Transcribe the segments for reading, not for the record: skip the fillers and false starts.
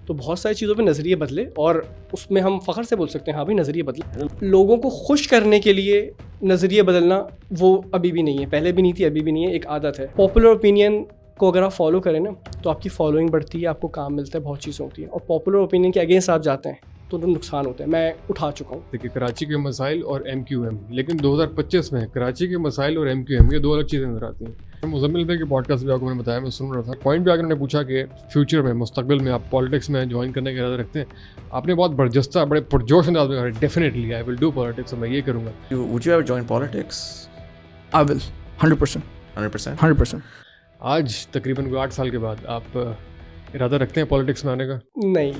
तो बहुत सारी चीज़ों पे नज़रिए बदले और उसमें हम फ़ख्र से बोल सकते हैं हाँ भाई नज़रिए बदले। लोगों को खुश करने के लिए नज़रिए बदलना वो अभी भी नहीं है, पहले भी नहीं थी, अभी भी नहीं है, एक आदत है। पॉपुलर ओपिनियन को अगर आप फॉलो करें ना तो आपकी फॉलोइंग बढ़ती है, आपको काम मिलता है, बहुत चीज़ें होती हैं। और पॉपुलर ओपिनियन के अगेंस्ट आप जाते हैं तो नुकसान होते हैं, मैं उठा चुका हूँ। देखिए कराची के मसाइल और MQM, लेकिन 2025 में कराची के मसाइल और MQM ये दो अलग चीज़ें नजर आती हैं। मुज़म्मिल भाई के पॉडकास्ट भी आपको मैंने बताया, मैं सुन रहा था। पॉइंट भी आकर उन्होंने पूछा कि फ्यूचर में मुस्तकबिल में आप पॉलिटिक्स में ज्वाइन करने का इरादा रखते हैं। आपने बहुत बर्जस्ता बड़े पुरजोश अंदाज में कहा definitely I will do politics, मैं ये करूँगा। Would you ever join politics? I will 100%. 100%? 100%. आज तकरीबन 8 साल के बाद आप इरादा रखते हैं पॉलिटिक्स में आने का? नहीं,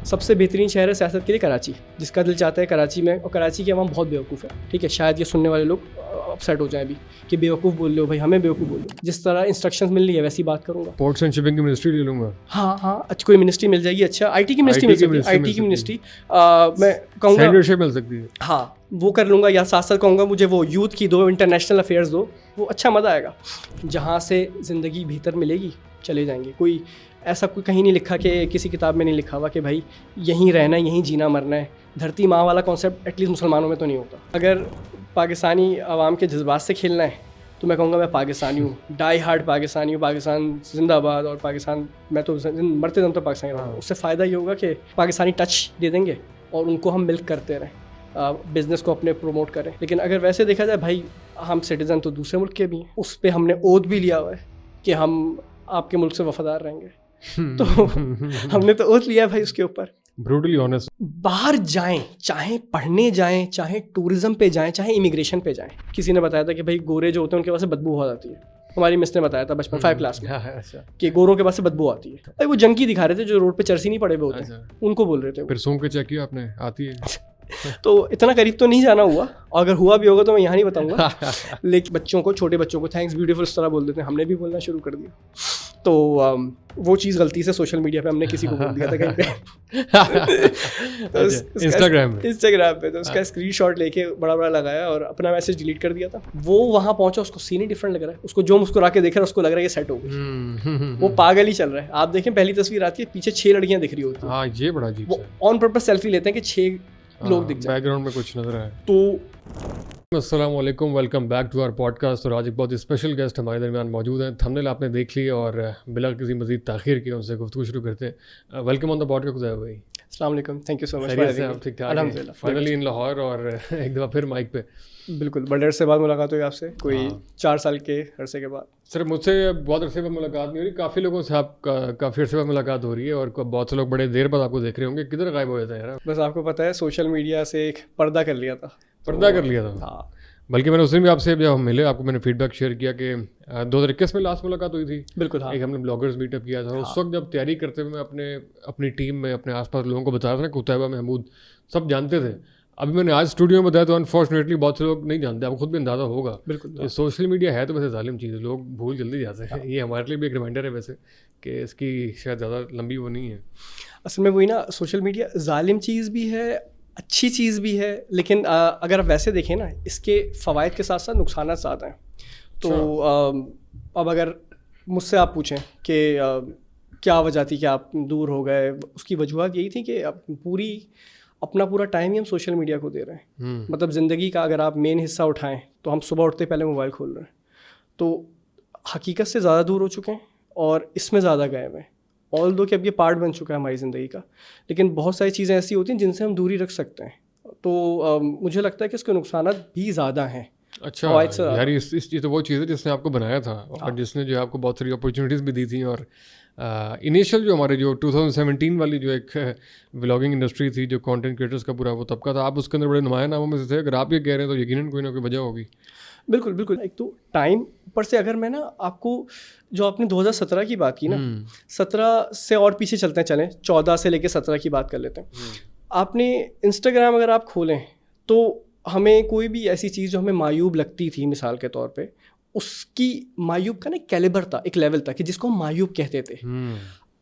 सबसे बेहतरीन शहर है सियासत के लिए कराची, जिसका दिल चाहता है कराची में। और कराची की आवाम बहुत बेवकूफ़ है, ठीक है। शायद ये सुनने वाले लोग अपसेट हो जाए अभी कि बेवकूफ़ बोल रहे हो भाई, हमें बेवकूफ़ बोलो। जिस तरह इंस्ट्रक्शंस मिल रही है वैसी बात करूँगा। पोर्ट्स एंड शिपिंग की मिनिस्ट्री ले लूँगा। हाँ, अच्छी कोई मिनिस्ट्री मिल जाएगी। अच्छा IT की मिनिस्ट्री मिल सकती है, IT की मिनिस्ट्री मैं कहूँगा सेनेटरशिप मिल सकती है। हाँ, वो कर लूँगा। या साथ साथ कहूँगा मुझे वो यूथ की दो, इंटरनेशनल अफेयर्स दो, वो अच्छा मज़ा आएगा। जहाँ से ज़िंदगी बेहतर मिलेगी चले जाएंगे। कोई ऐसा कोई कहीं नहीं लिखा कि किसी किताब में नहीं लिखा हुआ कि भाई यहीं रहना है, यहीं जीना मरना है। धरती माँ वाला कॉन्सेप्ट एटलीस्ट मुसलमानों में तो नहीं होता। अगर पाकिस्तानी आवाम के जज्बात से खेलना है तो मैं कहूँगा मैं पाकिस्तानी हूँ, डाई हार्ड पाकिस्तानी हूँ। पाकिस्तान जिंदाबाद। और पाकिस्तान मैं तो मरते दम तक पाकिस्तानी रहूँगा। उससे फ़ायदा ये होगा कि पाकिस्तानी टच दे देंगे और उनको हम मिल्क करते रहें, बिज़नेस को अपने प्रमोट करें। लेकिन अगर वैसे देखा जाए भाई, हम सिटीज़न तो दूसरे मुल्क के भी हैं, उस पर हमने ओथ भी लिया हुआ है कि हम आपके मुल्क से वफादार रहेंगे। तो हमने तो ओथ लिया है भाई उसके ऊपर। Brutally honest. बाहर जाएं, चाहे पढ़ने जाएं, चाहे टूरिज्म पे जाएं, चाहे इमिग्रेशन पे जाएं। किसी ने बताया था कि भाई गोरे जो होते हैं उनके पास से बदबू हो जाती है। हमारी मिस ने बताया था बचपन 5 क्लास में कि गोरों के पास से बदबू आती है। भाई वो जंकी दिखा रहे थे जो रोड पे चर्सी नहीं पड़े हुए होते हैं, उनको बोल रहे थे। फिर सूंघ के चेक किया आपने, आती है? तो इतना करीब तो नहीं जाना हुआ, और अगर हुआ भी होगा तो मैं यहाँ नहीं बताऊंगा। लेकिन बच्चों को, छोटे बच्चों को थैंक्स ब्यूटीफुल इस तरह बोल देते हैं, हमने भी बोलना शुरू कर दिया। तो वो चीज़ गलती से सोशल मीडिया पे हमने किसी को बोल दिया था कहीं पे। तो इंस्टाग्राम पे तो उसका स्क्रीनशॉट लेके बड़ा बड़ा लगाया और अपना मैसेज डिलीट कर दिया था। वो वहाँ पहुंचा, उसको सीन ही डिफरेंट लग रहा है। उसको जो मुस्कुरा के देख रहा है उसको लग रहा है ये सेट हो गई। वो पागल ही चल रहा है। आप देखें पहली तस्वीर आती है, पीछे 6 लड़कियां दिख रही होती हैं। ये बड़ा अजीब वो ऑन पर्पस सेल्फी लेते हैं कि 6 लोग दिख जाए, बैकग्राउंड में कुछ नजर आए। तो अस्सलाम वालेकुम, welcome back to our podcast. और आज एक बहुत स्पेशल गेस्ट हमारे दरमियान मौजूद हैं। थंबनेल आपने देख ली और बिला किसी मज़ीद ताख़ीर के उनसे गुफ्तगू शुरू करते हैं। वेलकम ऑन द पॉडकास्ट खुदा भाई। अस्सलाम वालेकुम, थैंक यू सो मच। ठीक ठाक, अल्हम्दुलिल्लाह। फाइनली इन लाहौर और एक दफ़ा फिर माइक पे। बिल्कुल, बड़े अरसे बाद मुलाकात हुई आपसे, कोई 4 साल के अरसे के बाद। सर मुझसे बहुत अरसे बाद मुलाकात नहीं हो रही, काफ़ी लोगों से आप काफ़ी अरसे बाद मुलाकात हो रही है और बहुत से लोग बड़े देर बाद आपको देख रहे होंगे। किधर गायब हो जाता है यार? बस आपको पता है सोशल मीडिया से एक पर्दा कर लिया था। पर्दा कर लिया था? हाँ, बल्कि मैंने उस दिन भी आपसे जब हम मिले आपको मैंने फीडबैक शेयर किया कि 2021 में लास्ट मुलाकात हुई थी। बिल्कुल हाँ। एक हमने ब्लॉगर्स मीटअप किया था। उस वक्त जब तैयारी करते हुए मैं अपनी टीम में अपने आसपास लोगों को बता रहा था ना, कुतैबा महमूद सब जानते थे। अभी मैंने आज स्टूडियो में बताया तो अनफॉर्चुनेटली बहुत से लोग नहीं जानते, आपको खुद भी अंदाज़ा होगा। बिल्कुल, तो सोशल मीडिया है तो वैसे जालिम चीज़ है, लोग भूल जल्दी जाते हैं। ये हमारे लिए भी एक रिमाइंडर है वैसे कि इसकी शायद ज़्यादा लंबी वो नहीं है। असल में वही ना, सोशल मीडिया जालिम चीज़ भी है, अच्छी चीज़ भी है। लेकिन अगर आप वैसे देखें ना, इसके फ़वाइद के साथ साथ नुकसान ज़्यादा हैं। तो अब अगर मुझसे आप पूछें कि क्या वजह थी कि आप दूर हो गए, उसकी वजूहत यही थी कि अपना पूरा टाइम ही हम सोशल मीडिया को दे रहे हैं। मतलब ज़िंदगी का अगर आप मेन हिस्सा उठाएं तो हम सुबह उठते पहले मोबाइल खोल रहे हैं। तो हकीकत से ज़्यादा दूर हो चुके हैं और इसमें ज़्यादा गए हुए हैं। ऑल दो कि अब ये पार्ट बन चुका है हमारी ज़िंदगी का, लेकिन बहुत सारी चीज़ें ऐसी होती हैं जिनसे हम दूरी रख सकते हैं। तो मुझे लगता है कि इसके नुकसान भी ज़्यादा हैं। अच्छा यार, ये तो वो चीज़ है जिसने आपको बनाया था और जिसने जो आपको बहुत सारी अपॉर्चुनिटीज़ भी दी थी। और इनिशियल जो हमारे जो 2017 वाली जो एक व्लॉगिंग इंडस्ट्री थी, जो कंटेंट क्रिएटर्स का पूरा वो तबका था, आप उसके अंदर बड़े नुमाया नामों में से थे। अगर आप ये कह रहे हैं तो यकीनन कोई ना कोई वजह होगी। बिल्कुल बिल्कुल। एक तो टाइम पर से अगर मैं ना आपको, जो आपने 2017 की बात की ना, 17 से और पीछे चलते हैं, चलें 14 से लेके 17 की बात कर लेते हैं। आपने इंस्टाग्राम अगर आप खोलें तो हमें कोई भी ऐसी चीज़ जो हमें मायूब लगती थी, मिसाल के तौर पे, उसकी मायूब का ना कैलिबर था, एक लेवल था कि जिसको हम मायूब कहते थे।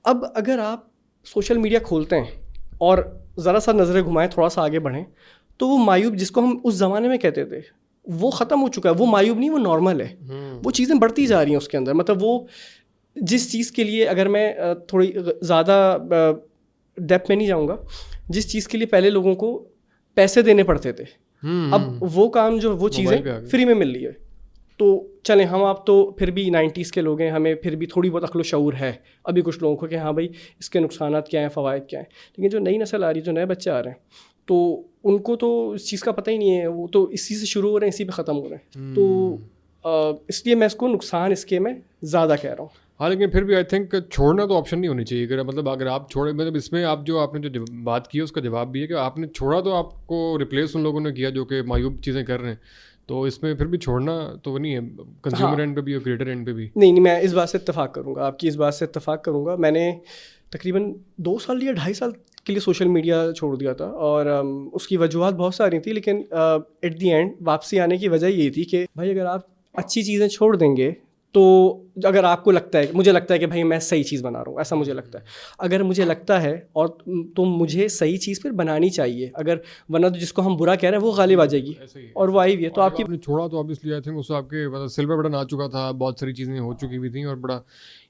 अब अगर आप सोशल मीडिया खोलते हैं और ज़रा सा नज़रें घुमाएं, थोड़ा सा आगे बढ़ें, तो वो मायूब जिसको हम उस ज़माने में कहते थे वो ख़त्म हो चुका है। वो मायूब नहीं, वो नॉर्मल है। वो चीज़ें बढ़ती जा रही हैं उसके अंदर। मतलब वो जिस चीज़ के लिए अगर मैं थोड़ी ज़्यादा डेप्थ में नहीं जाऊँगा, जिस चीज़ के लिए पहले लोगों को पैसे देने पड़ते थे, अब वो काम जो वो मोबाइल पे आ चीज़ें गई। फ्री में मिल रही है। तो चलें हम आप तो फिर भी 90s के लोग हैं, हमें फिर भी थोड़ी बहुत अक्ल शऊर है अभी कुछ लोगों को कि हाँ भाई इसके नुकसानात क्या हैं, फ़वाइद क्या हैं। लेकिन जो नई नस्ल आ रही है, जो नए बच्चे आ रहे हैं, तो उनको तो इस चीज़ का पता ही नहीं है, वो तो इसी से शुरू हो रहे हैं, इसी पे ख़त्म हो रहे हैं। तो इसलिए मैं इसको नुकसान इसके मैं ज़्यादा कह रहा हूँ। हाँ, लेकिन फिर भी आई थिंक छोड़ना तो ऑप्शन नहीं होनी चाहिए। अगर मतलब अगर आप छोड़े, मतलब इसमें आप जो आपने जो बात की है उसका जवाब भी है कि आपने छोड़ा तो आपको रिप्लेस उन लोगों ने किया जो कि मायूब चीज़ें कर रहे हैं। तो इसमें फिर भी छोड़ना तो वो नहीं है, कंज्यूमर एंड पे भी और क्रिएटर एंड पे भी। नहीं, मैं इस बात से इत्तेफाक करूँगा, आपकी इस बात से इत्तेफाक करूँगा। मैंने तकरीबन 2 साल या 2.5 साल के लिए सोशल मीडिया छोड़ दिया था और उसकी वजूहत बहुत सारी थी, लेकिन एट दी एंड वापसी आने की वजह ये थी कि भाई अगर आप अच्छी चीज़ें छोड़ देंगे तो अगर आपको लगता है, मुझे लगता है कि भाई मैं सही चीज़ बना रहा हूँ, ऐसा मुझे लगता है। अगर मुझे लगता है और तो मुझे सही चीज़ फिर बनानी चाहिए, अगर वरना तो जिसको हम बुरा कह रहे हैं वो गालिब आ जाएगी ऐसे ही है। और वो आई भी है। तो और आपकी आपने छोड़ा तो ऑब्वियसली आई थिंक उससे आपके मतलब सिल्वर बटन आ चुका था, बहुत सारी चीज़ें हो चुकी हुई थी और बड़ा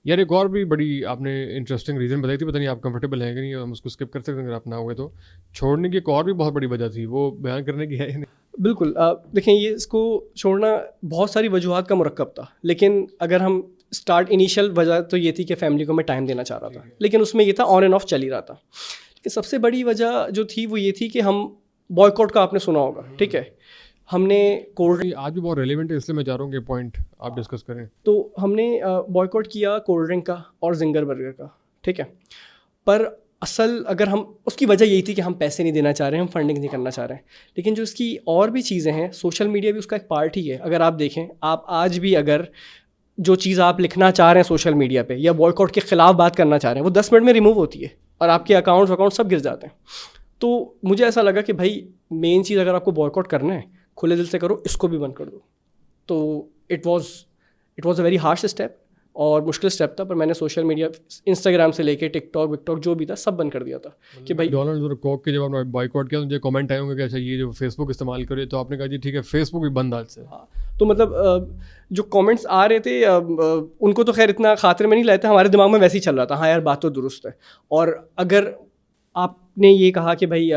यार एक और भी बड़ी आपने इंटरेस्टिंग रीज़न बताई थी, पता नहीं आप कंफर्टेबल हैं कि नहीं, हम उसको स्किप कर सकते हैं अगर आप ना हुए तो। छोड़ने की एक और भी बहुत बड़ी वजह थी, वो बयान करने की है या नहीं? बिल्कुल, देखें ये इसको छोड़ना बहुत सारी वजूहत का मुरक्कब था, लेकिन अगर हम स्टार्ट इनिशियल वजह तो ये थी कि फ़ैमिली को मैं टाइम देना चाह रहा था, लेकिन उसमें ये था ऑन एंड ऑफ चल ही रहा था। लेकिन सबसे बड़ी वजह जो थी वो ये थी कि हम बॉयकॉट का आपने सुना होगा, ठीक है, हमने कोल्ड आज भी बहुत रेलिवेंट है, इसलिए मैं चाह रहा हूँ कि पॉइंट आप डिस्कस करें। तो हमने बॉयकॉट किया कोल्ड ड्रिंक का और जिंगर बर्गर का, ठीक है। पर असल अगर हम उसकी वजह यही थी कि हम पैसे नहीं देना चाह रहे हैं, हम फंडिंग नहीं करना चाह रहे हैं। लेकिन जो इसकी और भी चीज़ें हैं, सोशल मीडिया भी उसका एक पार्ट ही है। अगर आप देखें, आप आज भी अगर जो चीज़ आप लिखना चाह रहे हैं सोशल मीडिया पे या बॉयकॉट के ख़िलाफ़ बात करना चाह रहे हैं, वो 10 मिनट में रिमूव होती है और आपके अकाउंट सब गिर जाते हैं। तो मुझे ऐसा लगा कि भाई मेन चीज़ अगर आपको बॉयकॉट करना है खुले दिल से करो, इसको भी बंद कर दो। तो it was a very harsh step और मुश्किल स्टेप था, पर मैंने सोशल मीडिया इंस्टाग्राम से लेके टिकटॉक विकटॉक जो भी था सब बंद कर दिया था कि भाई डॉलर और कोक के जब आपने बॉयकॉट किया तो मुझे कमेंट आए होंगे कि अच्छा ये जो फेसबुक इस्तेमाल करे, तो आपने कहा जी ठीक है फेसबुक भी बंद आज से। हाँ, तो मतलब जो कमेंट्स आ रहे थे उनको तो खैर इतना खातिर में नहीं लाए थे, हमारे दिमाग में वैसे ही चल रहा था, हाँ यार बात तो दुरुस्त है। और अगर आपने ये कहा कि भाई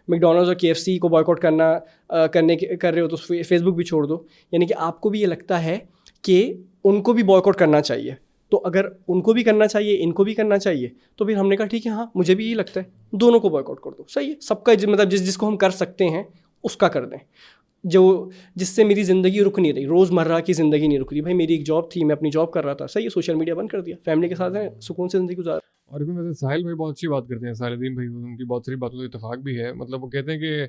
मैकडॉनल्ड्स और KFC को बॉयकॉट कर रहे हो तो फेसबुक भी छोड़ दो, यानी कि आपको भी ये लगता है कि उनको भी बॉयकॉट करना चाहिए। तो अगर उनको भी करना चाहिए, इनको भी करना चाहिए, तो फिर हमने कहा ठीक है, हाँ मुझे भी यही लगता है, दोनों को बॉयकॉट कर दो, सही है। सबका मतलब जिसको हम कर सकते हैं उसका कर दें, जो जिससे मेरी ज़िंदगी रुक नहीं रही, रोज़मर्रा की ज़िंदगी नहीं रुक रही। भाई मेरी एक जॉब थी, मैं अपनी जॉब कर रहा था, सही है, सोशल मीडिया बंद कर दिया, फैमिली के साथ हैं, सुकून से ज़िंदगी गुजार। और अभी वैसे साहिल भाई बहुत अच्छी बात करते हैं, साहिल भाई, उनकी बहुत सारी बातों से इत्तेफाक भी है। मतलब वो कहते हैं कि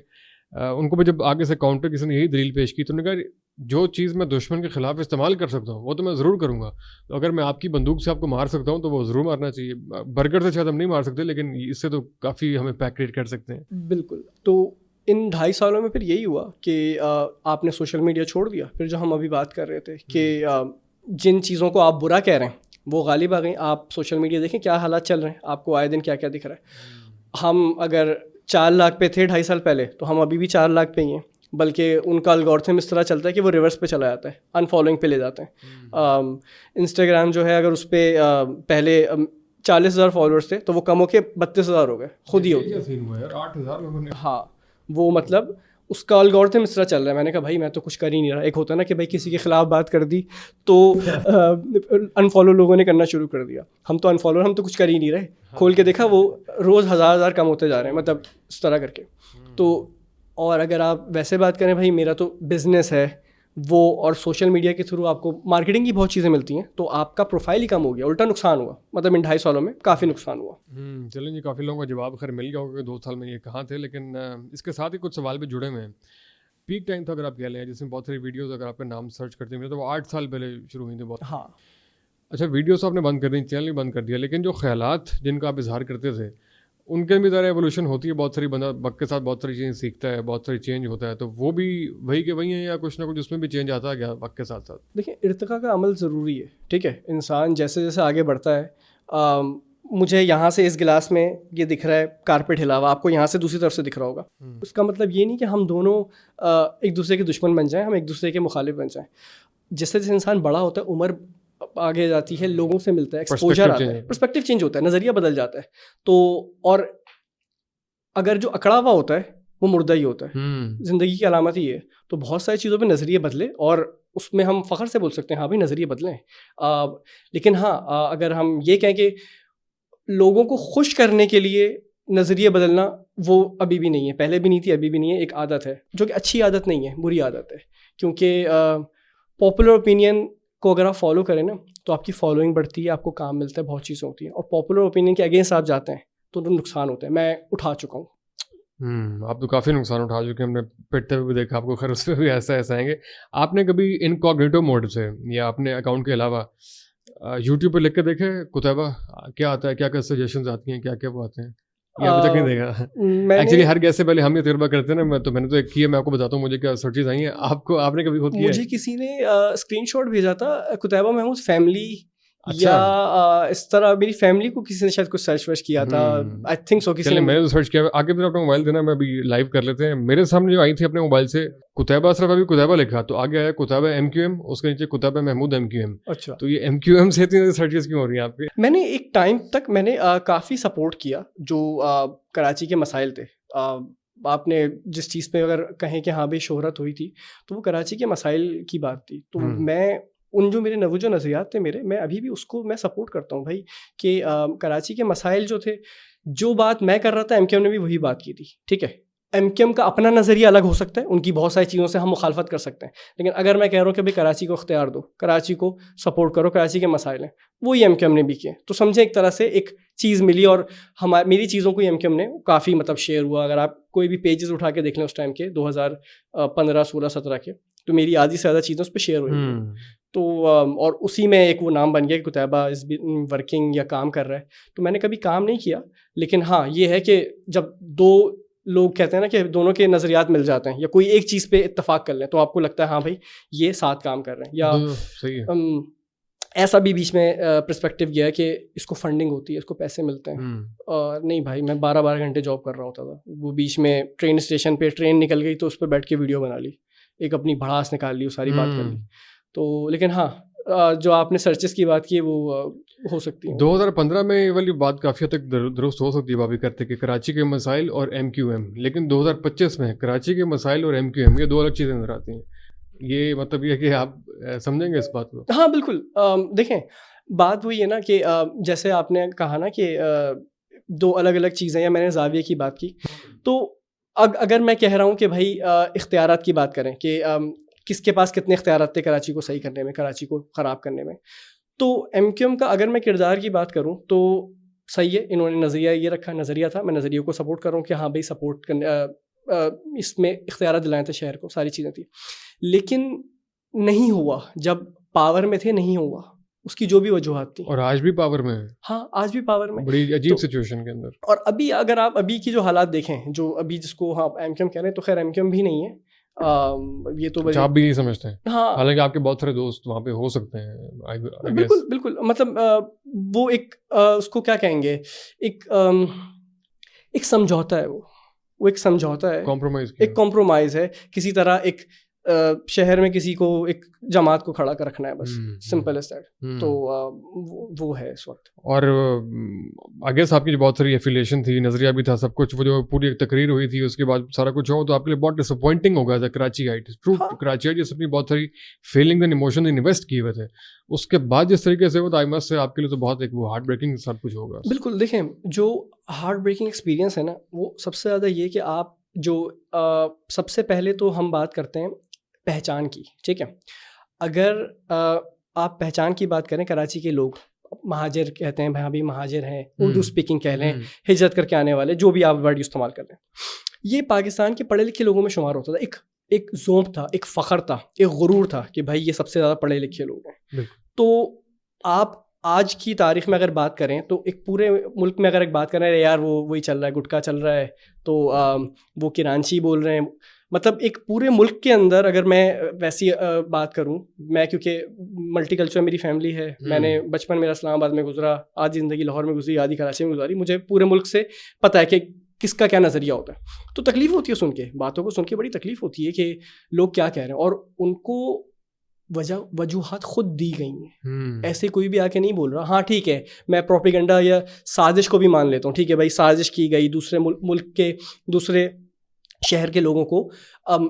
उनको भी जब आगे से काउंटर किसी ने यही दलील पेश की तो उन्होंने कहा जो चीज़ मैं दुश्मन के खिलाफ इस्तेमाल कर सकता हूँ वो तो मैं ज़रूर करूँगा। तो अगर मैं आपकी बंदूक से आपको मार सकता हूँ तो वो ज़रूर मारना चाहिए। बर्गर से शायद हम नहीं मार सकते, लेकिन इससे तो काफ़ी हमें पैक्रेट कर सकते हैं। बिल्कुल। तो इन 2.5 सालों में फिर यही हुआ कि आपने सोशल मीडिया छोड़ दिया। फिर जो हम अभी बात कर रहे थे कि जिन चीज़ों को आप बुरा कह रहे हैं वो गालिब आ गई। आप सोशल मीडिया देखें क्या हालात चल रहे हैं, आपको आए दिन क्या क्या दिख रहा है। हम अगर 4 लाख पे थे 2.5 साल पहले, तो हम अभी भी 4 लाख पे ही हैं, बल्कि उनका एल्गोरिथम इस तरह चलता है कि वो रिवर्स पे चला जाता है, अनफॉलोइंग पे ले जाते हैं। इंस्टाग्राम जो है, अगर उस पर पहले 40,000 फॉलोअर्स थे तो वो कम होके 32,000 हो गए, खुद ही हो गए। 8,000 लोगों ने। हाँ, वो मतलब उसका एल्गोरिथम इस तरह चल रहा है। मैंने कहा भाई मैं तो कुछ कर ही नहीं रहा। एक होता है ना कि भाई किसी के ख़िलाफ़ बात कर दी तो अनफॉलो लोगों ने करना शुरू कर दिया। हम तो अनफॉलो, हम तो कुछ कर ही नहीं रहे। खोल के देखा वो रोज़ 1000 कम होते जा रहे हैं, मतलब इस तरह करके। तो और अगर आप वैसे बात करें, भाई मेरा तो बिज़नेस है वो, और सोशल मीडिया के थ्रू आपको मार्केटिंग की बहुत चीज़ें मिलती हैं, तो आपका प्रोफाइल ही कम हो गया, उल्टा नुकसान हुआ। मतलब इन 2.5 सालों में काफ़ी नुकसान हुआ। चलें जी, काफ़ी लोगों का जवाब खैर मिल गया होगा कि 2 साल में ये कहाँ थे। लेकिन इसके साथ ही कुछ सवाल भी जुड़े हुए हैं। पीक टाइम था अगर आप कह लें, जिसमें बहुत सारी वीडियोस अगर आपका नाम सर्च करते हैं तो वो 8 साल पहले शुरू हुई थी बहुत। हाँ, अच्छा, वीडियोस आपने बंद कर दी, चैनल भी बंद कर दिया, लेकिन जो ख्यालात जिनका आप इजहार करते थे उनके भी ज़रा एवोल्यूशन होती है। बहुत सारी बंदा वक्त के साथ बहुत सारी चीज़ें सीखता है, बहुत सारी चेंज होता है, तो वो भी वही के वही हैं या कुछ ना कुछ उसमें भी चेंज आता गया वक्त के साथ साथ? देखिए, इर्तिका का अमल ज़रूरी है, ठीक है। इंसान जैसे जैसे आगे बढ़ता है, मुझे यहाँ से इस गिलास में ये दिख रहा है कारपेट हिला हुआ, आपको यहाँ से दूसरी तरफ से दिख रहा होगा। उसका मतलब ये नहीं कि हम दोनों एक दूसरे के दुश्मन बन जाएं, हम एक दूसरे के मुखालिफ बन जाएं। जैसे जैसे इंसान बड़ा होता है, उम्र आगे जाती है, लोगों से मिलता है, एक्सपोजर आता है, पर्सपेक्टिव चेंज होता है, नज़रिया बदल जाता है। तो और अगर जो अकड़ा हुआ होता है वो मुर्दा ही होता है। ज़िंदगी की अलामत ही है। तो बहुत सारी चीज़ों पे नज़रिए बदले और उसमें हम फ़ख्र से बोल सकते हैं हाँ भाई नज़रिए बदले हैं। लेकिन हाँ अगर हम ये कहें कि लोगों को खुश करने के लिए नज़रिए बदलना, वो अभी भी नहीं है, पहले भी नहीं थी, अभी भी नहीं है। एक आदत है जो कि अच्छी आदत नहीं है, बुरी आदत है। क्योंकि पॉपुलर ओपिनियन को अगर आप फॉलो करें ना तो आपकी फॉलोइंग बढ़ती है, आपको काम मिलता है, बहुत चीज़ें होती हैं। और पॉपुलर ओपिनियन के अगेंस्ट आप जाते हैं तो नुकसान होता है। मैं उठा चुका हूँ। आप तो काफ़ी नुकसान उठा चुके हैं, हमने पिटते हुए भी देखा आपको। खैर उस पर भी ऐसा आएंगे। आपने कभी इनकॉग्निटो मोड से या अपने अकाउंट के अलावा यूट्यूब पे लिख के देखे कुतैबा क्या आता है, क्या क्या सजेशंस आती हैं, क्या क्या वो आते हैं? ये अभी तक नहीं देखा। एक्चुअली हर गैस से पहले हम ये तजुर्बा करते हैं ना। मैंने तो एक किया, मैं आपको बताता हूँ मुझे क्या सर्चेज आई हैं। आपने कभी खुद किया? मुझे किसी ने स्क्रीनशॉट भेजा था, कुतैबा महमूद फैमिली अच्छा। या इस तरह मेरी फैमिली को किसी ने शायद कुछ सर्च वर्च किया था। आई थिंक सो किसी ने। मैंने तो सर्च किया। आगे फिर अपना मोबाइल देना, मैं अभी लाइव कर लेते हैं। मेरे सामने जो आई थी अपने मोबाइल से कुतैबा, सिर्फ अभी कुतैबा लिखा तो आगे आया कुतैबा MQM, उसके नीचे कुतैबा महमूद MQM। अच्छा, तो ये MQM से इतनी सर्चेस क्यों हो रही हैं आपके? मैंने एक टाइम तक काफ़ी सपोर्ट किया जो कराची के मसाइल थे। आपने जिस चीज़ पे अगर कहें कि हाँ भाई शोहरत हुई थी तो वो कराची के मसाइल की बात थी। तो मैं उन जो मेरे जो नज़रियात थे मैं अभी भी उसको मैं सपोर्ट करता हूँ भाई कि कराची के मसाइल जो थे, जो बात मैं कर रहा था MQM ने भी वही बात की थी। ठीक है, MQM का अपना नज़रिया अलग हो सकता है, उनकी बहुत सारी चीज़ों से हम मुखालफत कर सकते हैं, लेकिन अगर मैं कह रहा हूँ कि भाई कराची को इख्तियार दो, कराची को सपोर्ट करो, कराची के मसाइल हैं, वही MQM ने भी किए। तो समझे एक तरह से एक चीज़ मिली और मेरी चीज़ों को MQM ने काफ़ी शेयर हुआ। अगर आप कोई भी पेजेस उठा के देख लें उस टाइम के 2015, 16, 17 के, तो मेरी आधी से ज़्यादा चीज़ें उस पर शेयर हुई। तो और उसी में एक वो नाम बन गया कि कुतैबा इज़ वर्किंग या काम कर रहा है। तो मैंने कभी काम नहीं किया, लेकिन हाँ ये है कि जब दो लोग कहते हैं ना कि दोनों के नज़रियात मिल जाते हैं या कोई एक चीज़ पे इत्तेफाक कर लें तो आपको लगता है हाँ भाई ये साथ काम कर रहे हैं। या सही है। ऐसा भी बीच में पर्सपेक्टिव गया कि इसको फंडिंग होती है, इसको पैसे मिलते हैं। और नहीं भाई, मैं 12-12 घंटे जॉब कर रहा होता था। वो बीच में ट्रेन स्टेशन पे ट्रेन निकल गई तो उस पर बैठ के वीडियो बना ली, एक अपनी भड़ास निकाल ली, वो सारी बात कर ली। तो लेकिन हाँ जो आपने सर्चेस की बात की वो हो सकती है। 2015 में ये वाली बात काफ़ी हद तक दुरुस्त हो सकती है भाभी करते कि कराची के मसाइल और MQM, लेकिन 2025 में कराची के मसाइल और MQM ये दो अलग चीज़ें नजर आती हैं। ये मतलब ये कि आप समझेंगे इस बात को? हाँ बिल्कुल। देखें बात वही है ना कि जैसे आपने कहा ना कि दो अलग अलग चीज़ें, या मैंने ज़ाविये की बात की, तो अगर मैं कह रहा हूँ कि भाई इख्तियारात की बात करें कि किसके पास कितने इख्तियारात थे कराची को सही करने में, कराची को ख़राब करने में, तो MQM का अगर मैं किरदार की बात करूँ तो सही है, इन्होंने नज़रिया ये रखा, नज़रिया था, मैं नज़रिए को सपोर्ट कर रहा हूँ कि हाँ भाई सपोर्ट करने इसमें इख्तियारात दिलाए थे शहर को, सारी चीज़ें थी, लेकिन नहीं हुआ। जब पावर में थे नहीं हुआ, उसकी जो भी वजूहात थी। और आज भी पावर में है। हाँ आज भी पावर में, बड़ी अजीब सिचुएशन के अंदर। और अभी अगर आप अभी की जो हालात देखें, जो अभी जिसको हाँ MQM कह रहे हैं, तो खैर MQM भी नहीं है, ये तो आप भी नहीं समझते हैं? हाँ, हालांकि आपके बहुत सारे दोस्त वहाँ पे हो सकते हैं। बिल्कुल बिल्कुल, मतलब वो एक उसको क्या कहेंगे, एक समझौता है, वो एक समझौता है, एक कॉम्प्रोमाइज़ है, किसी तरह एक शहर में किसी को एक जमात को खड़ा कर रखना है, बस सिंपल एज दैट। तो वो है इस वक्त। और आई गेस आपकी जो बहुत सारी एफिलिएशन थी, नजरिया भी था, सब कुछ, वो जो पूरी एक तकरीर हुई थी उसके बाद सारा कुछ हो, तो आपके लिए बहुत डिसअपॉइंटिंग हो गया था कराची आइट। ट्रू, कराची आइट अपनी बहुत सारी फीलिंग्स एंड इमोशन इन्वेस्ट किए हुए थे, उसके बाद जिस तरीके से वो आई मस्ट से आपके लिए तो बहुत एक वो हार्ट ब्रेकिंग सब कुछ होगा। बिल्कुल, देखें जो हार्ट ब्रेकिंग एक्सपीरियंस है ना, वो सबसे ज़्यादा ये कि आप जो सबसे पहले तो हम बात करते हैं पहचान की, ठीक है। अगर आप पहचान की बात करें, कराची के लोग महाजिर कहते हैं, भाई महाजिर हैं, उर्दू स्पीकिंग कह लें, हिजरत करके आने वाले, जो भी आप वर्ड इस्तेमाल कर लें, ये पाकिस्तान के पढ़े लिखे लोगों में शुमार होता था। एक ज़ोंब था, एक फ़ख्र था, एक गुरूर था कि भाई ये सबसे ज़्यादा पढ़े लिखे लोग हैं। तो आप आज की तारीख़ में अगर बात करें तो एक पूरे मुल्क में अगर एक बात करें, यार वो वही चल रहा है, गुटखा चल रहा है, तो वो किरांची बोल रहे हैं, मतलब एक पूरे मुल्क के अंदर अगर मैं वैसी बात करूं, मैं क्योंकि मल्टी कल्चर मेरी फैमिली है, मैंने बचपन मेरा इस्लामाबाद में गुजरा, आधी ज़िंदगी लाहौर में गुजरी, आधी कराची में गुजारी, मुझे पूरे मुल्क से पता है कि किसका क्या नज़रिया होता है। तो तकलीफ़ होती है सुन के, बातों को सुन के बड़ी तकलीफ़ होती है कि लोग क्या कह रहे हैं, और उनको वजूहात खुद दी गई हैं। ऐसे कोई भी आके नहीं बोल रहा हाँ ठीक है मैं प्रोपेगेंडा या साजिश को भी मान लेता हूँ, ठीक है भाई साजिश की गई, दूसरे मुल्क के दूसरे शहर के लोगों को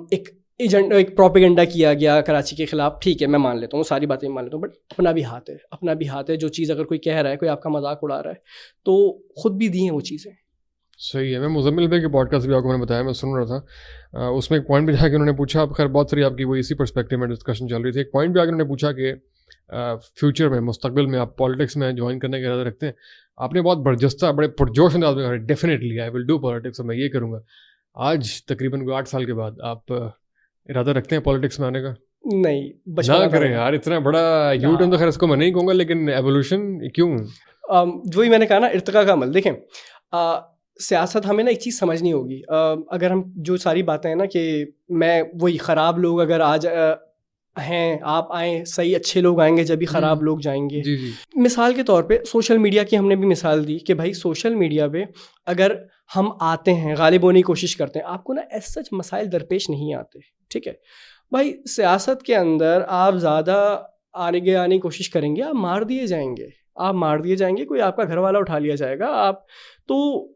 एक प्रोपेगेंडा किया गया कराची के ख़िलाफ़, ठीक है मैं मान लेता हूँ, सारी बातें मान लेता हूँ, बट अपना भी हाथ है। जो चीज़ अगर कोई कह रहा है, कोई आपका मजाक उड़ा रहा है, तो ख़ुद भी दी हैं वो चीज़ें। सही है। मैं मुज़म्मिल भाई के पॉडकास्ट भी आपको मैंने बताया, मैं सुन रहा था, उसमें एक पॉइंट भी जाके उन्होंने पूछा, अब खैर बहुत सारी आपकी वो इसी पर्सपेक्टिव में डिस्कशन चल रही थी, एक पॉइंट भी आके उन्होंने पूछा कि फ्यूचर में मुस्तकबिल में आप पॉलिटिक्स में ज्वाइन करने का इरादा रखते हैं। आपने बहुत बरजस्ता बड़े पुरजोश अंदाज में कहा definitely I will do politics, मैं ये करूँगा। आज तकरीबन 8 साल के बाद आप इरादा रखते हैं पॉलिटिक्स में आने का? नहीं, ना करें यार, इतना बड़ा यू टर्न तो खैर इसको मैं नहीं कहूँगा, लेकिन एवोल्यूशन क्यों? जो ही मैंने कहा ना, इर्तिका का अमल। देखें सियासत हमें ना एक चीज़ समझनी होगी। अगर हम जो सारी बातें हैं ना कि मैं वही ख़राब लोग अगर आज हैं, आप आएँ, सही अच्छे लोग आएंगे जब भी ख़राब लोग जाएंगे। जी जी। मिसाल के तौर पे सोशल मीडिया की हमने भी मिसाल दी कि भाई सोशल मीडिया पे अगर हम आते हैं, गालिब होने की कोशिश करते हैं, आपको ना ऐसा सच मसाइल दरपेश नहीं आते, ठीक है भाई। सियासत के अंदर आप ज़्यादा आने की कोशिश करेंगे, आप मार दिए जाएंगे, कोई आपका घर वाला उठा लिया जाएगा। आप तो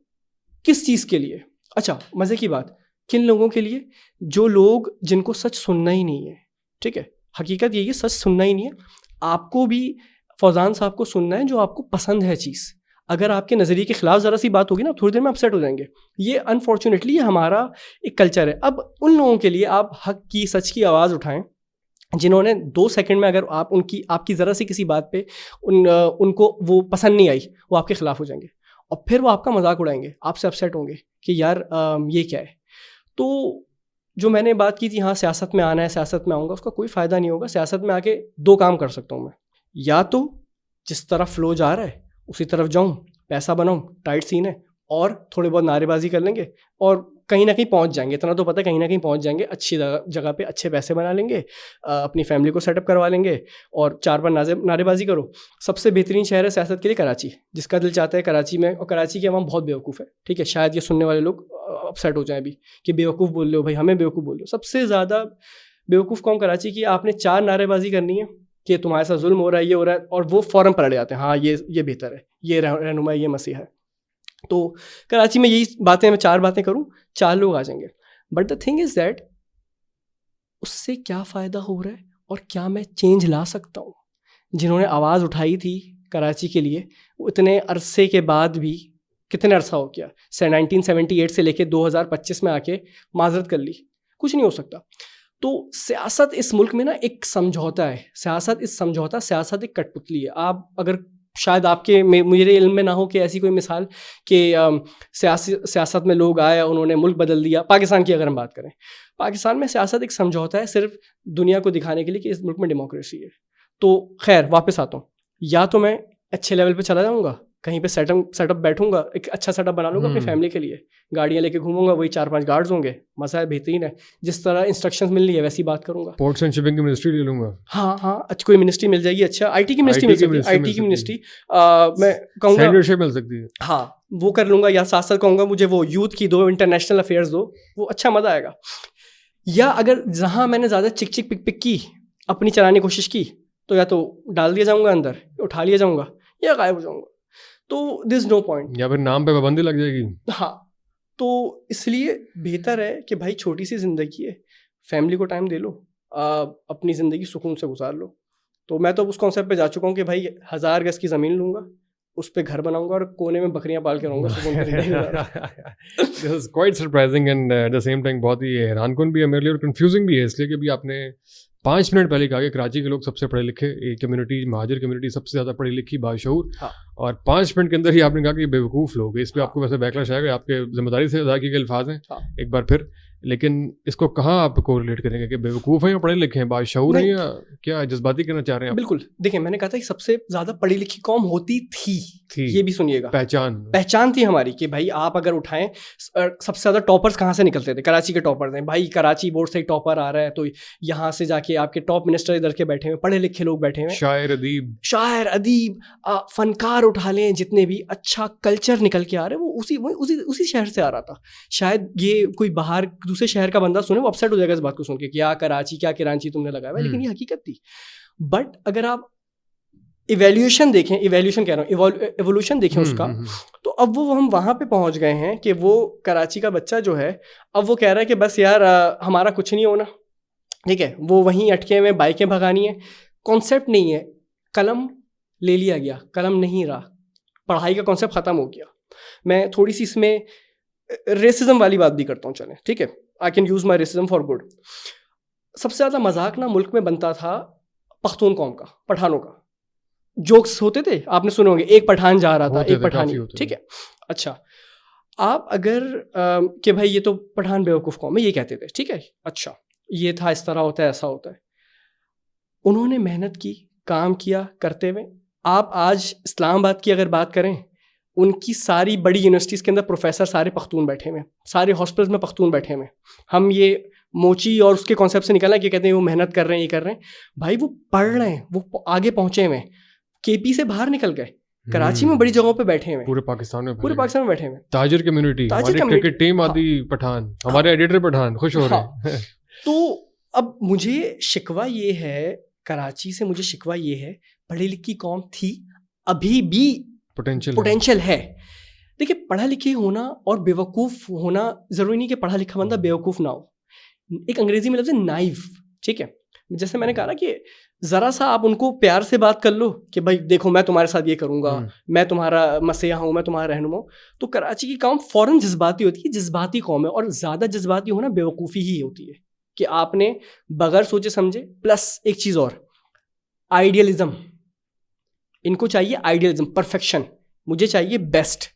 किस चीज़ के लिए? अच्छा मज़े की बात, किन लोगों के लिए? जो लोग जिनको सच सुनना ही नहीं है, ठीक है। हकीकत यही है, सच सुनना ही नहीं है। आपको भी फौजान साहब को सुनना है जो आपको पसंद है चीज़। अगर आपके नज़रिए के ख़िलाफ़ ज़रा सी बात होगी ना, थोड़ी देर में अपसेट हो जाएंगे। ये अनफॉर्चुनेटली ये हमारा एक कल्चर है। अब उन लोगों के लिए आप हक की, सच की आवाज़ उठाएं जिन्होंने 2 सेकंड में अगर आप आपकी ज़रा सी किसी बात पे उनको वो पसंद नहीं आई, वो आपके ख़िलाफ़ हो जाएंगे और फिर वो आपका मजाक उड़ाएंगे, आपसे अपसेट होंगे कि यार ये क्या है। तो जो मैंने बात की थी, हाँ सियासत में आना है, सियासत में आऊँगा, उसका कोई फ़ायदा नहीं होगा। सियासत में आके 2 काम कर सकता हूँ मैं, या तो जिस तरफ फ्लो जा रहा है उसी तरफ जाऊँ, पैसा बनाऊँ, टाइट सीन है, और थोड़ी बहुत नारेबाजी कर लेंगे और कहीं ना कहीं पहुंच जाएंगे। इतना तो पता है कहीं ना कहीं पहुंच जाएंगे, अच्छी जगह पे अच्छे पैसे बना लेंगे, अपनी फैमिली को सेटअप करवा लेंगे और 4 बार नारेबाजी करो। सबसे बेहतरीन शहर है सियासत के लिए कराची, जिसका दिल चाहता है कराची में। और कराची की अवाम बहुत बेवकूफ़ है, ठीक है। शायद ये सुनने वाले लोग अपसेट हो जाएं भी कि बेवकूफ़ बोल रहे हो भाई, हमें बेवकूफ़ बोल रहे हो। सबसे ज़्यादा बेवकूफ़ कौम कराची की। आपने 4 नारेबाजी करनी है कि तुम्हारे साथ जुल्म हो रहा है, ये हो रहा है, और वो फ़ौरन पलट जाते हैं, हाँ ये बेहतर है, ये रहनुमा, ये मसीहा है। तो कराची में यही बातें, मैं 4 बातें करूं, 4 लोग आ जाएंगे। But the thing is that उससे क्या फ़ायदा हो रहा है और क्या मैं चेंज ला सकता हूँ? जिन्होंने आवाज़ उठाई थी कराची के लिए, उतने अरसे के बाद भी, कितने अरसा हो गया, 1978 से लेके 2025 में आके माजरत कर ली, कुछ नहीं हो सकता। तो सियासत इस मुल्क में ना एक समझौता है, सियासत एक कठपुतली है। आप अगर शायद आपके मेरे इल्म में ना हो कि ऐसी कोई मिसाल कि सियासत में लोग आए, उन्होंने मुल्क बदल दिया। पाकिस्तान की अगर हम बात करें, पाकिस्तान में सियासत एक समझौता है, सिर्फ दुनिया को दिखाने के लिए कि इस मुल्क में डेमोक्रेसी है। तो खैर वापस आता हूँ, या तो मैं अच्छे लेवल पे चला जाऊँगा, कहीं पे सेटअप बैठूंगा, एक अच्छा सेटअप बना लूँगा अपनी फैमिली के लिए, गाड़ियाँ लेके घूमूंगा, वही 4-5 गार्ड्स होंगे, मसा है, बेहतरीन है, जिस तरह इंस्ट्रक्शंस मिल रही है वैसी बात करूँगा। पोर्ट्स एंड शिपिंग की मिनिस्ट्री ले लूँगा। हाँ अच्छी कोई मिनिस्ट्री मिल जाएगी, अच्छा आईटी की मिनिस्ट्री मिल सकती है, आईटी की मिनिस्ट्री मैं कहूँगा सेनेटरशिप मिल सकती है, हाँ वो कर लूँगा। या साथ साथ कहूँगा मुझे वो यूथ की दो, इंटरनेशनल अफेयर्स दो, वो अच्छा मज़ा आएगा। या अगर जहाँ मैंने ज़्यादा चिक पिक की, अपनी चलाने की कोशिश की, तो या तो डाल दिया जाऊँगा अंदर, उठा लिया जाऊँगा, या गायब हो जाऊँगा। तो दिस नो पॉइंट, या फिर नाम पे पाबंदी लग जाएगी। हाँ, तो इसलिए बेहतर है कि भाई छोटी सी ज़िंदगी है, फैमिली को टाइम दे लो, अपनी ज़िंदगी सुकून से गुजार लो। तो मैं तो उस कॉन्सेप्ट पे जा चुका हूँ कि भाई 1000 गज की ज़मीन लूँगा, उस पे घर बनाऊंगा और कोने में बकरियां पाल के रहूँगा, सुकून से जिंदगी। This is quite surprising and at the same time बहुत ही हैरानकुन भी है मेरे लिए और कंफ्यूजिंग भी है, इसलिए कि अभी आपने 5 मिनट पहले कहा कि कराची के लोग सबसे पढ़े लिखे कम्युनिटी, महाजिर कम्युनिटी सबसे ज़्यादा पढ़ी लिखी, बाशऊर, हाँ। और 5 मिनट के अंदर ही आपने कहा कि बेवकूफ़ लोग हैं। इस पर आपको वैसे बैकलैश आएगा, आपके जिम्मेदारी से अदा किए गए अल्फाज हैं। हाँ। एक बार फिर, लेकिन इसको कहाँ आप कोरिलेट करेंगे कि बेवकूफ़ हैं या पढ़े लिखे हैं, बाशऊर हैं, या क्या जज्बाती करना चाह रहे हैं आप? बिल्कुल, देखिए मैंने कहा था कि सबसे ज़्यादा पढ़ी लिखी कौम होती थी, ये भी सुनिएगा, पहचान थी हमारी कि भाई आप अगर उठाएं, सबसे ज़्यादा टॉपर्स कहाँ से निकलते थे? कराची के टॉपर्स हैं भाई, कराची बोर्ड से टॉपर आ रहा है, तो यहाँ से जाके आपके टॉप मिनिस्टर इधर के बैठे हुए, पढ़े लिखे लोग बैठे हुए, शायर अदीब फनकार उठा लें, जितने भी अच्छा कल्चर निकल के आ रहे हैं वो उसी शहर से आ रहा था। शायद ये कोई बाहर दूसरे शहर का बंदा सुने वो अपसेट हो जाएगा इस बात को सुन के, क्या कराची क्या कराची तुमने लगाया हुआ है, लेकिन ये हकीकत थी। बट अगर आप इवैल्यूएशन देखें, इवैल्यूएशन कह रहा हूँ, एवोल्यूशन देखें उसका, तो अब वो हम वहाँ पे पहुँच गए हैं कि वो कराची का बच्चा जो है अब वो कह रहा है कि बस यार हमारा कुछ नहीं होना, ठीक है, वो वहीं अटके हुए बाइकें भगानी है, कॉन्सेप्ट नहीं है, कलम ले लिया गया, कलम नहीं रहा, पढ़ाई का कॉन्सेप्ट ख़त्म हो गया। मैं थोड़ी सी इसमें रेसिज्म वाली बात भी करता हूँ, चलें ठीक है, I can use my racism for good. सबसे ज़्यादा मजाक ना मुल्क में बनता था पख्तून कौम का, पठानों का, जोक्स होते थे, आपने सुने होंगे, एक पठान जा रहा था, एक पठानी, ठीक है, अच्छा आप अगर कि भाई ये तो पठान बेवकूफ़ कौम है, ये कहते थे, ठीक है, अच्छा ये था, इस तरह होता है, ऐसा होता है। उन्होंने मेहनत की, काम किया, करते हुए आप आज इस्लामाबाद की अगर बात करें, उनकी सारी बड़ी यूनिवर्सिटीज़ के अंदर प्रोफेसर सारे पख्तून बैठे हुए, सारे हॉस्पिटल्स में पख्तून बैठे हुए। हम ये मोची और उसके कॉन्सेप्ट से निकलना कि कहते हैं वो मेहनत कर रहे हैं, ये कर रहे हैं, भाई वो पढ़ रहे हैं, वो आगे पहुँचे हुए, केपी से बाहर निकल गए, कराची में बड़ी जगहों पे बैठे हुए, पूरे पाकिस्तान में बैठे हुए, ताजिर कम्युनिटी, हमारी क्रिकेट टीम आदि पठान, हमारे एडिटर पठान, खुश हो रहे हैं। तो अब मुझे शिकवा ये है, कराची से मुझे शिकवा ये है, पढ़ी लिखी कौम थी, अभी भी पोटेंशियल है। देखिए पढ़ा लिखे होना और बेवकूफ़ होना ज़रूरी नहीं कि पढ़ा लिखा बंदा बेवकूफ़ ना हो। एक अंग्रेजी में लफ्ज़ है नाइव, ठीक है, जैसे मैंने कहा ना कि ज़रा सा आप उनको प्यार से बात कर लो कि भाई देखो मैं तुम्हारे साथ ये करूँगा, मैं तुम्हारा मसीहा हूँ, मैं तुम्हारा रहनुमा हूँ, तो कराची की कौम फ़ौरन जज्बाती होती है, जज्बाती कौम है, और ज़्यादा जज्बाती होना बेवकूफ़ी ही होती है कि आपने बगैर सोचे समझे, प्लस एक चीज़ और, आइडियलिज़म, इनको चाहिए आइडियलिज़म, परफेक्शन, मुझे चाहिए बेस्ट,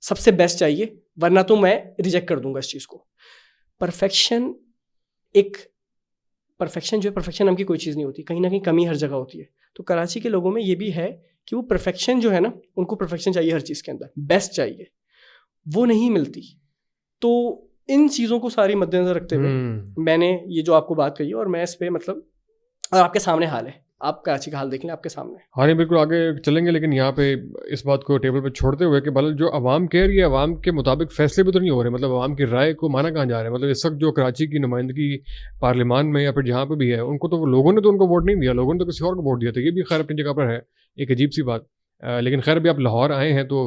सबसे बेस्ट चाहिए, वरना तो मैं रिजेक्ट कर दूंगा इस चीज़ को। परफेक्शन परफेक्शन जो है, परफेक्शन नाम की कोई चीज़ नहीं होती, कहीं ना कहीं कमी हर जगह होती है। तो कराची के लोगों में ये भी है कि वो परफेक्शन जो है ना, उनको परफेक्शन चाहिए हर चीज़ के अंदर, बेस्ट चाहिए, वो नहीं मिलती। तो इन चीज़ों को सारी मद्देनजर रखते हुए मैंने ये जो आपको बात कही, और मैं इस पर मतलब, और आपके सामने हाल है, आप कराची का हाल देख लें आपके सामने। हाँ नहीं बिल्कुल आगे चलेंगे, लेकिन यहाँ पे इस बात को टेबल पे छोड़ते हुए कि मतलब जो आवाम कह रही है, आवाम के मुताबिक फैसले भी तो नहीं हो रहे, मतलब आवाम की राय को माना कहाँ जा रहा है। मतलब इस वक्त जो कराची की नुमाइंदगी पार्लियामान में या फिर जहाँ पे भी है, उनको तो लोगों ने तो उनको वोट नहीं दिया, लोगों ने तो किसी और को वोट दिया। तो ये भी खैर अपनी जगह पर है, एक अजीब सी बात। लेकिन खैर भी आप लाहौर आए हैं तो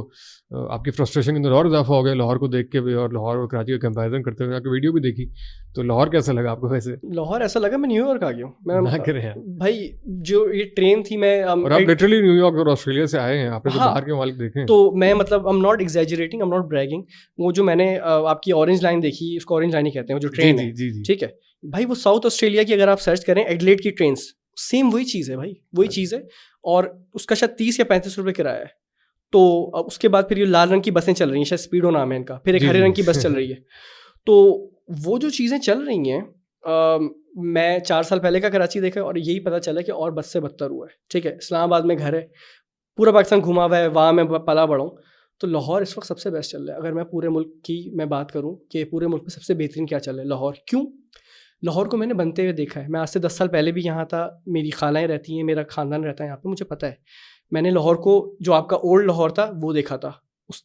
आपकी फ्रस्ट्रेशन के अंदर और इजाफा हो गया लाहौर को देख के भी, और लाहौर और कराची का कंपैरिजन करते हुए आपकी वीडियो भी देखी। तो लाहौर कैसा लगा आपको? वैसे लाहौर ऐसा लगा मैं न्यूयॉर्क आ गया हूँ, मैं ना करें यार भाई, जो ये ट्रेन थी, मैं और आप लिटरली न्यूयॉर्क और ऑस्ट्रेलिया से आए हैं, आपने तो बाहर के मालिक देखे हैं। तो मैं मतलब I am not exaggerating, I am not bragging, वो जो मैंने आपकी ऑरेंज लाइन देखी, उसको ऑरेंज लाइन ही कहते हैं, जो ट्रेन है, ठीक है भाई, वो साउथ ऑस्ट्रेलिया की अगर आप सर्च करें एडिलेड की ट्रेन, सेम वही चीज़ है भाई, वही चीज़ है, और उसका शायद 30 या 35 रुपये किराया है। तो उसके बाद फिर ये लाल रंग की बसें चल रही हैं, शायद स्पीडो नाम है इनका, फिर एक हरे रंग की बस चल रही है। तो वो जो चीज़ें चल रही हैं, मैं 4 साल पहले का कराची देखा और यही पता चला कि और बद से बदतर हुआ है, ठीक है। इस्लामाबाद में घर है, पूरा पाकिस्तान घुमा हुआ है, वहाँ मैं पला बड़ा हूँ, तो लाहौर इस वक्त सबसे बेस्ट चल रहा है। अगर मैं पूरे मुल्क की मैं बात करूँ कि पूरे मुल्क में सबसे बेहतरीन क्या चल रहा है, लाहौर। क्यों? लाहौर को मैंने बनते हुए देखा है, मैं आज से 10 साल पहले भी यहाँ था, मेरी खालाएँ रहती हैं, मेरा ख़ानदान रहता है यहाँ पे, मुझे पता है। मैंने लाहौर को, जो आपका ओल्ड लाहौर था वो देखा था,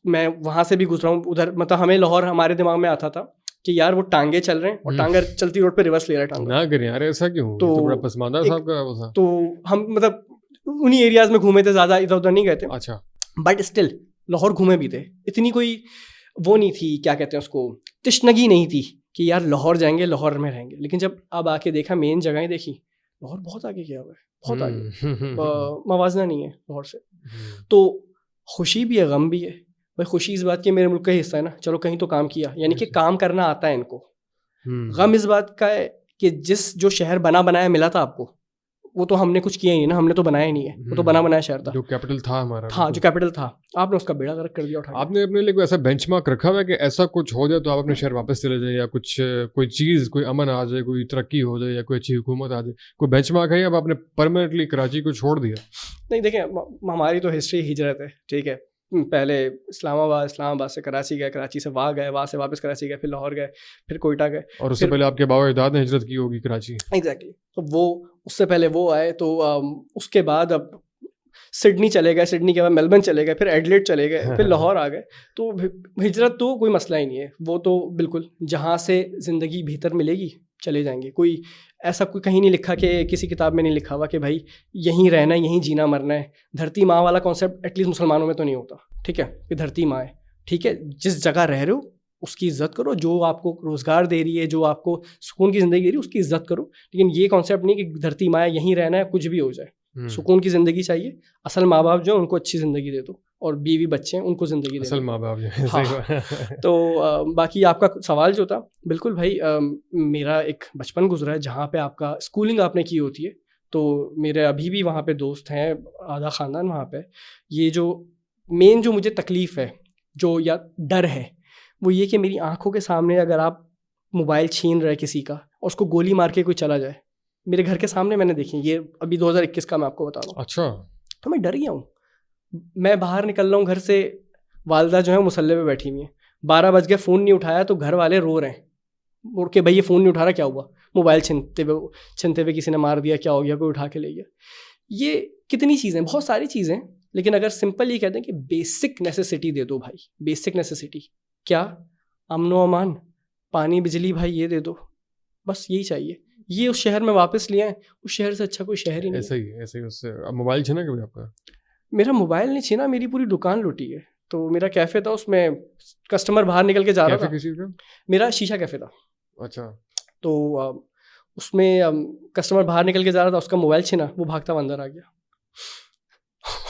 मैं वहाँ से भी गुजरा हूँ उधर, मतलब हमें लाहौर, हमारे दिमाग में आता था कि यार वो टांगे चल रहे हैं और टांगा चलती रोड पे रिवर्स ले रहा है टांगा, ना करें यार ऐसा क्यों, तो बड़ा पसमानदा साहब का वो था। तो हम मतलब उन्हीं एरियाज में घूमे थे, ज़्यादा इधर उधर नहीं गए थे। अच्छा, बट स्टिल लाहौर घूमे भी थे, इतनी कोई वो नहीं थी, क्या कहते हैं उसको, तिश्नगी नहीं थी कि यार लाहौर जाएंगे, लाहौर में रहेंगे। लेकिन जब अब आके देखा, मेन जगहें देखी, लाहौर बहुत आगे गया हुआ है, बहुत आगे, मवाजना नहीं है लाहौर से। तो खुशी भी है, गम भी है भाई। खुशी इस बात की मेरे मुल्क का हिस्सा है ना, चलो कहीं तो काम किया, यानी कि काम करना आता है इनको। गम इस बात का है कि जो शहर बना बनाया मिला था आपको, वो तो हमने कुछ किया ही नहीं ना, हमने तो बनाया ही नहीं है, वो तो बना बनाया शहर था, जो कैपिटल था हमारा, हाँ जो कैपिटल था, आपने उसका बेड़ा गर्क कर दिया उठा। आपने अपने लिए कोई ऐसा बेंचमार्क रखा हुआ है कि ऐसा कुछ हो जाए तो आप अपने शहर वापस चले जाए, या कुछ कोई चीज़, कोई अमन आ जाए, कोई तरक्की हो जाए, या कोई अच्छी हुकूमत आ जाए, कोई बेंचमार्क है, या आपने परमानेंटली कराची को छोड़ दिया? नहीं, देखें हमारी तो हिस्ट्री हिजरत है, ठीक है। पहले इस्लामाबाद से कराची गए, कराची से वहाँ गए, वहाँ से वापस कराची गए, फिर लाहौर गए, फिर कोयटा गए, और उससे पहले आपके बाबा अजदाद ने हिजरत की होगी कराची। एग्जैक्टली। तो वो उससे पहले वो आए, तो उसके बाद अब सिडनी चले गए, सिडनी के बाद मेलबर्न चले गए, फिर एडलेड चले गए, फिर लाहौर आ गए। तो हिजरत तो कोई मसला ही नहीं है, वो तो बिल्कुल जहाँ से ज़िंदगी बेहतर मिलेगी चले जाएंगे। कोई ऐसा कोई कहीं नहीं लिखा कि किसी किताब में नहीं लिखा हुआ कि भाई यहीं रहना है, यहीं जीना मरना है। धरती माँ वाला कॉन्सेप्ट एटलीस्ट मुसलमानों में तो नहीं होता, ठीक है, कि धरती माँ है, ठीक है, जिस जगह रह रहे हो उसकी इज़्ज़त करो, जो आपको रोज़गार दे रही है, जो आपको सुकून की ज़िंदगी दे रही है उसकी इज़्ज़त करो। लेकिन ये कॉन्सेप्ट नहीं कि धरती माँ है, यहीं रहना है, कुछ भी हो जाए। सुकून की ज़िंदगी चाहिए। असल माँ बाप जो है उनको अच्छी ज़िंदगी दे दो, और बीवी बच्चे हैं उनको ज़िंदगी दे असल माँ बाप जो है। हाँ। तो बाकी आपका सवाल जो था, बिल्कुल भाई, मेरा एक बचपन गुजरा है जहाँ पे आपका स्कूलिंग आपने की होती है, तो मेरे अभी भी वहाँ पे दोस्त हैं, आधा ख़ानदान वहाँ पे। ये जो मेन जो मुझे तकलीफ़ है, जो या डर है, वो ये कि मेरी आंखों के सामने अगर आप मोबाइल छीन रहे किसी का और उसको गोली मार के कोई चला जाए, मेरे घर के सामने मैंने देखी, ये अभी 2021 का मैं आपको बता रहा हूँ। अच्छा। तो मैं डर गया हूँ। मैं बाहर निकल रहा हूँ घर से, वालदा जो है मुसल्ले पे बैठी हुई हैं, 12 बज गए, फ़ोन नहीं उठाया तो घर वाले रो रहे हैं, मुड़ के भाई ये फ़ोन नहीं उठा रहा, क्या हुआ? मोबाइल छीनते हुए किसी ने मार दिया, क्या हो गया, कोई उठा के ले गया। ये कितनी चीज़ें, बहुत सारी चीज़ें, लेकिन अगर सिंपल ये कहते हैं कि बेसिक नेसेसिटी दे दो भाई, बेसिक नेसेसिटी क्या? अमनो अमान, पानी बिजली भाई ये दे दो, बस यही चाहिए। ये उस शहर में वापस लिए हैं, उस शहर से अच्छा कोई शहर ही नहीं है। ऐसे ही उससे। अब मोबाइल छीना कभी आपका? मेरा मोबाइल नहीं छीना, मेरी पूरी दुकान लूटी है। तो मेरा कैफ़े था, उसमें कस्टमर बाहर निकल के जा रहा था। किस चीज़ का? मेरा शीशा कैफ़े था। अच्छा। तो उसमें कस्टमर बाहर निकल के जा रहा था, उसका मोबाइल छीना, वो भागता हुआ अंदर आ गया।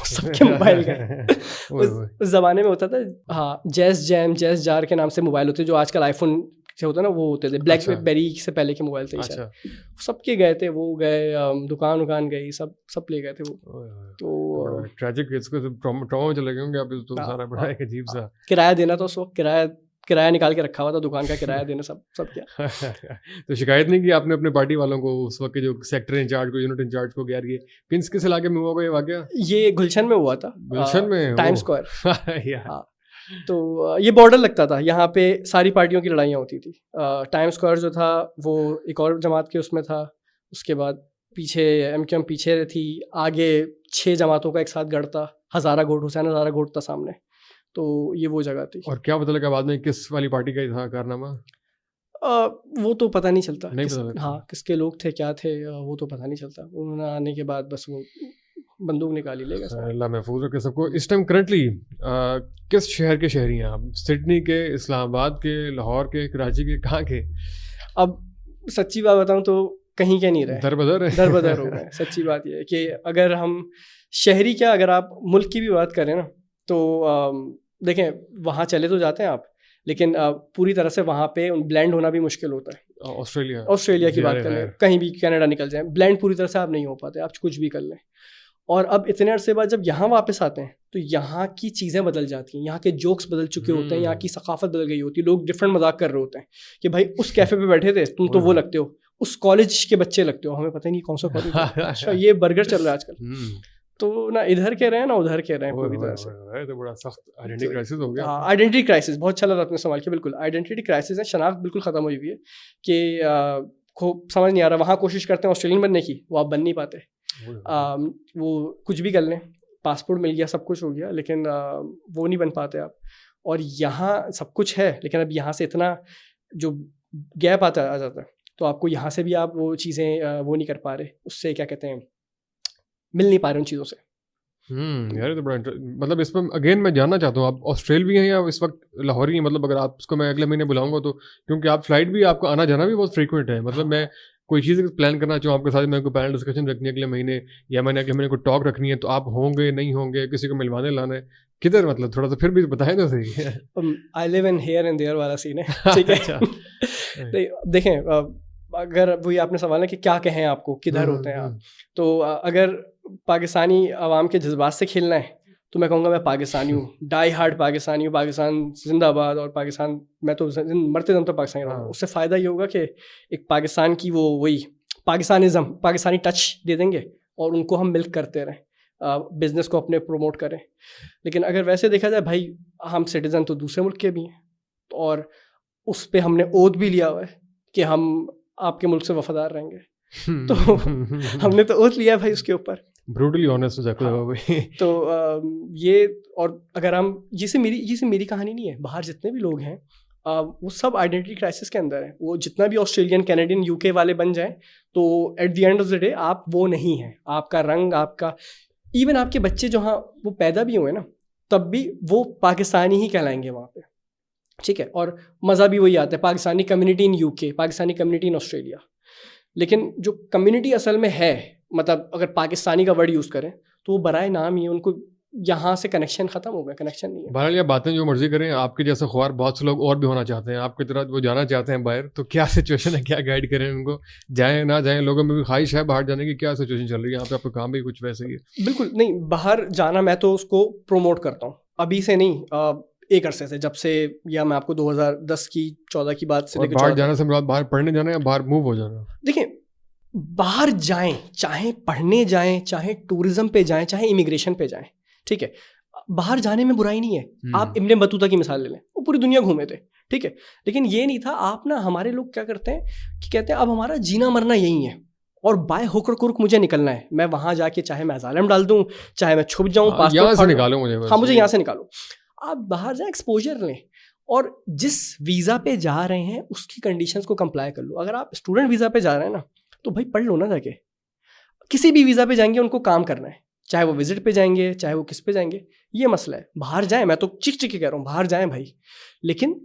सबके मोबाइल गए। उस ज़माने में होता था, हाँ, जैज़ जैम, जैज़ जार के नाम से मोबाइल होते, जो आजकल आईफोन से होता है ना, वो होते थे। ब्लैकबेरी से पहले के मोबाइल थे। अच्छा। सबके गए थे, वो गए, दुकान गई, सब ले गए थे वो। तो ट्रैजिक, इसको ट्रॉमा में चले गए होंगे आप, तो सारा बड़ा एक अजीब सा। किराया देना था उस वक्त, किराया निकाल के रखा हुआ था, दुकान का किराया देना, सब क्या। तो शिकायत नहीं की आपने अपने पार्टी वालों को, उस वक्त के जो सेक्टर इंचार्ज को, यूनिट इंचार्ज को, यार ये पिंस किस इलाके में हुआ ये वाकया? ये गुलशन में हुआ था। गुलशन में? Time square. हाँ, तो ये बॉर्डर लगता था, यहाँ पे सारी पार्टियों की लड़ाइयाँ होती थी। टाइम स्क्वायर जो था वो एक और जमात के उसमें था, उसके बाद पीछे MQM पीछे थी, आगे 6 जमातों का एक साथ गढ़ था, हज़ारा गोट, हुसैन हज़ारा गोट था सामने। तो ये वो जगह थी। और क्या पता लगा बाद में किस वाली पार्टी का था कारनामा? वो तो पता नहीं चलता, नहीं पता लगता। हाँ, किसके लोग थे, क्या थे, वो तो पता नहीं चलता। उन्होंने आने के बाद बस वो बंदूक निकाली, लेगा। अल्लाह महफूज रखे सबको। इस टाइम करंटली किस शहर के शहरी हैं आप? सिडनी के, इस्लामाबाद के, लाहौर के, कराची के, कहाँ के? अब सच्ची बात बताऊँ तो कहीं के नहीं रहे, दर बदर हो गए। सच्ची बात ये है कि अगर हम शहरी क्या, अगर आप मुल्क की भी बात करें ना, तो देखें, वहाँ चले तो जाते हैं आप, लेकिन पूरी तरह से वहाँ पे ब्लेंड होना भी मुश्किल होता है। ऑस्ट्रेलिया की बात करें, कहीं भी कनाडा निकल जाए, ब्लेंड पूरी तरह से आप नहीं हो पाते, आप कुछ भी कर लें। और अब इतने अरसे बाद जब यहाँ वापस आते हैं तो यहाँ की चीज़ें बदल जाती हैं, यहाँ के जोक्स बदल चुके होते हैं, यहाँ की सकाफत बदल गई होती है, लोग डिफरेंट मजाक कर रहे होते हैं कि भाई उस कैफ़े पे बैठे थे तुम, तो वो लगते हो, उस कॉलेज के बच्चे लगते हो, हमें पता ही नहीं कौन सा कॉलेज। अच्छा, ये बर्गर चल रहा है आजकल। तो ना इधर के रहे हैं ना उधर के रहे हैं, पूरी तरह से। तो बड़ा सख्त आइडेंटिटी क्राइसिस हो गया। हाँ, आइडेंटिटी क्राइसिस, बहुत अच्छा लगा आपने सवाल किया। बिल्कुल आइडेंटिटी क्राइसिस है, शनाख्त बिल्कुल ख़त्म हुई हुई है कि समझ नहीं आ रहा, वहाँ कोशिश करते हैं ऑस्ट्रेलियन बनने की, वो आप बन नहीं पाते। वो कुछ भी कर लें, पासपोर्ट मिल गया, सब कुछ हो गया, लेकिन वो नहीं बन पाते आप। और यहाँ सब कुछ है, लेकिन अब यहाँ से इतना जो गैप आ जाता है, तो आपको यहाँ से भी आप वो चीज़ें वो नहीं कर पा रहे, उससे क्या कहते हैं, मिल नहीं पा रहे उन चीज़ों से। यार ये तो बड़ा मतलब इस पर अगेन मैं जानना चाहता हूँ, आप ऑस्ट्रेलिया हैं या इस वक्त लाहौरी हैं? मतलब अगर आप उसको मैं अगले महीने बुलाऊंगा तो, क्योंकि आप फ्लाइट भी, आपका आना जाना भी बहुत फ्रीक्वेंट है, मतलब मैं कोई चीज़ प्लान करना चाहूँ आपके साथ, मैं कोई पैनल डिस्कशन रखनी है अगले महीने, या मैंने अगले महीने कोई टॉक रखनी है, तो आप होंगे नहीं होंगे, किसी को मिलवाने लाना है, किधर, मतलब थोड़ा सा फिर भी बताएं तो सही। I live in here and there वाला सीन है, ठीक है। देखें, अगर वही आपने सवाल है कि क्या कहें आपको, किधर होते हैं आप, तो अगर पाकिस्तानी आवाम के जज्बात से खेलना है तो मैं कहूँगा मैं पाकिस्तानी हूँ, डाई हार्ड पाकिस्तानी हूँ, पाकिस्तान जिंदाबाद, और पाकिस्तान मैं तो मरते दम तो पाकिस्तानी रहूँगा। उससे फ़ायदा ये होगा कि एक पाकिस्तान की वो वही पाकिस्तानिज़म, पाकिस्तानी टच दे देंगे और उनको हम मिल्क करते रहें, बिज़नेस को अपने प्रमोट करें। लेकिन अगर वैसे देखा जाए भाई, हम सिटीज़न तो दूसरे मुल्क के भी हैं, और उस पर हमने ओथ भी लिया हुआ है कि हम आपके मुल्क से वफादार रहेंगे। तो हमने तो ओथ लिया है भाई उसके ऊपर। ब्रूटली ऑनेस्ट हो जाता है भाई। तो ये, और अगर हम ये से मेरी कहानी नहीं है, बाहर जितने भी लोग हैं वो सब आइडेंटिटी क्राइसिस के अंदर है। वो जितना भी ऑस्ट्रेलियन, कैनेडियन, यूके वाले बन जाएं तो at the end of the day आप वो नहीं हैं। आपका रंग, आपका इवन आपके बच्चे जहाँ वो पैदा भी हुए ना, तब भी वो पाकिस्तानी ही कहलाएंगे वहाँ पे, ठीक है। और मज़ा भी वही आता है, Pakistani community in UK, Pakistani community in Australia. लेकिन जो कम्युनिटी असल में है, मतलब अगर पाकिस्तानी का वर्ड यूज़ करें तो वो बराए नाम ही है, उनको यहाँ से कनेक्शन ख़त्म हो गया, कनेक्शन नहीं है। बहरहाल ये बातें जो मर्जी करें, आपके जैसे ख्वार बहुत से लोग और भी होना चाहते हैं, आपकी तरह वो जाना चाहते हैं बाहर, तो क्या सिचुएशन है, क्या गाइड करें उनको, जाएं ना जाएं? लोगों में भी ख्वाहिश है बाहर जाने की, क्या सिचुएशन चल रही है यहाँ पे? आपका काम भी कुछ वैसे ही है? बिल्कुल नहीं, बाहर जाना मैं तो उसको प्रोमोट करता हूँ, अभी से नहीं, एक अरसे से, जब से, या मैं आपको 2010 की 14 की बात से और बाहर जाने से मुराद बाहर पढ़ने जाना या बाहर मूव हो जाना? देखिए, बाहर जाएं, चाहे पढ़ने जाएं, चाहे टूरिज्म पे जाएं, चाहे इमिग्रेशन पे जाएं, ठीक है, बाहर जाने में बुराई नहीं है। आप इब्ने बतूता की मिसाल ले लें, वो पूरी दुनिया घूमे थे, ठीक है, लेकिन ये नहीं था। आप ना, हमारे लोग क्या करते हैं कि कहते हैं अब हमारा जीना मरना यही है और बाय होक और कुर्क मुझे निकलना है, मैं वहाँ जाके चाहे मैं असाइलम डाल दूँ, चाहे मैं छुप जाऊँ, यहाँ से निकालो मुझे, हाँ मुझे यहाँ से निकालो। आप बाहर जाए, एक्सपोजर लें, और जिस वीज़ा पे जा रहे हैं उसकी कंडीशंस को कंप्लाई कर लो। अगर आप स्टूडेंट वीज़ा पे जा रहे हैं ना, तो भाई पढ़ लो ना जाके। किसी भी वीज़ा पे जाएंगे उनको काम करना है, चाहे वो विजिट पे जाएंगे, चाहे वो किस पे जाएंगे, ये मसला है। बाहर जाएं, मैं तो चिक चिक के कह रहा हूँ, बाहर जाएं भाई, लेकिन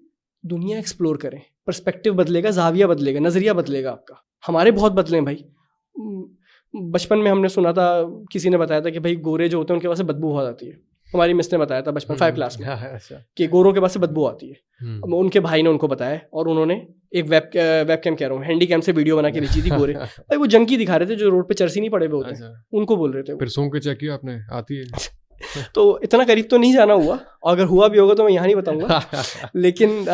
दुनिया एक्सप्लोर करें, पर्सपेक्टिव बदलेगा, जाविया बदलेगा, नज़रिया बदलेगा आपका। हमारे बहुत बदले हैं भाई। बचपन में हमने सुना था, किसी ने बताया था कि भाई गोरे जो होते हैं उनके पास से बदबू बहुत आती है। हमारी मिस ने बताया था बचपन 5 क्लास में कि गोरों के पास से बदबू आती है। उनके भाई ने उनको बताया और उन्होंने एक वेब कैम कह रहा हूँ, हैंडी कैम से वीडियो बना के भेजी थी। गोरे भाई वो जंकी दिखा रहे थे, जो रोड पे चर्सी नहीं पड़े हुए होते हैं, उनको बोल रहे थे। फिर सूंघ के चेक किया आपने, आती है? तो इतना करीब तो नहीं जाना हुआ, और अगर हुआ भी होगा तो मैं यहाँ नहीं बताऊंगा। लेकिन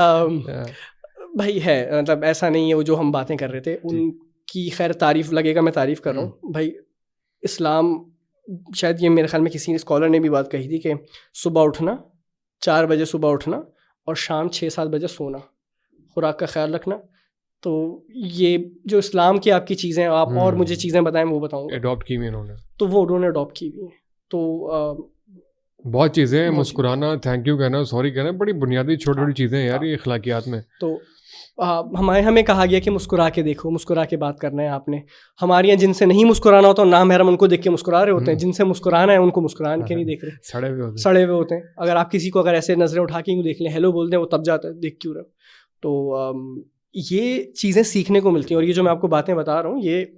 भाई है, मतलब ऐसा नहीं है। वो जो हम बातें कर रहे थे उनकी, खैर तारीफ लगेगा, मैं तारीफ कर रहा हूँ भाई। इस्लाम, शायद ये मेरे ख्याल में किसी स्कॉलर ने भी बात कही थी कि सुबह उठना 4 बजे, सुबह उठना और शाम 6-7 बजे सोना, खुराक का ख्याल रखना। तो ये जो इस्लाम की आपकी चीज़ें, आप और मुझे चीज़ें बताएं, वो बताऊंगा। अडॉप्ट की हुई इन्होंने, तो वो उन्होंने अडॉप्ट की हुई है। तो बहुत चीज़ें, मुस्कुराना, थैंक यू कहना, सॉरी कहना, बड़ी बुनियादी छोटी छोटी चीज़ें हैं यार ये अखलाकियात में। तो हमें कहा गया कि मुस्कुरा के देखो, मुस्कुरा के बात करना है आपने। हमारे यहाँ जिनसे नहीं मुस्कुराना होता, ना महरम, उनको देख के मुस्कुरा रहे होते हैं। जिनसे मुस्कुराना है उनको मुस्कुराने के नहीं देख रहे, सड़े हुए होते हैं। अगर आप किसी को अगर ऐसे नज़रें उठा के देख लें, हेलो बोल दें, वो तब जाता है, देख क्यों रहे। तो ये चीज़ें सीखने को मिलती हैं। और ये जो मैं आपको बातें बता रहा हूँ, ये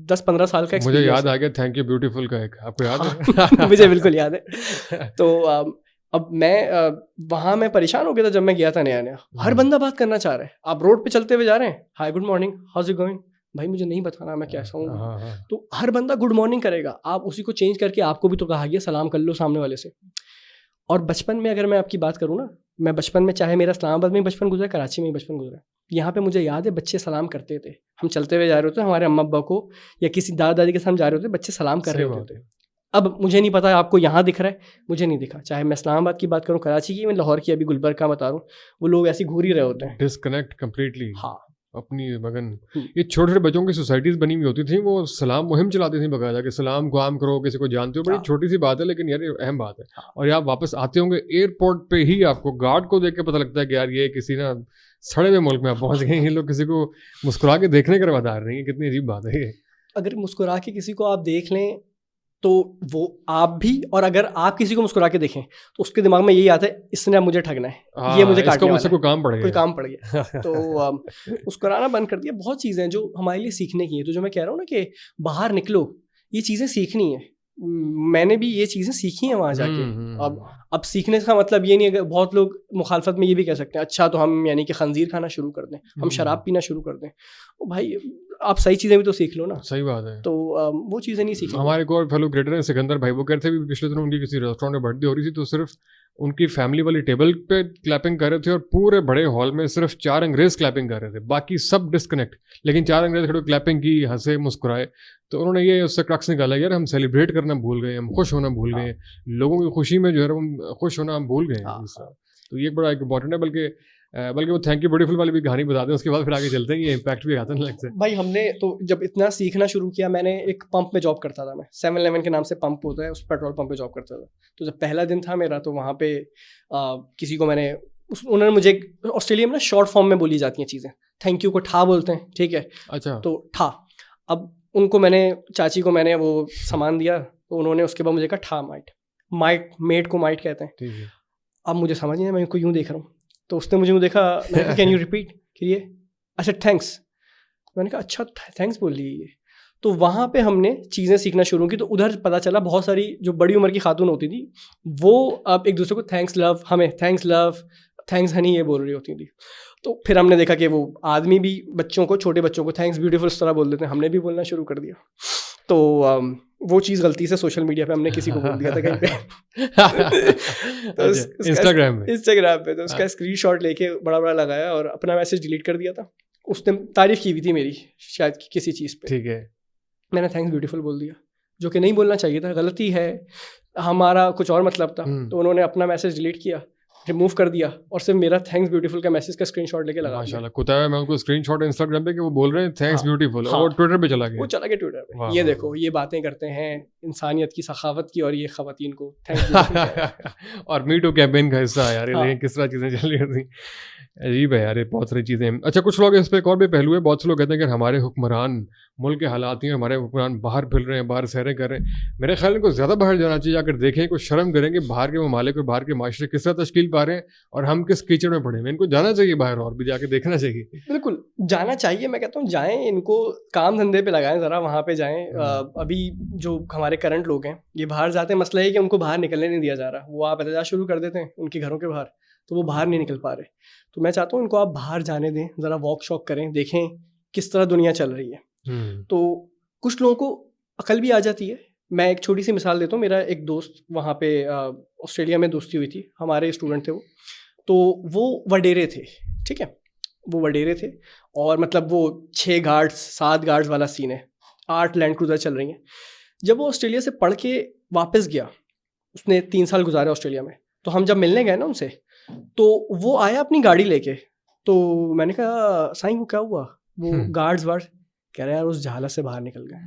10-15 साल का मुझे याद आ गया, थैंक यू ब्यूटीफुल का एक, आपको याद है? मुझे बिल्कुल याद है। तो अब मैं वहाँ मैं परेशान हो गया था जब मैं गया था नया नया। हर बंदा बात करना चाह रहा है। आप रोड पे चलते हुए जा रहे हैं, hi good morning, how's it going, भाई मुझे नहीं बताना मैं कैसा हूँ। तो हर बंदा गुड मॉर्निंग करेगा, आप उसी को चेंज करके आपको भी तो कहा गया सलाम कर लो सामने वाले से। और बचपन में अगर मैं आपकी बात करूँ ना, मैं बचपन में, चाहे मेरा इस्लामाबाद में बचपन गुजरा, कराची में ही बचपन गुजरा, यहाँ पे मुझे याद है बच्चे सलाम करते थे। हम चलते हुए जा रहे होते, हमारे अम्मा अब्बा को या किसी दादा दादी के साथ जा रहे होते, बच्चे सलाम कर रहे होते थे। अब मुझे नहीं पता आपको यहाँ दिख रहा है, मुझे नहीं दिखा। चाहे मैं इस्लामाबाद की बात करूँ, कराची की, मैं लाहौर की, अभी गुलबर्ग का बता रहा हूँ, वो लोग ऐसे घूर ही रहे होते हैं, डिस्कनेक्ट कम्प्लीटली। हाँ, अपनी मगन। ये छोटे छोटे बच्चों की सोसाइटीज बनी हुई होती थी, वो सलाम मुहिम चलाती थी बकायदा कि सलाम को आम करो, किसी को जानते हो। बड़ी छोटी सी बात है लेकिन यार ये अहम बात है। और आप वापस आते होंगे एयरपोर्ट पे ही आपको गार्ड को देख के पता लगता है कि यार ये किसी ना सड़े हुए मुल्क में आप पहुंच गए। ये लोग किसी को मुस्कुरा के देखने के रवादार नहीं है। कितनी अजीब बात है ये। अगर मुस्कुरा के किसी को आप देख लें तो वो आप भी, और अगर आप किसी को मुस्कुरा के देखें तो उसके दिमाग में यही आता है, इसने अब मुझे ठगना है, ये मुझे काटने वाला है, कोई काम पड़ गया, कोई काम पड़ गया। तो मुस्कुराना बंद कर दिया। बहुत चीज़ें हैं जो हमारे लिए सीखने की है। तो जो मैं कह रहा हूँ ना कि बाहर निकलो, ये चीज़ें सीखनी है। मैंने भी ये चीज़ें सीखी हैं वहाँ जाके। अब सीखने का मतलब ये नहीं है, बहुत लोग मुखालफत में ये भी कह सकते हैं, अच्छा तो हम यानी कि खंजीर खाना शुरू कर दें, हम शराब पीना शुरू कर दें। ओ भाई, आप सही चीज़ें भी तो सीख लो ना। सही बात है। तो वो चीज़ें नहीं सीखी। हमारे को फेलो ग्रेटर है सिकंदर भाई, वो कहते थे पिछले दिनों उनकी किसी रेस्टोरेंट में बर्थडे हो रही थी, तो सिर्फ उनकी फैमिली वाली टेबल पे क्लैपिंग कर रहे थे और पूरे बड़े हॉल में सिर्फ 4 अंग्रेज क्लैपिंग कर रहे थे, बाकी सब डिस्कनेक्ट। लेकिन 4 अंग्रेज खड़े क्लैपिंग की, हंसे, मुस्कुराए। तो उन्होंने ये उससे क्रक्स निकाला, यार हम सेलिब्रेट करना भूल गए, हम खुश होना भूल गए, लोगों की खुशी में जो है हम खुश होना हम भूल गए। तो ये बड़ा इंपॉर्टेंट है। बल्कि बल्कि वो थैंक यू ब्यूटीफुल वाली भी कहानी बताते हैं, उसके बाद फिर आगे चलते हैं, ये इम्पैक्ट भी आता है लगता है। भाई हमने तो जब इतना सीखना शुरू किया, मैंने एक पंप में जॉब करता था, मैं 7-Eleven के नाम से पंप होता है, उस पेट्रोल पंप पे जॉब करता था। तो जब पहला दिन था मेरा, तो वहाँ पे किसी को मैंने उन्होंने मुझे, ऑस्ट्रेलिया में ना शॉर्ट फॉर्म में बोली जाती हैं चीज़ें, थैंक यू को ठा बोलते हैं, ठीक है। अच्छा। तो ठा, अब उनको मैंने, चाची को मैंने वो सामान दिया, तो उन्होंने उसके बाद मुझे कहा ठा माइट मेट को माइट कहते हैं। ठीक है। अब मुझे समझ नहीं आया, मैं इनको यूँ देख रहा हूँ, तो उसने मुझे यूँ देखा, मैंने कहा कैन यू रिपीट करिए। अच्छा थैंक्स, मैंने कहा अच्छा थैंक्स बोल रही है। तो वहाँ पे हमने चीज़ें सीखना शुरू की, तो उधर पता चला बहुत सारी जो बड़ी उम्र की खातून होती थी, वो अब एक दूसरे को थैंक्स लव, हमें थैंक्स लव, थैंक्स हनी ये बोल रही होती थी। तो फिर हमने देखा कि वो आदमी भी बच्चों को, छोटे बच्चों को थैंक्स ब्यूटीफुल इस तरह बोल देते हैं, हमने भी बोलना शुरू कर दिया। तो वो चीज़ गलती से सोशल मीडिया पे हमने किसी को बोल दिया था कहीं पे। तो इंस्टाग्राम पे तो उसका स्क्रीनशॉट लेके बड़ा बड़ा लगाया और अपना मैसेज डिलीट कर दिया था। उसने तारीफ की हुई थी मेरी शायद किसी चीज़ पे, ठीक है, मैंने थैंक्स ब्यूटीफुल बोल दिया, जो कि नहीं बोलना चाहिए था, गलती है, हमारा कुछ और मतलब था। तो उन्होंने अपना मैसेज डिलीट किया, रिमूव कर दिया, और सिर्फ मेरा थैंक्स ब्यूटीफुल का मैसेज का स्क्रीनशॉट लेके लगा दिया। माशाल्लाह, कुताया मैं उनको स्क्रीनशॉट इंस्टाग्राम पे कि वो बोल रहे हैं थैंक्स हाँ, ब्यूटीफुल, हाँ, और ट्विटर पे चला गया, वो चला गया ट्विटर पे, वाह, ये वाह, देखो ये बातें करते हैं इंसानियत की, सखावत की, और ये खवातीन को थैंक्स ब्यूटीफुल। और मी टू कैंपेन का हिस्सा है यार ये, हाँ। देखें किस तरह चीज़ें चल रही थी। अजीब है यार, ये बहुत सारी चीज़ें हैं। अच्छा, कुछ लोग इस पे एक और भी पहलू है, बहुत से लोग कहते हैं कि हमारे हुक्मरान मुल्क के हालात ही, हमारे हुक्मरान बाहर फिर रहे हैं, बाहर सैरें कर रहे हैं। मेरे ख्याल में इनको ज़्यादा बाहर जाना चाहिए, अगर देखें कुछ शर्म करें कि बाहर के ममालिक और बाहर के माशरे किस तरह तश्कील पा रहे हैं और हम किस कीचड़ में पड़े हैं। इनको जाना चाहिए बाहर और भी जाके देखना चाहिए। बिल्कुल जाना चाहिए, मैं कहता हूँ जाएं, इनको काम धंधे पे लगाएं, ज़रा वहाँ पे जाएं। अभी जो हमारे करंट लोग हैं, ये बाहर जाते हैं, मसला है कि उनको बाहर निकलने नहीं दिया जा रहा। वो आप एहतजाज शुरू कर देते हैं उनके घरों के बाहर, तो वो बाहर नहीं निकल पा रहे। तो मैं चाहता हूँ इनको आप बाहर जाने दें, ज़रा वॉक शॉक करें, देखें किस तरह दुनिया चल रही है। तो कुछ लोगों को अकल भी आ जाती है। मैं एक छोटी सी मिसाल देता हूँ, मेरा एक दोस्त वहाँ पे ऑस्ट्रेलिया में दोस्ती हुई थी, हमारे स्टूडेंट थे वो, तो वो वडेरे थे, ठीक है, वो वडेरे थे, और मतलब वो 6 गार्ड्स 7 गार्ड्स वाला सीन है, 8 लैंड क्रूज़र चल रही हैं। जब वो ऑस्ट्रेलिया से पढ़ के वापस गया, उसने 3 साल गुजारे ऑस्ट्रेलिया में, तो हम जब मिलने गए ना उनसे, तो वो आया अपनी गाड़ी लेके। तो मैंने कहा साईं को क्या हुआ? वो गार्ड्स वार्ड कह रहा है यार उस जहालत से बाहर निकल गए।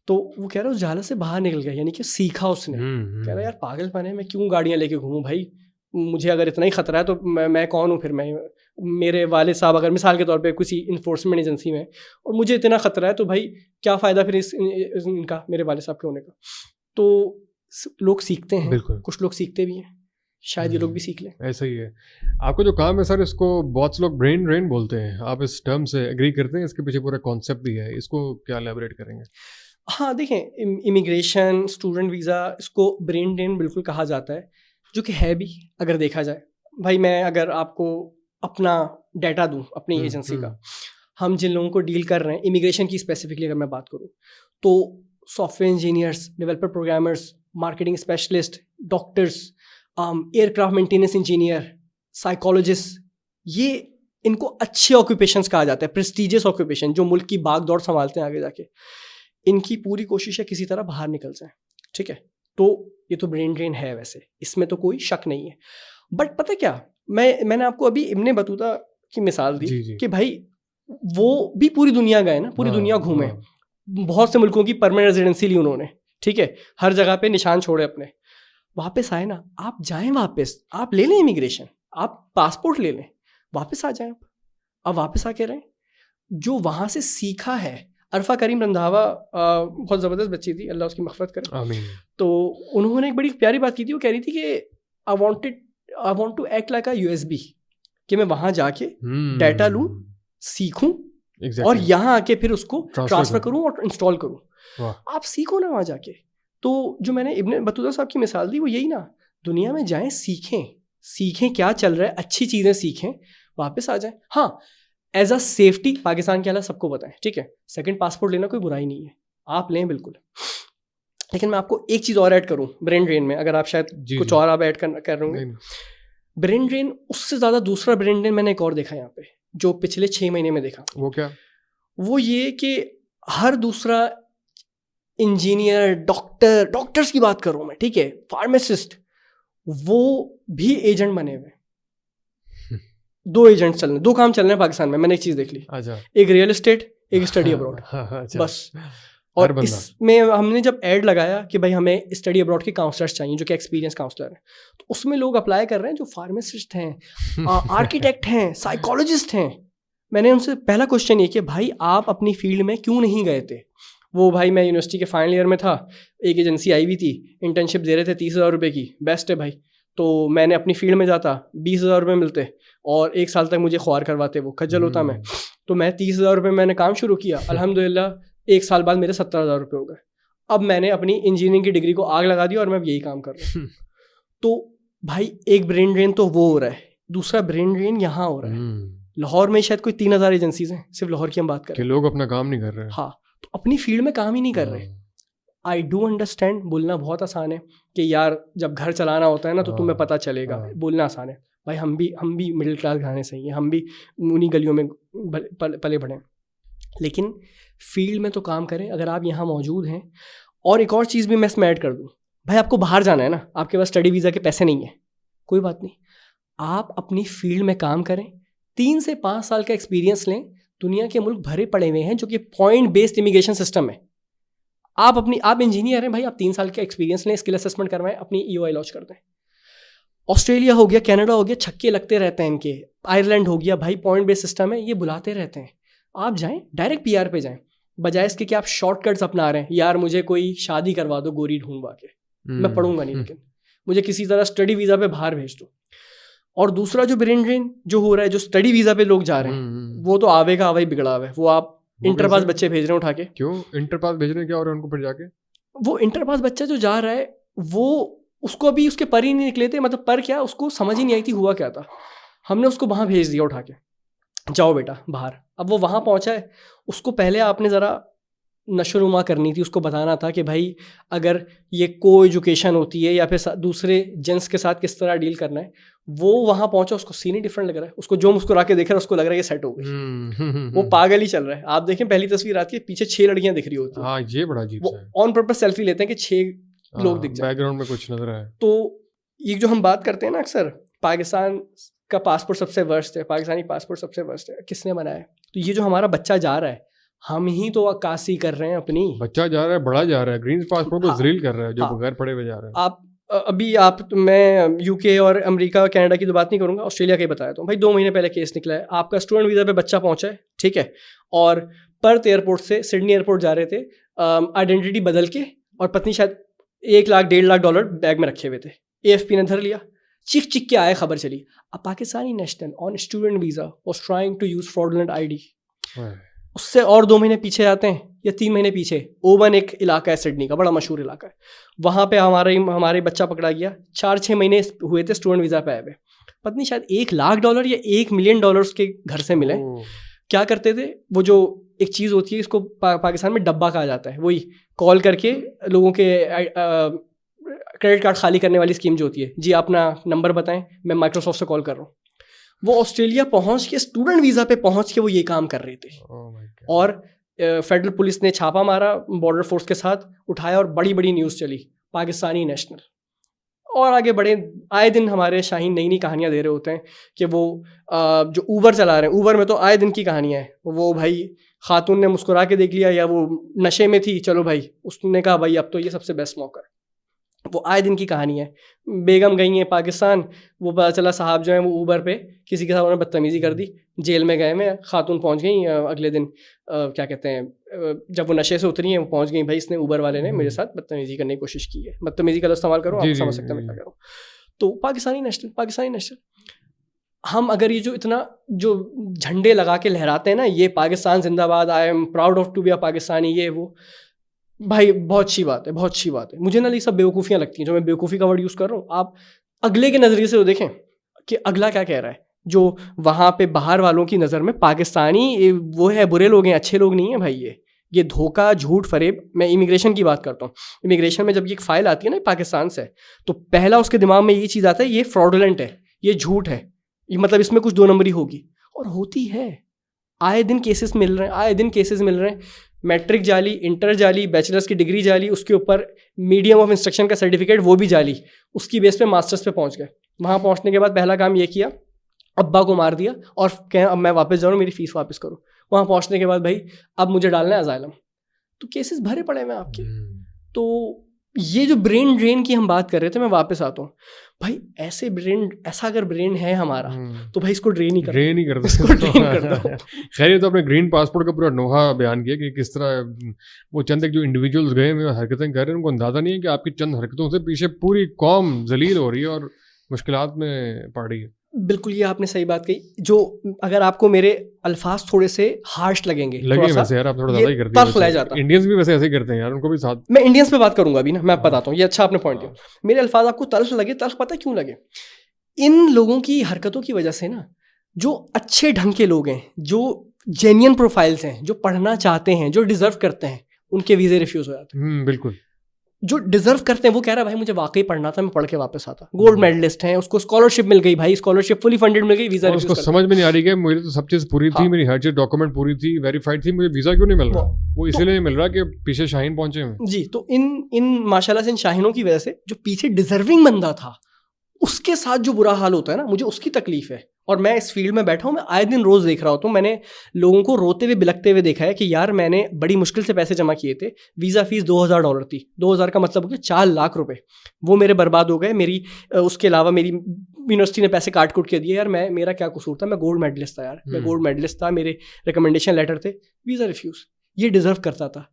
तो वो कह रहा है उस जहालत से बाहर निकल गया, यानी कि सीखा उसने। कह रहा है यार पागलपन है, मैं क्यों गाड़ियाँ लेके घूमूं भाई, मुझे अगर इतना ही ख़तरा है तो मैं कौन हूँ फिर? मेरे वाले साहब अगर मिसाल के तौर पे किसी इन्फोर्समेंट एजेंसी में, और मुझे इतना ख़तरा है, तो भाई क्या फ़ायदा फिर इनका, मेरे वाले साहब के होने का। तो लोग सीखते हैं, कुछ लोग सीखते भी हैं, शायद ये लोग भी सीख लें। ऐसा ही है। आपको जो काम है सर, इसको बहुत से लोग ब्रेन ड्रेन बोलते हैं, आप इस टर्म से एग्री करते हैं? इसके पीछे पूरा कॉन्सेप्ट भी है, इसको क्या एलैबोरेट करेंगे? हाँ देखें, इमिग्रेशन, स्टूडेंट वीज़ा, इसको ब्रेन ड्रेन बिल्कुल कहा जाता है, जो कि है भी अगर देखा जाए। भाई मैं अगर आपको अपना डाटा दूं अपनी एजेंसी का, हम जिन लोगों को डील कर रहे हैं इमिग्रेशन की स्पेसिफिकली अगर मैं बात करूं, तो software engineers, developer programmers, marketing specialist, doctors, aircraft maintenance engineer, psychologist, ये इनको अच्छे ऑक्यूपेशंस कहा जाता है, प्रेस्टीजियस ऑक्यूपेशन, जो मुल्क की भाग दौड़ संभालते हैं आगे जाके। इनकी पूरी कोशिश है किसी तरह बाहर निकल जाए, ठीक है। तो ये तो ब्रेन ड्रेन है, वैसे इसमें तो कोई शक नहीं है। बट पता क्या, मैंने आपको अभी इब्ने बतूता की मिसाल दी कि भाई वो भी पूरी दुनिया गए ना, पूरी दुनिया घूमे, बहुत से मुल्कों की परमानेंट रेजिडेंसी ली उन्होंने, ठीक है, हर जगह पे निशान छोड़े अपने, वापस आए ना, आप जाएं वापस, आप ले लें इमिग्रेशन, आप पासपोर्ट ले लें, वापस आ जाएं, अब वापस आके रहें। जो वहाँ से सीखा है, अरफा करीम रंधावा बहुत ज़बरदस्त बच्ची थी, अल्लाह उसकी मग़फ़िरत करे, आमीन। तो उन्होंने एक बड़ी प्यारी बात की थी, वो कह रही थी कि I want to act like a USB, कि मैं वहाँ जाके डाटा लूँ, सीखूँ, और यहाँ आके फिर उसको ट्रांसफ़र करूँ और इंस्टॉल करूँ। आप सीखो ना वहाँ जाके। तो जो मैंने इब्ने बतूता साहब की मिसाल दी, वो यही ना, दुनिया में जाएं, सीखें क्या चल रहा है, अच्छी चीज़ें सीखें, वापस आ जाएं। हाँ, एज अ सेफ्टी पाकिस्तान के हालात सबको बताएं, ठीक है, सेकंड पासपोर्ट लेना कोई बुराई नहीं है, आप लें बिल्कुल। लेकिन मैं आपको एक चीज़ और ऐड करूं ब्रेन ड्रेन में, अगर आप शायद कुछ और आप ऐड कर रहे होंगे। ब्रेन ड्रेन, उससे ज़्यादा दूसरा ब्रेन ड्रेन मैंने एक और देखा यहाँ पे, जो पिछले 6 महीने में देखा। वो क्या? वो ये कि हर दूसरा इंजीनियर, डॉक्टर्स की बात कर रहा हूँ मैं, ठीक है, फार्मासिस्ट, वो भी एजेंट बने हुए। दो एजेंट्स चल रहे हैं, दो काम चल रहे हैं पाकिस्तान में, मैंने एक चीज़ देख ली, अच्छा एक रियल एस्टेट, एक स्टडी अब्रॉड, अच्छा बस। हर और बंदा। इसमें हमने जब ऐड लगाया कि भाई हमें स्टडी अब्रॉड के काउंसलर्स चाहिए जो कि एक्सपीरियंस काउंसलर हैं, तो उसमें लोग अप्लाई कर रहे हैं जो फार्मासिस्ट हैं, आर्किटेक्ट हैं, साइकोलॉजिस्ट हैं। मैंने उनसे पहला क्वेश्चन ये कि भाई आप अपनी फील्ड में क्यों नहीं गए थे? वो भाई मैं यूनिवर्सिटी के फाइनल ईयर में था, एक एजेंसी आई हुई थी, इंटर्नशिप दे रहे थे 30,000 रुपये की, बेस्ट है भाई। तो मैंने अपनी फील्ड में जाता, 20,000 रुपये मिलते और 1 साल तक मुझे ख्वार करवाते, वो खज्जल होता मैं। तो मैं 30,000 रुपये मैंने काम शुरू किया, अल्हम्दुलिल्लाह 1 साल बाद मेरे 70,000 रुपये हो गए। अब मैंने अपनी इंजीनियरिंग की डिग्री को आग लगा दी और मैं अब यही काम कर रहा हूँ। तो भाई एक ब्रेन ड्रेन तो वो हो रहा है, दूसरा ब्रेन ड्रेन यहाँ हो रहा है। लाहौर में शायद कोई 3,000 एजेंसीज हैं, सिर्फ लाहौर की हम बात करें कि लोग अपना काम नहीं कर रहे हैं। हाँ, तो अपनी फील्ड में काम ही नहीं कर रहे। आई डू अंडरस्टैंड, बोलना बहुत आसान है कि यार जब घर चलाना होता है ना तो तुम्हें पता चलेगा, बोलना आसान है भाई। हम भी मिडिल क्लास घराने से ही हैं, हम भी उन्हीं गलियों में पले बढ़े, लेकिन फील्ड में तो काम करें अगर आप यहाँ मौजूद हैं। और एक और चीज़ भी मैं इसमें ऐड कर दूँ, भाई आपको बाहर जाना है ना, आपके पास स्टडी वीज़ा के पैसे नहीं है, कोई बात नहीं, आप अपनी फील्ड में काम करें, 3 से 5 साल का एक्सपीरियंस लें। दुनिया के मुल्क भरे पड़े हुए हैं जो कि पॉइंट बेस्ड इमिग्रेशन सिस्टम है। आप इंजीनियर हैं भाई, आप 3 साल का एक्सपीरियंस लें, स्किल असेसमेंट करवाएं, अपनी EOI लॉन्च कर दें। ऑस्ट्रेलिया हो गया, कनाडा हो गया, छक्के लगते रहते हैं इनके, आयरलैंड हो गया, भाई पॉइंट बेस्ड सिस्टम है, ये बुलाते रहते हैं। आप जाएं, डायरेक्ट PR पे जाएं, बजाय इसके कि आप शॉर्टकट्स अपना रहे हैं। यार मुझे कोई शादी करवा दो गोरी ढूंढवा के, मैं पढ़ूंगा नहीं, लेकिन मुझे किसी तरह स्टडी वीज़ा पे बाहर भेज दो। और दूसरा जो ब्रेन ड्रेन जो हो रहा है, जो स्टडी वीज़ा पे लोग जा रहे हैं, वो तो आवे का आवा ही बिगड़ा हुआ है। वो आप इंटर पास बच्चे भेज रहे हैं उठा के। क्यों इंटर पास भेज रहे हैं, क्या हो रहा है उनको फिर जाके? वो इंटर पास बच्चा जो जा रहा है, वो उसको अभी उसके पर ही नहीं निकले थे, मतलब पर क्या, उसको समझ ही नहीं आई थी हुआ क्या था। हमने उसको वहाँ भेज दिया उठा के, जाओ बेटा बाहर। अब वो वहाँ पहुँचा है, उसको पहले आपने ज़रा नशोनुमा करनी थी, उसको बताना था कि भाई अगर ये को एजुकेशन होती है या फिर दूसरे जेंट्स के साथ किस तरह डील करना है। वो वहाँ पहुंचा, उसको सीन ही डिफरेंट लग रहा है, उसको जो मुस्कुरा के देख रहा है उसको लग रहा है ये सेट हो गई। वो पागल ही चल रहा है। आप देखें पहली तस्वीर आती है, पीछे 6 लड़कियां दिख रही होती हैं। हाँ, ये बड़ा अजीब सा है। वो ऑन पर्पस सेल्फी लेते हैं कि 6 लोग दिख जाए, बैकग्राउंड में कुछ नजर आए। तो ये जो हम बात करते हैं ना अक्सर, पाकिस्तान का पासपोर्ट सबसे वर्स्ट है, पाकिस्तानी पासपोर्ट सबसे वर्स्ट है, किसने बनाया है? तो ये जो हमारा बच्चा जा रहा है, हम ही तो अक्कासी कर रहे हैं अपनी। बच्चा जा रहा है, बड़ा जा रहा है, ग्रीन पासपोर्ट को हाँ, ज़लील कर रहा है, जो हाँ, बगैर पढ़े हुए जा रहा है। मैं UK और अमेरिका कनाडा की तो बात नहीं करूंगा, ऑस्ट्रेलिया का ही बताया तो भाई 2 महीने पहले केस निकला है। आपका स्टूडेंट वीज़ा पे बच्चा पहुंचा है, ठीक है, और पर्थ एयरपोर्ट से सिडनी एयरपोर्ट जा रहे थे, आइडेंटिटी बदल के, और पत्नी शायद $1 लाख $1.5 लाख बैग में रखे हुए थे। AFP ने धर लिया, चिक के आए, खबर चली। अब Pakistani national on student visa was trying to use fraudulent ID। उससे और 2 महीने पीछे आते हैं या 3 महीने पीछे, ओवन एक इलाका है सिडनी का, बड़ा मशहूर इलाका है, वहाँ पे हमारे बच्चा पकड़ा गया। 4-6 महीने हुए थे स्टूडेंट वीज़ा पे आए हुए। पत्नी शायद $1 लाख या $1 मिलियन के घर से मिले। क्या करते थे वो, जो एक चीज़ होती है इसको पाकिस्तान में डब्बा कहा जाता है, वही कॉल करके लोगों के क्रेडिट कार्ड खाली करने वाली स्कीम जो होती है, जी अपना नंबर बताएं, मैं माइक्रोसॉफ्ट से कॉल कर रहा हूँ। वो ऑस्ट्रेलिया पहुंच के स्टूडेंट वीज़ा पे पहुंच के वो ये काम कर रहे थे। और फेडरल पुलिस ने छापा मारा, बॉर्डर फोर्स के साथ उठाया, और बड़ी बड़ी न्यूज़ चली, पाकिस्तानी नेशनल। और आगे बढ़े, आए दिन हमारे शाहीन नई नई कहानियाँ दे रहे होते हैं कि वो जो ऊबर चला रहे हैं, ऊबर में तो आए दिन की कहानियाँ हैं। वो भाई खातून ने मुस्कुरा के देख लिया, या वो नशे में थी, चलो भाई उसने कहा भाई अब तो ये सबसे बेस्ट मौका है। वो आए दिन की कहानी है। बेगम गई हैं पाकिस्तान, वो पता चला साहब जो हैं वो ऊबर पे किसी के साथ उन्होंने बदतमीज़ी कर दी, जेल में गए में। खातून पहुंच गई अगले दिन, क्या कहते हैं, जब वो नशे से उतरी हैं वो पहुंच गई, भाई इसने ऊबर वाले ने मेरे साथ बदतमीज़ी करने की कोशिश की है। बदतमीज़ी का इस्तेमाल करो, आप समझ सकते हैं मैं क्या करूँ। तो पाकिस्तानी नेशनल हम अगर ये जो इतना जो झंडे लगा के लहराते हैं ना, ये पाकिस्तान जिंदाबाद, I am proud of to be a Pakistani, ये वो, भाई बहुत अच्छी बात है, बहुत अच्छी बात है। मुझे ना ये सब बेवकूफ़ियाँ लगती हैं, जो मैं बेवकूफ़ी का वर्ड यूज़ कर रहा हूँ। आप अगले के नज़रिए से तो देखें कि अगला क्या कह रहा है। जो वहाँ पे बाहर वालों की नज़र में पाकिस्तानी वो है, बुरे लोग हैं, अच्छे लोग नहीं हैं भाई। ये धोखा, झूठ, फरेब। मैं इमिग्रेशन की बात करता हूँ। इमिग्रेशन में जब ये एक फ़ाइल आती है ना पाकिस्तान से, तो पहला उसके दिमाग में ये चीज़ आता है, ये फ्रॉडुलेंट है, ये झूठ है, ये मतलब इसमें कुछ 2 नंबरी होगी। और होती है, आए दिन केसेस मिल रहे हैं, मैट्रिक जाली, इंटर जाली, बैचलर्स की डिग्री जाली, उसके ऊपर मीडियम ऑफ इंस्ट्रक्शन का सर्टिफिकेट वो भी जाली, उसकी बेस पे मास्टर्स पे पहुंच गए। वहाँ पहुंचने के बाद पहला काम ये किया अब्बा को मार दिया और कहें अब मैं वापस जा रहा हूँ, मेरी फीस वापस करो। वहाँ पहुँचने के बाद भाई अब मुझे डालना है अजाइलम, तो केसेस भरे पड़े हैं आपके। तो ये जो ब्रेन ड्रेन की हम बात कर रहे थे, मैं वापस आता हूँ भाई, ऐसा अगर ब्रेन है हमारा तो भाई इसको ड्रेन ही कर दो, इसको ड्रेन कर दो। खैर ये तो अपने ग्रीन पासपोर्ट का पूरा नोहा बयान किया कि किस तरह वो चंद एक जो इंडिविजुअल्स गए हुए हरकतें कर रहे हैं, उनको अंदाजा नहीं है कि आपकी चंद हरकतों से पीछे पूरी कौम जलील हो रही है और मुश्किलात में पड़ रही है। बिल्कुल, ये आपने सही बात कही। जो अगर आपको मेरे अल्फाज थोड़े से हार्श लगेंगे वैसे यार, आप थोड़ा ज़्यादा ही करते हैं, तल्ख ले जाता। इंडियंस भी वैसे ऐसे ही करते हैं यार, उनको भी साथ। मैं इंडियंस पे बात करूंगा अभी ना, मैं बताता हूँ, ये अच्छा आपने पॉइंट दिया। मेरे अल्फाज आपको तल्ख लगे, तल्ख पता है क्यों लगे? इन लोगों की हरकतों की वजह से ना, जो अच्छे ढंग के लोग हैं, जो जेन्युइन प्रोफाइल्स हैं, जो पढ़ना चाहते हैं, जो डिजर्व करते हैं, उनके वीजे रिफ्यूज हो जाते हैं। बिल्कुल। जो डिजर्व करते हैं वो कह रहा है भाई मुझे वाकई पढ़ना था, मैं पढ़ के वापस आता। गोल्ड मेडलिस्ट हैं, उसको स्कॉलरशिप मिल गई भाई, स्कॉलरशिप फुली फंडेड मिल गई, वीजा रिफ्यूज उसको समझ में नहीं आ रही कि मुझे तो सब चीज़ पूरी थी, मेरी हर चीज़ डॉक्यूमेंट पूरी थी, वेरीफाइड थी, मुझे वीज़ा क्यों नहीं मिल रहा? वो इसीलिए नहीं मिल रहा कि पीछे शाहीन पहुंचे हैं जी। तो इन माशाल्लाह से इन शाहीनों की वजह से जो पीछे डिजर्विंग बंदा था उसके साथ जो बुरा हाल होता है ना, मुझे उसकी तकलीफ है। और मैं इस फील्ड में बैठा हूँ, मैं आए दिन रोज़ देख रहा होता हूँ। मैंने लोगों को रोते हुए बिलखते हुए देखा है कि यार मैंने बड़ी मुश्किल से पैसे जमा किए थे, वीज़ा फ़ीस $2000 थी, 2000 का मतलब हो गया 4 लाख रुपए, वो मेरे बर्बाद हो गए। मेरी उसके अलावा मेरी यूनिवर्सिटी ने पैसे काट के दिए यार, मेरा क्या कसूर था? मैं गोल्ड मेडलिस्ट था यार, मैं गोल्ड मेडलिस्ट था, मेरे रिकमेंडेशन लेटर थे, वीज़ा रिफ्यूज़। ये डिज़र्व करता था,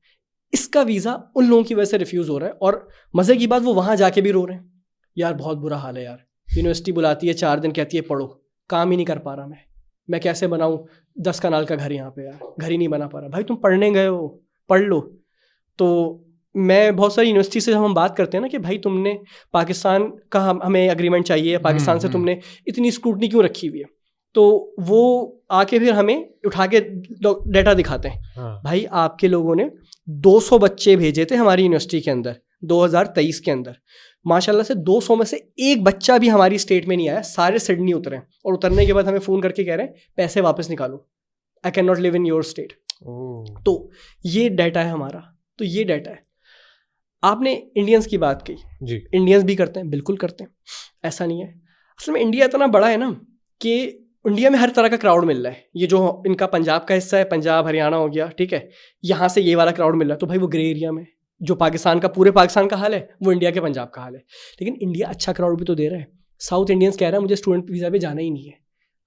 इसका वीज़ा उन लोगों की वजह से रिफ्यूज़ हो रहा है। और मज़े की बात, वो वहाँ जाके भी रो रहे हैं, यार बहुत बुरा हाल है यार, यूनिवर्सिटी बुलाती है 4 दिन, कहती है पढ़ो, काम ही नहीं कर पा रहा मैं कैसे बनाऊं 10 कनाल का घर यहाँ पे यार, घर ही नहीं बना पा रहा। भाई तुम पढ़ने गए हो, पढ़ लो। तो मैं बहुत सारी यूनिवर्सिटी से हम बात करते हैं ना कि भाई तुमने पाकिस्तान का हमें एग्रीमेंट चाहिए, पाकिस्तान से तुमने इतनी स्क्रूटनी क्यों रखी हुई है? तो वो आके फिर हमें उठा के डेटा दिखाते हैं। भाई आपके लोगों ने 200 बच्चे भेजे थे हमारी यूनिवर्सिटी के अंदर 2023 के अंदर, माशाल्लाह से 200 में से एक बच्चा भी हमारी स्टेट में नहीं आया, सारे सिडनी उतरे। और उतरने के बाद हमें फ़ोन करके कह रहे हैं पैसे वापस निकालो, I can not live in your state. तो ये डाटा है हमारा, तो ये डाटा है। आपने इंडियंस की बात की जी, इंडियंस भी करते हैं, बिल्कुल करते हैं, ऐसा नहीं है। असल में इंडिया इतना बड़ा है ना कि इंडिया में हर तरह का क्राउड मिल रहा है। ये जो इनका पंजाब का हिस्सा है, पंजाब हरियाणा हो गया, ठीक है, यहाँ से ये वाला क्राउड मिल रहा है। तो भाई वो ग्रे एरिया में जो पाकिस्तान का, पूरे पाकिस्तान का हाल है, वो इंडिया के पंजाब का हाल है। लेकिन इंडिया अच्छा क्राउड भी तो दे रहा है। साउथ इंडियंस कह रहा है मुझे स्टूडेंट वीज़ा पे जाना ही नहीं है।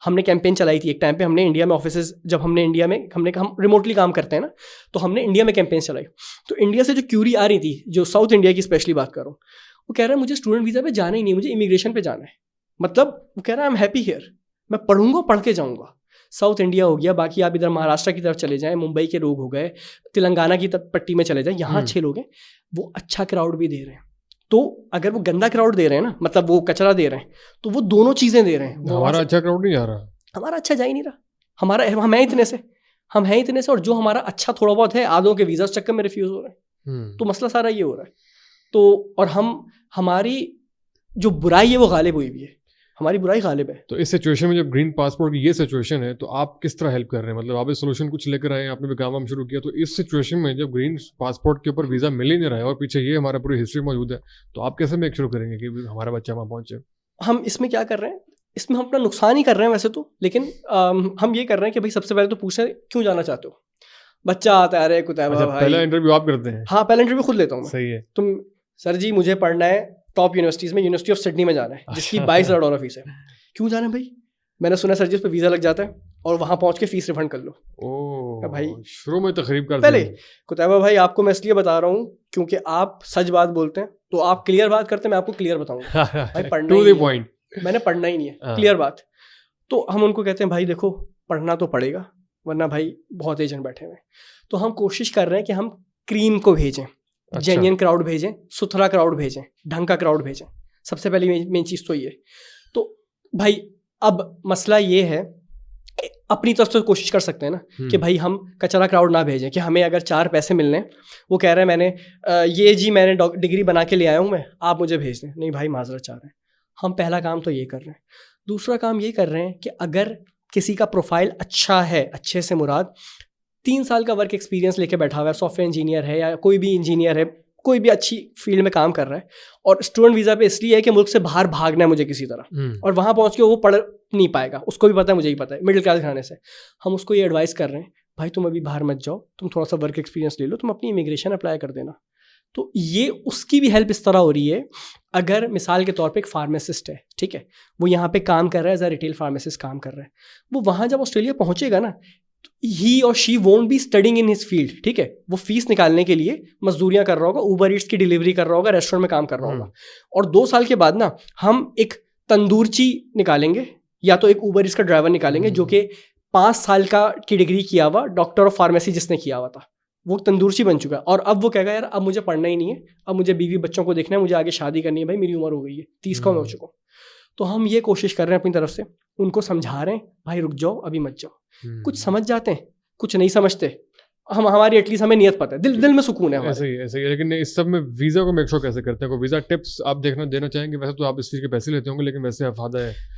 हमने कैंपेन चलाई थी एक टाइम पे, हमने इंडिया में ऑफिसेज, जब हमने इंडिया में हम रिमोटली काम करते हैं ना, तो हमने इंडिया में कैंपेन चलाई। तो इंडिया से जो क्यूरी आ रही थी, जो साउथ इंडिया की स्पेशली बात कर रहा हूँ, वो कह रहा है मुझे स्टूडेंट वीज़ा पे जाना ही नहीं, मुझे इमिग्रेशन पे जाना है। मतलब वो कह रहा है आई एम हैप्पी हियर, मैं पढ़ूंगा, पढ़ के जाऊँगा। साउथ इंडिया हो गया, बाकी आप इधर महाराष्ट्र की तरफ चले जाएं, मुंबई के लोग हो गए, तेलंगाना की पट्टी में चले जाएं, यहाँ अच्छे लोग हैं, वो अच्छा क्राउड भी दे रहे हैं। तो अगर वो गंदा क्राउड दे रहे हैं ना, मतलब वो कचरा दे रहे हैं, तो वो दोनों चीज़ें दे रहे हैं। हमारा अच्छा क्राउड नहीं आ रहा, हमारा अच्छा जा ही नहीं रहा। हमारा हम हैं इतने से, और जो हमारा अच्छा थोड़ा बहुत है, आधों के वीज़ा चक्कर में रिफ्यूज़ हो रहे हैं। तो मसला सारा ये हो रहा है। तो और हमारी जो बुराई है वो गालिब हुई भी है, हमारी बुराई गालिब है। तो इस सिचुएशन में जब ग्रीन पासपोर्ट की ये सिचुएशन है, तो आप किस तरह हेल्प कर रहे हैं? मतलब आप सोल्यूशन कुछ लेकर आए, आपने भी काम शुरू किया, तो इस सिचुएशन में जब ग्रीन पासपोर्ट के ऊपर वीज़ा मिल ही नहीं रहा है और पीछे ये हमारा पूरी हिस्ट्री मौजूद है, तो आप कैसे मेक श्योर करेंगे कि हमारा बच्चा वहाँ पहुँचे? हम इसमें क्या कर रहे हैं, इसमें हम अपना नुकसान ही कर रहे हैं वैसे तो, लेकिन हम ये कर रहे हैं कि भाई सबसे पहले तो पूछें क्यों जाना चाहते हो। बच्चा आता है, अरे कुतैबा भाई, पहला इंटरव्यू आप करते हैं? हाँ, पहला इंटरव्यू खुद लेता हूँ। सही है। तुम सर जी मुझे पढ़ना है टॉप यूनिवर्सिटीज़ में, यूनिवर्सिटी ऑफ सिडनी में जाना है, जिसकी $22,000 फीस है। क्यों जाना है भाई? मैंने सुना सर जी उस पर वीज़ा लग जाता है और वहाँ पहुँच के फीस रिफंड कर लो। ओह भाई शुरू में तकरीब कर पहले कुतैबा भाई, आपको मैं इसलिए बता रहा हूँ क्योंकि आप सच बात बोलते हैं, तो आप क्लियर बात करते हैं, मैं आपको क्लियर बताऊँगा। भाई पढ़ना टू द पॉइंट, मैंने पढ़ना ही नहीं है, क्लियर बात। तो हम उनको कहते हैं भाई देखो पढ़ना तो पड़ेगा, वरना भाई बहुत एजेंट बैठे हुए हैं। तो हम कोशिश कर रहे हैं कि हम क्रीम को भेजें, जेन्युइन क्राउड भेजें, सुथरा क्राउड भेजें, ढंग का क्राउड भेजें। सबसे पहली मेन चीज़ तो ये। तो भाई अब मसला ये है, अपनी तरफ से कोशिश कर सकते हैं ना कि भाई हम कचरा क्राउड ना भेजें, कि हमें अगर 4 पैसे मिलने, वो कह रहे हैं मैंने डिग्री बना के ले आया हूँ मैं, आप मुझे भेज दें। नहीं भाई, माजरत चाह रहे हैं। हम पहला काम तो ये कर रहे हैं। दूसरा काम ये कर रहे हैं कि अगर किसी का प्रोफाइल अच्छा है, अच्छे से मुराद 3 साल का वर्क एक्सपीरियंस लेके बैठा हुआ है, सॉफ्टवेयर इंजीनियर है या कोई भी इंजीनियर है, कोई भी अच्छी फील्ड में काम कर रहा है, और स्टूडेंट वीज़ा पे इसलिए है कि मुल्क से बाहर भागना है मुझे किसी तरह, और वहाँ पहुँच के वो नहीं पाएगा, उसको भी पता है, मुझे भी पता है, मिडिल क्लास घराने से। हम उसको ये एडवाइस कर रहे हैं, भाई तुम अभी बाहर मत जाओ, तुम थोड़ा सा वर्क एक्सपीरियंस ले लो, तुम अपनी इमिग्रेशन अप्लाई कर देना। तो ये उसकी भी हेल्प इस तरह हो रही है। अगर मिसाल के तौर पे एक फार्मासिस्ट है, ठीक है, वो यहाँ पे काम कर रहा है, एज अ रिटेल फार्मासिस्ट काम कर रहा है, वो वहाँ जब ऑस्ट्रेलिया पहुँचेगा ना, ही और she won't be studying in his field, ठीक है, वो फीस निकालने के लिए मजदूरियाँ कर रहा होगा, ऊबर ईट्स की डिलीवरी कर रहा होगा, रेस्टोरेंट में काम कर रहा होगा। और 2 साल के बाद ना हम एक तंदूरची निकालेंगे, या तो एक ऊबर ईट्स का ड्राइवर निकालेंगे जो कि 5 साल की डिग्री किया हुआ, डॉक्टर ऑफ फार्मेसी जिसने किया हुआ था, वो तंदूरची बन चुका है। और अब वो कहेगा यार अब मुझे पढ़ना ही नहीं है, अब मुझे बीवी बच्चों को देखना है, मुझे आगे शादी करनी है, भाई मेरी उम्र हो गई है, 30 का मैं हो चुका हूँ। तो हम ये कोशिश कर रहे हैं अपनी तरफ से, उनको समझा रहे हैं भाई रुक जाओ, अभी मत जाओ। कुछ समझ जाते हैं, कुछ नहीं समझते, हमारी एटलीस्ट हमें नियत पता है, दिल में सुकून है हमारे। ऐसे ही। लेकिन इस सब में वीज़ा को मेक श्योर कैसे करते हैं? कोई वीज़ा टिप्स आप देना चाहेंगे? वैसे तो आप इस चीज़ के पैसे लेते होंगे, लेकिन वैसे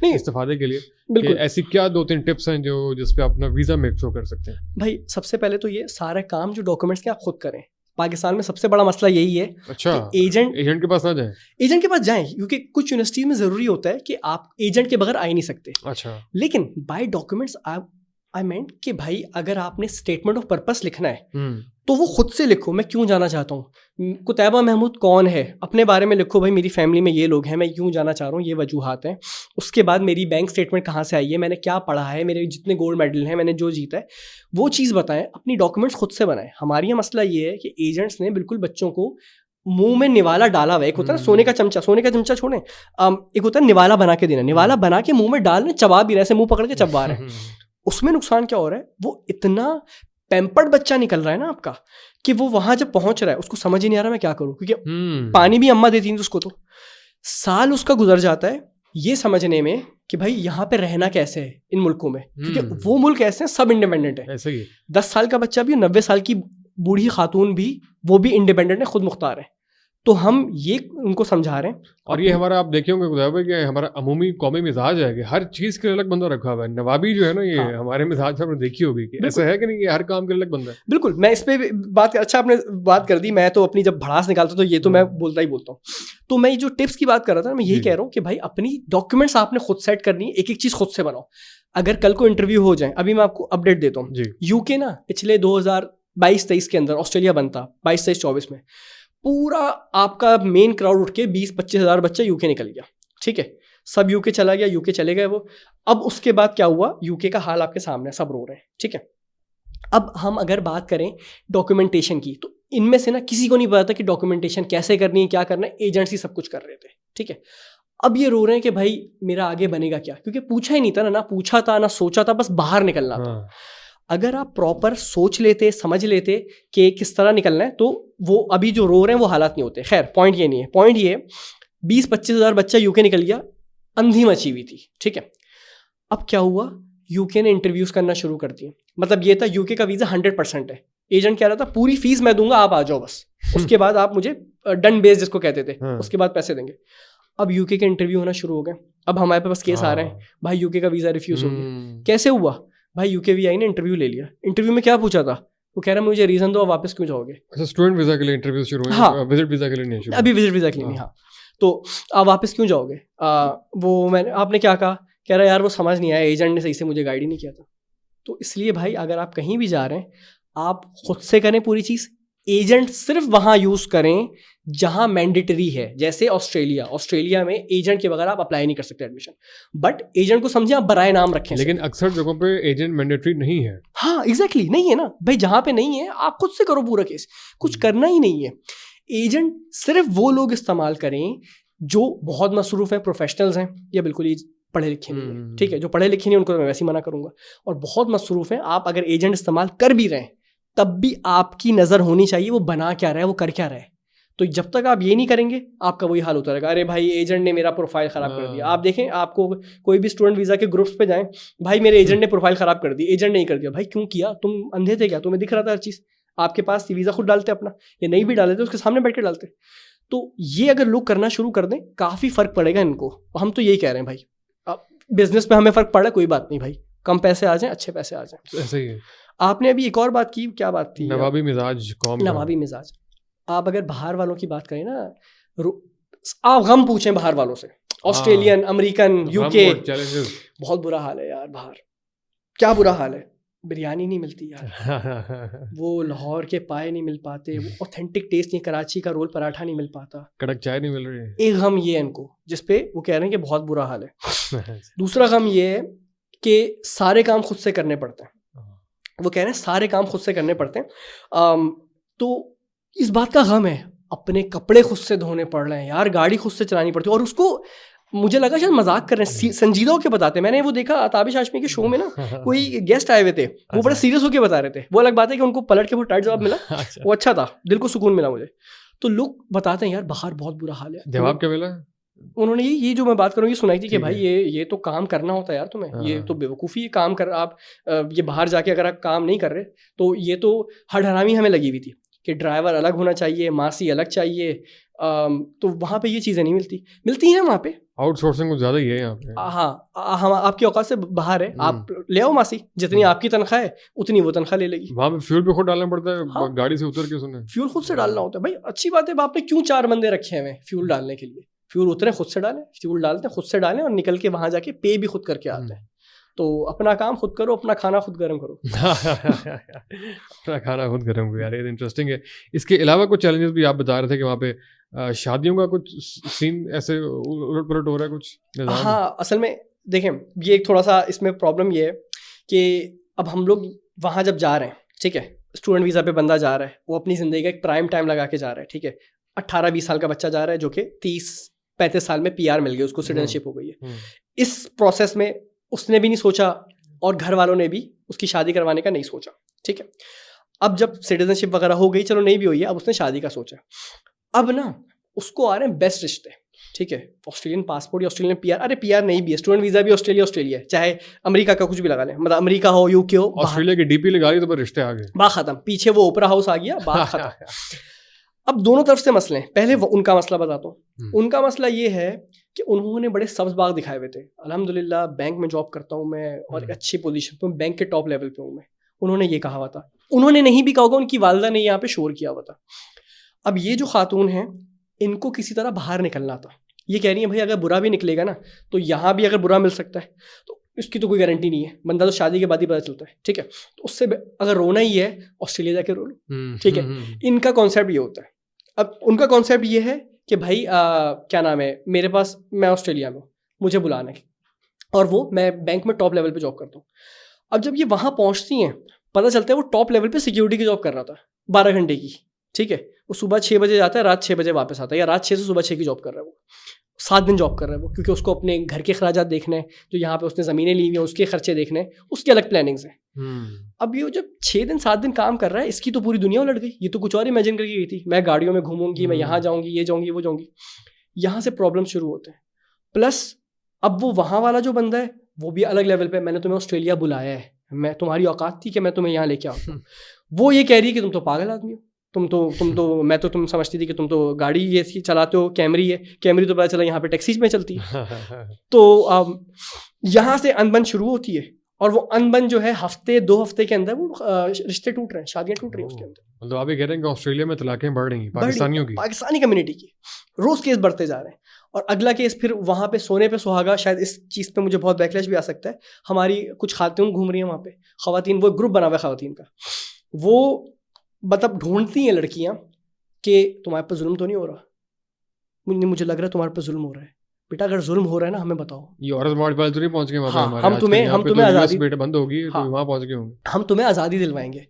इस्तेफादे के लिए बिल्कुल ऐसी क्या 2-3 टिप्स हैं जो जिस पे आप अपना वीज़ा मेक श्योर कर सकते हैं? भाई सबसे पहले तो ये सारा काम जो डॉक्यूमेंट्स के आप खुद करें। पाकिस्तान में सबसे बड़ा मसला यही है अच्छा, कि एजेंट के पास ना जाएं। एजेंट के पास जाएं, क्योंकि कुछ यूनिवर्सिटीज में ज़रूरी होता है कि आप एजेंट के बगैर आ ही नहीं सकते। अच्छा, लेकिन बाय डॉक्यूमेंट्स आई मेंट कि भाई अगर आपने स्टेटमेंट ऑफ पर्पस लिखना है तो वो खुद से लिखो, मैं क्यों जाना चाहता हूँ, कुतैबा महमूद कौन है, अपने बारे में लिखो, भाई मेरी फैमिली में ये लोग हैं, मैं क्यों जाना चाह रहा हूँ, ये वजूहात हैं। उसके बाद मेरी बैंक स्टेटमेंट कहाँ से आई है, मैंने क्या पढ़ा है, मेरे जितने गोल्ड मेडल हैं, मैंने जो जीता है, वो चीज़ बताएं, अपनी डॉक्यूमेंट्स खुद से बनाएं। हमारी यहाँ मसला ये है कि एजेंट्स ने बिल्कुल बच्चों को मुंह में निवाला डाला हुआ है। एक होता है ना सोने का चमचा छोड़ें, एक होता है निवाला बना के देना, निवाला बना के मुंह में डालने, चबा भी रहे, ऐसे मुंह पकड़ के चबा रहे हैं। उसमें नुकसान क्या हो रहा है, वो इतना पैम्पर्ड बच्चा निकल रहा है ना आपका कि वो वहां जब पहुंच रहा है उसको समझ ही नहीं आ रहा मैं क्या करूं, क्योंकि पानी भी अम्मा देती थी उसको। तो साल उसका गुजर जाता है ये समझने में कि भाई यहाँ पे रहना कैसे है इन मुल्कों में, क्योंकि वो मुल्क ऐसे हैं, सब इंडिपेंडेंट है। ऐसे ही 10 साल का बच्चा भी, 90 साल की बूढ़ी खातून भी, वो भी इंडिपेंडेंट है, खुद मुख्तार है। तो हम ये उनको समझा रहे हैं। और ये हमारा आप देखे होंगे खुदा कि हमारा अमूमी कौमी मिजाज है कि हर चीज़ के लिए अलग बंदा रखा हुआ है। नवाबी जो है ना, ये हमारे मिजाज में देखी होगी कि ऐसा है कि नहीं, ये हर काम के लिए अलग बंदा है। बिल्कुल, मैं इस पे बात अच्छा आपने बात कर दी। मैं तो अपनी जब भड़ास निकालता तो ये तो मैं बोलता ही बोलता हूँ। तो मैं जो टिप्स की बात कर रहा था, मैं यही कह रहा हूँ कि भाई अपनी डॉक्यूमेंट्स आपने खुद सेट करनी है, एक एक चीज़ खुद से बनाओ। अगर कल को इंटरव्यू हो जाए, अभी मैं आपको अपडेट देता हूँ, यूके ना पिछले 2022-23 के अंदर ऑस्ट्रेलिया बनता, 22-23-24 में पूरा आपका मेन क्राउड उठ के 20-25 हज़ार बच्चा यूके निकल गया, ठीक है, सब यूके चला गया, यूके चले गए वो। अब उसके बाद क्या हुआ, यूके का हाल आपके सामने, सब रो रहे हैं, ठीक है। अब हम अगर बात करें डॉक्यूमेंटेशन की, तो इनमें से ना किसी को नहीं पता था कि डॉक्यूमेंटेशन कैसे करनी है, क्या करना है, एजेंट्स ही सब कुछ कर रहे थे, ठीक है। अब ये रो रहे हैं कि भाई मेरा आगे बनेगा क्या, क्योंकि पूछा ही नहीं था ना पूछा था ना सोचा था, बस बाहर निकलना था। अगर आप प्रॉपर सोच लेते, समझ लेते कि किस तरह निकलना है, तो वो अभी जो रो रहे हैं वो हालात नहीं होते। खैर पॉइंट ये नहीं है, पॉइंट ये 20-25 हज़ार बच्चा यूके निकल गया, अंधी मची हुई थी, ठीक है। अब क्या हुआ, यूके ने इंटरव्यूज़ करना शुरू कर दिए। मतलब ये था यूके का वीज़ा 100% है। एजेंट कह रहा था पूरी फीस मैं दूंगा, आप आ जाओ बस, उसके बाद आप मुझे डन बेस जिसको कहते थे, उसके बाद पैसे देंगे। अब यूके के इंटरव्यू होना शुरू हो गए। अब हमारे पास केस आ रहे हैं, भाई यूके का वीज़ा रिफ्यूज़ हो गया। कैसे हुआ भाई, यूके वीआई ने इंटरव्यू ले लिया। इंटरव्यू में क्या पूछा था, वो कह रहा है मुझे रीज़न दो, आप वापस क्यों जाओगे। अच्छा, स्टूडेंट वीज़ा के लिए इंटरव्यू शुरू हुए, हाँ, विजिट वीज़ा के लिए नहीं शुरू, अभी विजिट वीज़ा के लिए नहीं। हाँ, तो आप वापस क्यों जाओगे, आपने क्या कहा, कह रहा है यार वो समझ नहीं आया, एजेंट ने सही से मुझे गाइड ही नहीं किया था। तो इसलिए भाई अगर आप कहीं भी जा रहे हैं, आप खुद से करें पूरी चीज़। एजेंट सिर्फ वहाँ यूज़ करें जहाँ मैंडेटरी है, जैसे ऑस्ट्रेलिया में एजेंट के बगैर आप अप्लाई नहीं कर सकते एडमिशन, बट एजेंट को समझे आप बराए नाम रखें। लेकिन अक्सर जगहों पे एजेंट मैंडेटरी नहीं है। हाँ एग्जैक्टली, नहीं है ना भाई, जहाँ पे नहीं है आप खुद से करो पूरा केस, कुछ करना ही नहीं है। एजेंट सिर्फ वो लोग इस्तेमाल करें जो बहुत मसरूफ़ हैं, प्रोफेशनल्स हैं, या बिल्कुल ही पढ़े लिखे नहीं हैं, ठीक है। जो पढ़े लिखे नहीं उनको मैं वैसे ही मना करूँगा, और बहुत मसरूफ़ हैं, आप अगर एजेंट इस्तेमाल कर भी रहे हैं तब भी आपकी नज़र होनी चाहिए वो बना क्या रहा है, वो कर क्या रहा है। तो जब तक आप ये नहीं करेंगे आपका वही हाल होता रहेगा, अरे भाई एजेंट ने मेरा प्रोफाइल ख़राब कर दिया। आप देखें, आपको कोई भी स्टूडेंट वीज़ा के ग्रुप्स पे जाएं, भाई मेरे एजेंट ने प्रोफाइल ख़राब कर दी, एजेंट नहीं कर दिया। भाई क्यों किया, तुम अंधे थे क्या, तुम्हें दिख रहा था हर चीज़, आपके पास वीज़ा खुद डालते अपना, या नहीं भी डाले थे उसके सामने बैठ के डालते। तो ये अगर लोग करना शुरू कर दें काफ़ी फ़र्क पड़ेगा इनको। हम तो यही कह रहे हैं भाई, बिजनेस में हमें फ़र्क पड़ रहा है, कोई बात नहीं भाई, कम पैसे आ जाएं, अच्छे पैसे आ जाएं। ऐसे ही है। आपने अभी एक और बात की, क्या बात थी, नवाबी मिजाज कौम, नवाबी मिजाज। आप अगर बाहर वालों की बात करें ना, आप गम पूछें बाहर वालों से, ऑस्ट्रेलियन, अमेरिकन, यूके, चैलेंजेस। बहुत बुरा हाल है यार बाहर, क्या बुरा हाल है। बिरयानी नहीं मिलती यार, वो लाहौर के पाए नहीं मिल पाते, वो ऑथेंटिक टेस्ट नहीं, कराची का रोल पराठा नहीं मिल पाता, कड़क चाय नहीं मिल रही है। एक गम ये है इनको, जिसपे वो कह रहे हैं कि बहुत बुरा हाल है। दूसरा गम ये है कि सारे काम खुद से करने पड़ते हैं, वो कह रहे हैं सारे काम खुद से करने पड़ते हैं। तो इस बात का गम है, अपने कपड़े खुद से धोने पड़ रहे हैं यार, गाड़ी खुद से चलानी पड़ती है। और उसको मुझे लगा शायद मजाक कर रहे हैं, संजीदा होकर बताते हैं। मैंने वो देखा ताबिश हाशमी के शो में ना, कोई गेस्ट आए हुए थे, वो बड़ा सीरियस होकर बता रहे थे। वो अलग बात है कि उनको पलट के बहुत टाइट जवाब मिला, वो अच्छा था, दिल को सुकून मिला मुझे। तो लोग बताते हैं यार बाहर बहुत बुरा हाल है। जवाब क्या मिला? उन्होंने ये जो मैं बात कर रहा हूँ ये सुनाई थी कि भाई ये तो काम करना होता है यार तुम्हें, ये तो बेवकूफ़ी है काम कर, आप ये बाहर जाके अगर आप काम नहीं कर रहे तो ये तो हड़हरामी हमें लगी हुई थी कि ड्राइवर अलग होना चाहिए, मासी अलग चाहिए। तो वहाँ पे ये चीज़ें नहीं मिलती हैं वहाँ पे। आउटसोर्सिंग कुछ ज़्यादा ही है यहाँ पे। हाँ, हम आपकी औकात से बाहर है, आप ले आओ मासी, जितनी आपकी तनख्वाह है उतनी वो तनख्वाह ले लेगी। वहाँ पे फ्यूल भी खुद डालना पड़ता है। हाँ? गाड़ी से उतर के सुने फ्यूल खुद से डालना होता है। भाई अच्छी बात है, आपने क्यों 4 बंदे रखे हैं फ्यूल डालने के लिए? फ्यूल उतरे खुद से डालें, फ्यूल डालते हैं खुद से डालें और निकल के वहाँ जाके पे भी खुद करके आते हैं। तो अपना काम खुद करो, अपना खाना खुद गर्म करो। अपना खाना खुद गर्म करो यार, ये इंटरेस्टिंग है। इसके अलावा कुछ चैलेंजेस भी आप बता रहे थे कि वहाँ पे शादियों का कुछ सीन ऐसे उलट पलट हो रहा है कुछ? हाँ, असल में देखें ये एक थोड़ा सा इसमें प्रॉब्लम ये है कि अब हम लोग वहाँ जब जा रहे हैं, ठीक है, स्टूडेंट वीज़ा पे बंदा जा रहा है, वो अपनी ज़िंदगी का एक प्राइम टाइम लगा के जा रहा है, ठीक है। 18-20 साल का बच्चा जा रहा है जो कि 30-35 साल में PR मिल गई, उसको सिटीजनशिप हो गई है। इस प्रोसेस में उसने भी नहीं सोचा और घर वालों ने भी उसकी शादी करवाने का नहीं सोचा, ठीक है। अब जब सिटीजनशिप वगैरह हो गई, चलो नहीं भी हुई है, अब उसने शादी का सोचा। अब ना उसको आ रहे हैं बेस्ट रिश्ते, ठीक है, ऑस्ट्रेलियन पासपोर्ट या ऑस्ट्रेलियन PR, अरे PR नहीं भी है, स्टूडेंट वीज़ा भी ऑस्ट्रेलिया है, चाहे अमेरिका का कुछ भी लगा लें, मतलब अमेरिका हो, UK हो, ऑस्ट्रेलिया की DP लगा ली तो रिश्ते आ गए, बात खत्म। पीछे वो ओपरा हाउस आ गया, बात खत्म। अब दोनों तरफ से मसले हैं। पहले उनका मसला बताता हूँ। उनका मसला ये है कि उन्होंने बड़े सब्ज बाग दिखाए हुए थे। अल्हम्दुलिल्लाह बैंक में जॉब करता हूँ मैं और अच्छी पोजीशन पे, बैंक के टॉप लेवल पे हूँ मैं। उन्होंने ये कहा हुआ था, उन्होंने नहीं भी कहा होगा, उनकी वालदा ने यहाँ पे शोर किया हुआ था। अब ये जो खातून हैं, इनको किसी तरह बाहर निकलना था। ये कह रही है भाई अगर बुरा भी निकलेगा ना तो यहाँ भी अगर बुरा मिल सकता है तो इसकी तो कोई गारंटी नहीं है, बंदा तो शादी के बाद ही पता चलता है, ठीक है। तो उससे अगर रोना ही है ऑस्ट्रेलिया जाके रो लो, ठीक है। इनका कॉन्सेप्ट ये होता है। अब उनका कॉन्सेप्ट ये है कि भाई क्या नाम है, मेरे पास, मैं ऑस्ट्रेलिया में हूँ, मुझे बुलाना है, और वो मैं बैंक में टॉप लेवल पे जॉब करता हूँ। अब जब ये वहाँ पहुँचती हैं पता चलता है वो टॉप लेवल पे सिक्योरिटी की जॉब कर रहा था 12 घंटे की, ठीक है। वो सुबह 6 बजे जाता है, रात 6 बजे वापस आता है, या रात 6 से सुबह 6 की जॉब कर रहा है। वो 7 दिन जॉब कर रहा है वो, क्योंकि उसको अपने घर के खर्चात देखने हैं, जो यहाँ पे उसने ज़मीनें ली हुई हैं उसके खर्चे देखने हैं, उसकी अलग प्लानिंग्स हैं। अब ये जब 6 दिन 7 दिन काम कर रहा है, इसकी तो पूरी दुनिया उलट गई। ये तो कुछ और इमेजिन करके गई थी, मैं गाड़ियों में घूमूंगी, मैं यहाँ जाऊँगी, ये जाऊँगी, वो जाऊँगी। यहाँ से प्रॉब्लम शुरू होते हैं। प्लस अब वो वहाँ वाला जो बंदा है वो भी अलग लेवल पे, मैंने तुम्हें ऑस्ट्रेलिया बुलाया है, मैं तुम्हारी औकात थी कि मैं तुम्हें यहाँ लेके आऊँ। वो ये कह रही है कि तुम तो पागल आदमी हो, मैं तो तुम समझती थी कि तुम तो गाड़ी ये चलाते हो, कैमरी है, कैमरी तो पता चला यहाँ पे टैक्सीज में चलती है। तो यहाँ से अनबन शुरू होती है, और वो अनबन जो है हफ्ते 2 हफ्ते के अंदर वो रिश्ते टूट रहे हैं, शादियाँ टूट रही हैं उसके अंदर। मतलब आप ये कह रहे हैं कि ऑस्ट्रेलिया में तलाकें बढ़ रही हैं पाकिस्तानियों की, पाकिस्तानी कम्युनिटी की, रोज केस बढ़ते जा रहे हैं। और अगला केस फिर वहाँ पे सोने पे सुहागा, शायद इस चीज़ पे मुझे बहुत बैकलैश भी आ सकता है। हमारी कुछ खातून घूम रही हैं वहाँ पे, खवातीन, वो ग्रुप बना हुआ है खवातीन का, वो मतलब ढूंढती हैं लड़कियाँ कि तुम्हारे पर जुल्म तो नहीं हो रहा, मुझे लग रहा है तुम्हारे पर जुल्म हो रहा है। बेटा अगर जुल्म हो रहा है ना हमें बताओ। ये औरत मॉड तो नहीं पहुंच गए वहाँ पे हाँ, हमारे, हम तुम्हें आज़ादी, बेटे बंद होगी तो वहाँ पहुंच गए होंगे, हम तुम्हें आज़ादी दिलवाएंगे।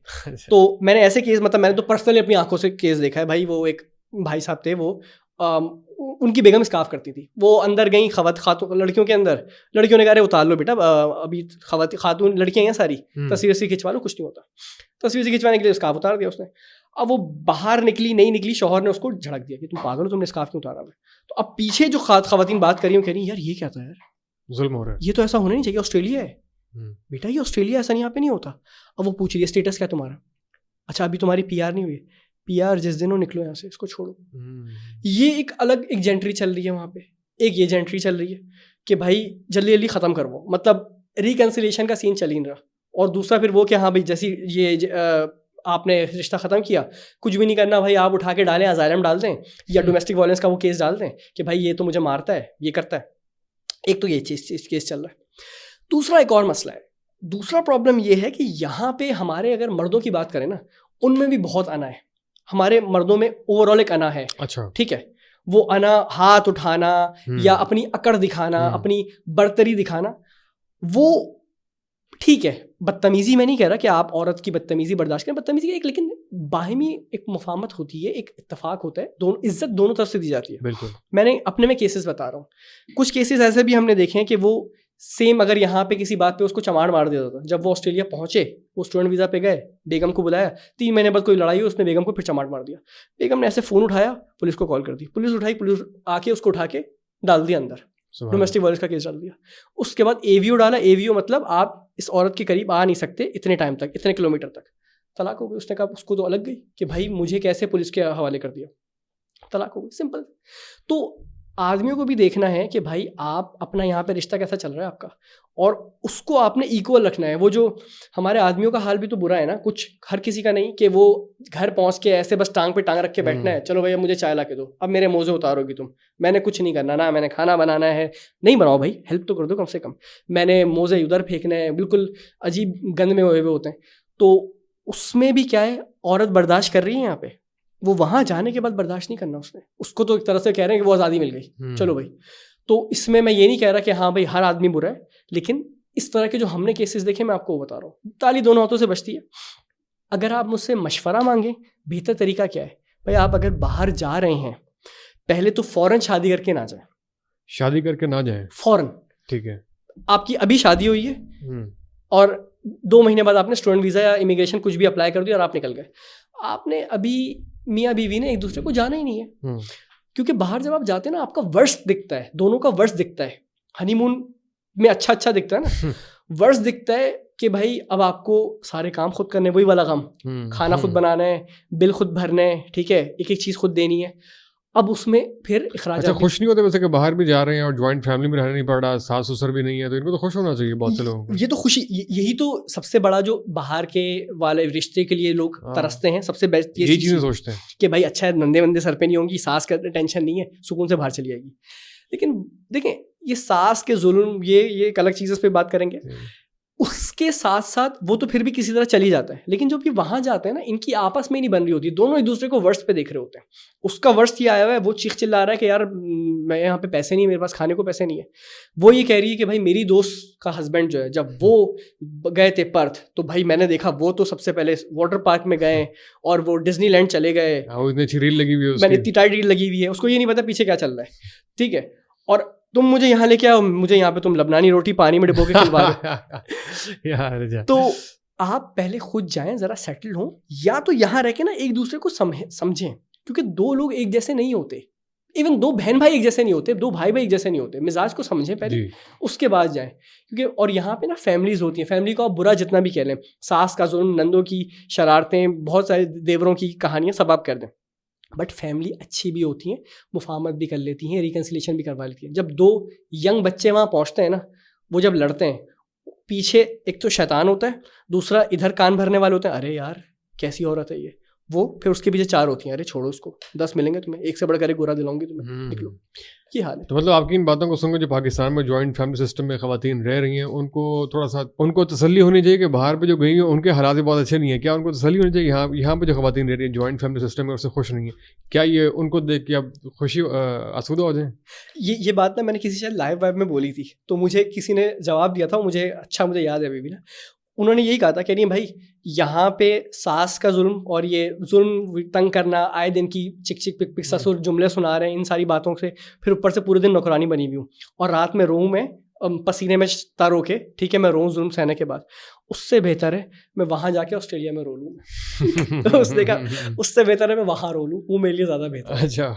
तो मैंने ऐसे केस, मतलब मैंने तो पर्सनली अपनी आंखों से केस देखा है भाई। वो एक भाई साहब थे, वो उनकी बेगम स्काफ करती थी, वो अंदर गई खातून लड़कियों के अंदर, लड़कियों ने कहा उतार लो बेटा, अभी खातून लड़कियाँ हैं सारी, तस्वीर से खिंचवा लो, कुछ नहीं होता। तस्वीर से खिंचवाने के लिए स्काफ उतार दिया उसने। अब वो बाहर निकली नहीं निकली, शौहर ने उसको झड़क दिया कि तुम पागल हो, तुमने स्काफ क्यों उतारा है। तो अब पीछे जो खवातीन बात कर रही हूँ, कह रही यार ये क्या था यार, जुल्म हो रहा है, ये तो ऐसा होना नहीं चाहिए, ऑस्ट्रेलिया है बेटा, ये ऑस्ट्रेलिया, ऐसा यहाँ पे नहीं होता। अब वो पूछ रही है स्टेटस क्या तुम्हारा, अच्छा अभी तुम्हारी PR नहीं हुई, PR जिस दिन हो निकलो यहाँ से, इसको छोड़ो। ये एक अलग एक जेंट्री चल रही है वहाँ पे, एक ये जेंट्री चल रही है कि भाई जल्दी जल्दी ख़त्म कर वो, मतलब रिकन्सिलेशन का सीन चल ही नहीं रहा। और दूसरा फिर वो कि हाँ भाई जैसी ये आपने रिश्ता ख़त्म किया, कुछ भी नहीं करना भाई, आप उठा के डालें, अजाइलम डाल दें, या डोमेस्टिक वायलेंस का वो केस डाल दें कि भाई ये तो मुझे मारता है, ये करता है, एक तो ये चीज केस चल रहा है। दूसरा एक और मसला है, दूसरा प्रॉब्लम ये है कि यहाँ पे हमारे अगर मर्दों की बात करें ना, उनमें भी बहुत अना है। हमारे मर्दों में ओवरऑल एक अना है। अच्छा, ठीक है, वो अना हाथ उठाना या अपनी अकड़ दिखाना, अपनी बर्तरी दिखाना, वो ठीक है। बदतमीजी मैं नहीं कह रहा कि आप औरत की बदतमीजी बर्दाश्त करें, बदतमीजी एक, लेकिन बाहिमी एक मुफाहमत होती है, एक इत्तेफाक होता है, दोनों इज्जत दोनों तरफ से दी जाती है। बिल्कुल। मैंने अपने में केसेस बता रहा हूँ, कुछ केसेस ऐसे भी हमने देखे हैं कि वो सेम अगर यहाँ पे किसी बात पे उसको चमाड़ मार देता था, जब वो ऑस्ट्रेलिया पहुंचे, वो स्टूडेंट वीज़ा पे गए, बेगम को बुलाया, 3 महीने बाद कोई लड़ाई हुई, उसने बेगम को फिर चमाड़ मार दिया। बेगम ने ऐसे फ़ोन उठाया, पुलिस को कॉल कर दी, पुलिस उठाई, पुलिस आके उसको उठा के डाल दिया अंदर, डोमेस्टिक वायलेंस का केस डाल दिया। उसके बाद एवीओ डाला, एवीओ मतलब आप इस औरत के करीब आ नहीं सकते इतने टाइम तक, इतने किलोमीटर तक। तलाक हो गई। उसने कहा, उसको तो अलग गई कि भाई मुझे कैसे पुलिस के हवाले कर दिया, तलाक हो गई, सिंपल। तो आदमियों को भी देखना है कि भाई आप अपना यहाँ पे रिश्ता कैसा चल रहा है आपका, और उसको आपने इक्वल रखना है। वो जो हमारे आदमियों का हाल भी तो बुरा है ना, कुछ हर किसी का नहीं कि वो घर पहुँच के ऐसे बस टांग पे टांग रख के बैठना है, चलो भैया मुझे चाय ला के दो, अब मेरे मोजे उतारोगी तुम, मैंने कुछ नहीं करना ना, मैंने खाना बनाना है, नहीं बनाओ भाई, हेल्प तो कर दो कम से कम, मैंने मोजे उधर फेंकने हैं, बिल्कुल अजीब गंद में हुए होते हैं। तो उसमें भी क्या है, औरत बर्दाश्त कर रही है यहाँ पे, वो वहाँ जाने के बाद बर्दाश्त नहीं करना उसने, उसको तो एक तरह से कह रहे हैं कि वो आज़ादी मिल गई, चलो भाई। तो इसमें मैं ये नहीं कह रहा कि हाँ भाई हर आदमी बुरा है, लेकिन इस तरह के जो हमने केसेस देखे, मैं आपको बता रहा हूँ, ताली दोनों हाथों से बचती है। अगर आप मुझसे मशवरा मांगे, बेहतर तरीका क्या है भाई, आप अगर बाहर जा रहे हैं, पहले तो फ़ौरन शादी करके ना जाए, शादी करके ना जाए फ़ौरन, ठीक है। आपकी अभी शादी हुई है और 2 महीने बाद आपने स्टूडेंट वीज़ा या इमिग्रेशन कुछ भी अप्लाई कर दिया और आप निकल गए, आपने अभी मियाँ बीवी ने एक दूसरे को जाना ही नहीं है। क्योंकि बाहर जब आप जाते हैं ना, आपका वर्स्ट दिखता है, दोनों का वर्स्ट दिखता है। हनीमून में अच्छा दिखता है ना, वर्स्ट दिखता है कि भाई अब आपको सारे काम खुद करने, वही वाला काम, खाना खुद बनाना है, बिल खुद भरना है, ठीक है, एक एक चीज़ खुद देनी है। अब उसमें फिर इखराज। अच्छा, खुश नहीं होते वैसे कि बाहर भी जा रहे हैं और जॉइंट फैमिली में रहना नहीं पड़ रहा, सास ससुर भी नहीं है, तो इनको तो खुश होना चाहिए बहुत से लोगों को। ये तो खुशी, यही तो सबसे बड़ा जो बाहर के वाले रिश्ते के लिए लोग तरसते हैं, सबसे बेस्ट ये चीज़ें सोचते हैं कि भाई अच्छा है, नंदे वंदे सर पे नहीं होंगी, सास का टेंशन नहीं है, सुकून से बाहर चली जाएगी। लेकिन देखें, ये सास के जुल्म, ये एक अलग चीज़, पे बात करेंगे। उसके साथ साथ वो तो फिर भी किसी तरह चली जाता है, लेकिन जब ये वहाँ जाते हैं ना, इनकी आपस में नहीं बन रही होती, दोनों एक दूसरे को वर्स्ट पे देख रहे होते हैं। उसका वर्स्ट ये आया हुआ है, वो चीख चिल्ला रहा है कि यार मैं यहाँ पे पैसे नहीं, मेरे पास खाने को पैसे नहीं है। वो ये कह रही है कि भाई मेरी दोस्त का हस्बैंड जो है, जब वो गए थे पर्थ, तो भाई मैंने देखा वो तो सबसे पहले वाटर पार्क में गए और वो डिज्नीलैंड चले गए, इतनी अच्छी रील लगी हुई है, मैंने इतनी टाइट रील लगी हुई है, उसको ये नहीं पता पीछे क्या चल रहा है, ठीक है। और तुम मुझे यहाँ लेके आओ, मुझे यहाँ पे तुम लबनानी रोटी पानी में डिबो के खिलवा दो। यार तो आप पहले खुद जाएं, जरा सेटल हो, या तो यहाँ रह के ना एक दूसरे को समझें, क्योंकि 2 लोग एक जैसे नहीं होते, इवन 2 बहन भाई एक जैसे नहीं होते, 2 भाई एक जैसे नहीं होते। मिजाज को समझें पहले, उसके बाद जाएं। क्योंकि और यहाँ पे ना फैमिलीज होती हैं, फैमिली को आप बुरा जितना भी कह लें, सास का जुल्म, नंदों की शरारतें, बहुत सारे देवरों की कहानियाँ सब आप कर दें, बट फैमिली अच्छी भी होती हैं, मुफाहमत भी कर लेती हैं, रिकन्सिलेशन भी करवा लेती हैं। जब 2 यंग बच्चे वहाँ पहुँचते हैं ना, वो जब लड़ते हैं, पीछे एक तो शैतान होता है, दूसरा इधर कान भरने वाले होते हैं, अरे यार कैसी औरत है ये, वो फिर उसके पीछे 4 होती हैं, अरे छोड़ो उसको, 10 मिलेंगे तुम्हें, एक से बढ़कर एक गोरा दिलाऊंगी तुम्हें, निकलो। ये हाल है। तो मतलब आपकी इन बातों को सुनकर जो पाकिस्तान में जॉइंट फैमिली सिस्टम में खवातीन रह रही हैं, उनको थोड़ा सा उनको तसल्ली होनी चाहिए कि बाहर पे जो गई हैं उनके हालात बहुत अच्छे नहीं है। क्या उनको तसल्ली होनी चाहिए यहाँ पे जो खवातीन रह रही हैं जॉइंट फैमिली सिस्टम में, उससे खुश नहीं है, क्या ये उनको देख के आप खुशी आसूदा हो जाए? ये बात ना मैंने किसी शायद लाइव वाइव में बोली थी, तो मुझे किसी ने जवाब दिया था, मुझे याद है अभी भी ना। उन्होंने यही कहा था कि नहीं भाई, यहाँ पे सास का जुल्म और ये जुल्म तंग करना, आए दिन की चिक चिक पिक पिक ससुर जुमले सुना रहे हैं, इन सारी बातों से फिर ऊपर से पूरे दिन नौकरानी बनी हुई हूँ, और रात में रोऊँ मैं पसीने में तर होके, ठीक है, मैं रोऊँ जुल्म सहने के बाद, उससे बेहतर है मैं वहाँ जाके ऑस्ट्रेलिया में रो लूँ। तो उसने कहा उससे बेहतर है मैं वहाँ रो लूँ, वो मेरे लिए ज़्यादा बेहतर है। अच्छा,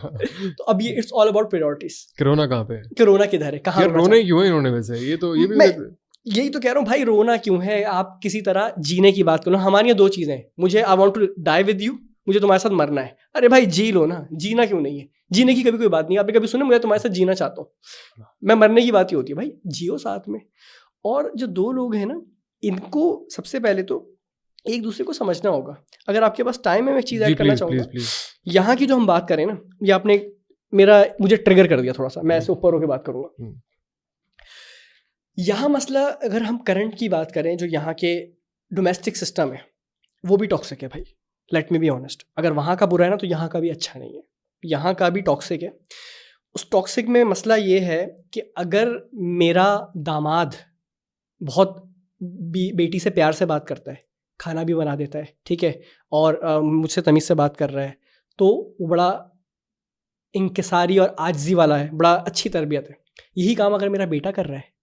तो अब ये it's all about priorities. Corona कहाँ पे, कोरोना किधर है, कहाँ रोने क्यों है इन्होंने वैसे? ये तो ये भी यही तो कह रहा हूँ भाई, रोना क्यों है? आप किसी तरह जीने की बात करो। हमारी 2 चीज़ें हैं, मुझे I want to die with you, मुझे तुम्हारे साथ मरना है। अरे भाई जी लो ना, जीना क्यों नहीं है? जीने की कभी कोई बात नहीं। आपने कभी सुना मुझे तुम्हारे साथ जीना चाहता हूँ? मैं मरने की बात ही होती है भाई, जियो साथ में। और जो 2 लोग हैं ना, इनको सबसे पहले तो एक दूसरे को समझना होगा। अगर आपके पास टाइम है, मैं एक चीज़ ऐड करना चाहूँगा। यहाँ की जो हम बात करें ना, ये आपने मुझे ट्रिगर कर दिया थोड़ा सा, मैं ऐसे ऊपर होकर बात करूँगा। यहाँ मसला अगर हम करंट की बात करें, जो यहाँ के डोमेस्टिक सिस्टम है वो भी टॉक्सिक है भाई, लेट मी बी ऑनेस्ट। अगर वहाँ का बुरा है ना तो यहाँ का भी अच्छा नहीं है, यहाँ का भी टॉक्सिक है। उस टॉक्सिक में मसला ये है कि अगर मेरा दामाद बहुत बेटी से प्यार से बात करता है, खाना भी बना देता है, ठीक है, और मुझसे तमीज़ से बात कर रहा है, तो वो बड़ा इंकिसारी और आजिज़ी वाला है, बड़ा अच्छी तरबियत है। यही काम अगर मेरा बेटा कर रहा है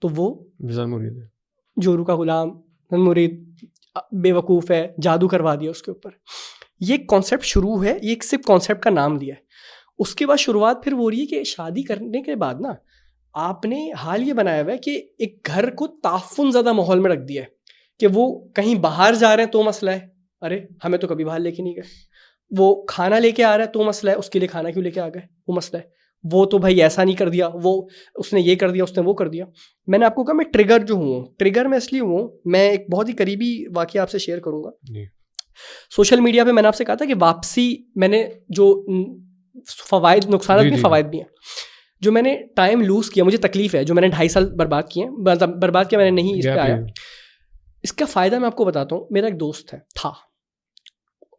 तो वो मुरीद है, जोरू का गुलाम, मुरीद, बेवकूफ़ है, जादू करवा दिया उसके ऊपर। ये कॉन्सेप्ट शुरू है, ये सिर्फ कॉन्सेप्ट का नाम दिया है। उसके बाद शुरुआत फिर वो रही है कि शादी करने के बाद ना आपने हाल ये बनाया हुआ है कि एक घर को ताफुन ज़्यादा माहौल में रख दिया है कि वो कहीं बाहर जा रहे हैं तो मसला है, अरे हमें तो कभी बाहर लेके नहीं गए। वो खाना लेके आ रहा है तो मसला है, उसके लिए खाना क्यों लेके आ गए, वो मसला है। वो तो भाई ऐसा नहीं कर दिया, वो उसने ये कर दिया, उसने वो कर दिया। मैंने आपको कहा मैं ट्रिगर जो हूँ, ट्रिगर मैं इसलिए हूँ, मैं एक बहुत ही करीबी वाक़या आपसे शेयर करूँगा। सोशल मीडिया पे मैंने आपसे कहा था कि वापसी, मैंने जो फ़वाइद, नुकसान भी, फ़वाइद भी हैं, जो मैंने टाइम लूज़ किया, मुझे तकलीफ़ है, जो मैंने 2.5 साल बर्बाद किए हैं, मतलब बर्बाद किया मैंने नहीं, इस पर आया। इसका फ़ायदा मैं आपको बताता हूँ। मेरा एक दोस्त है, था,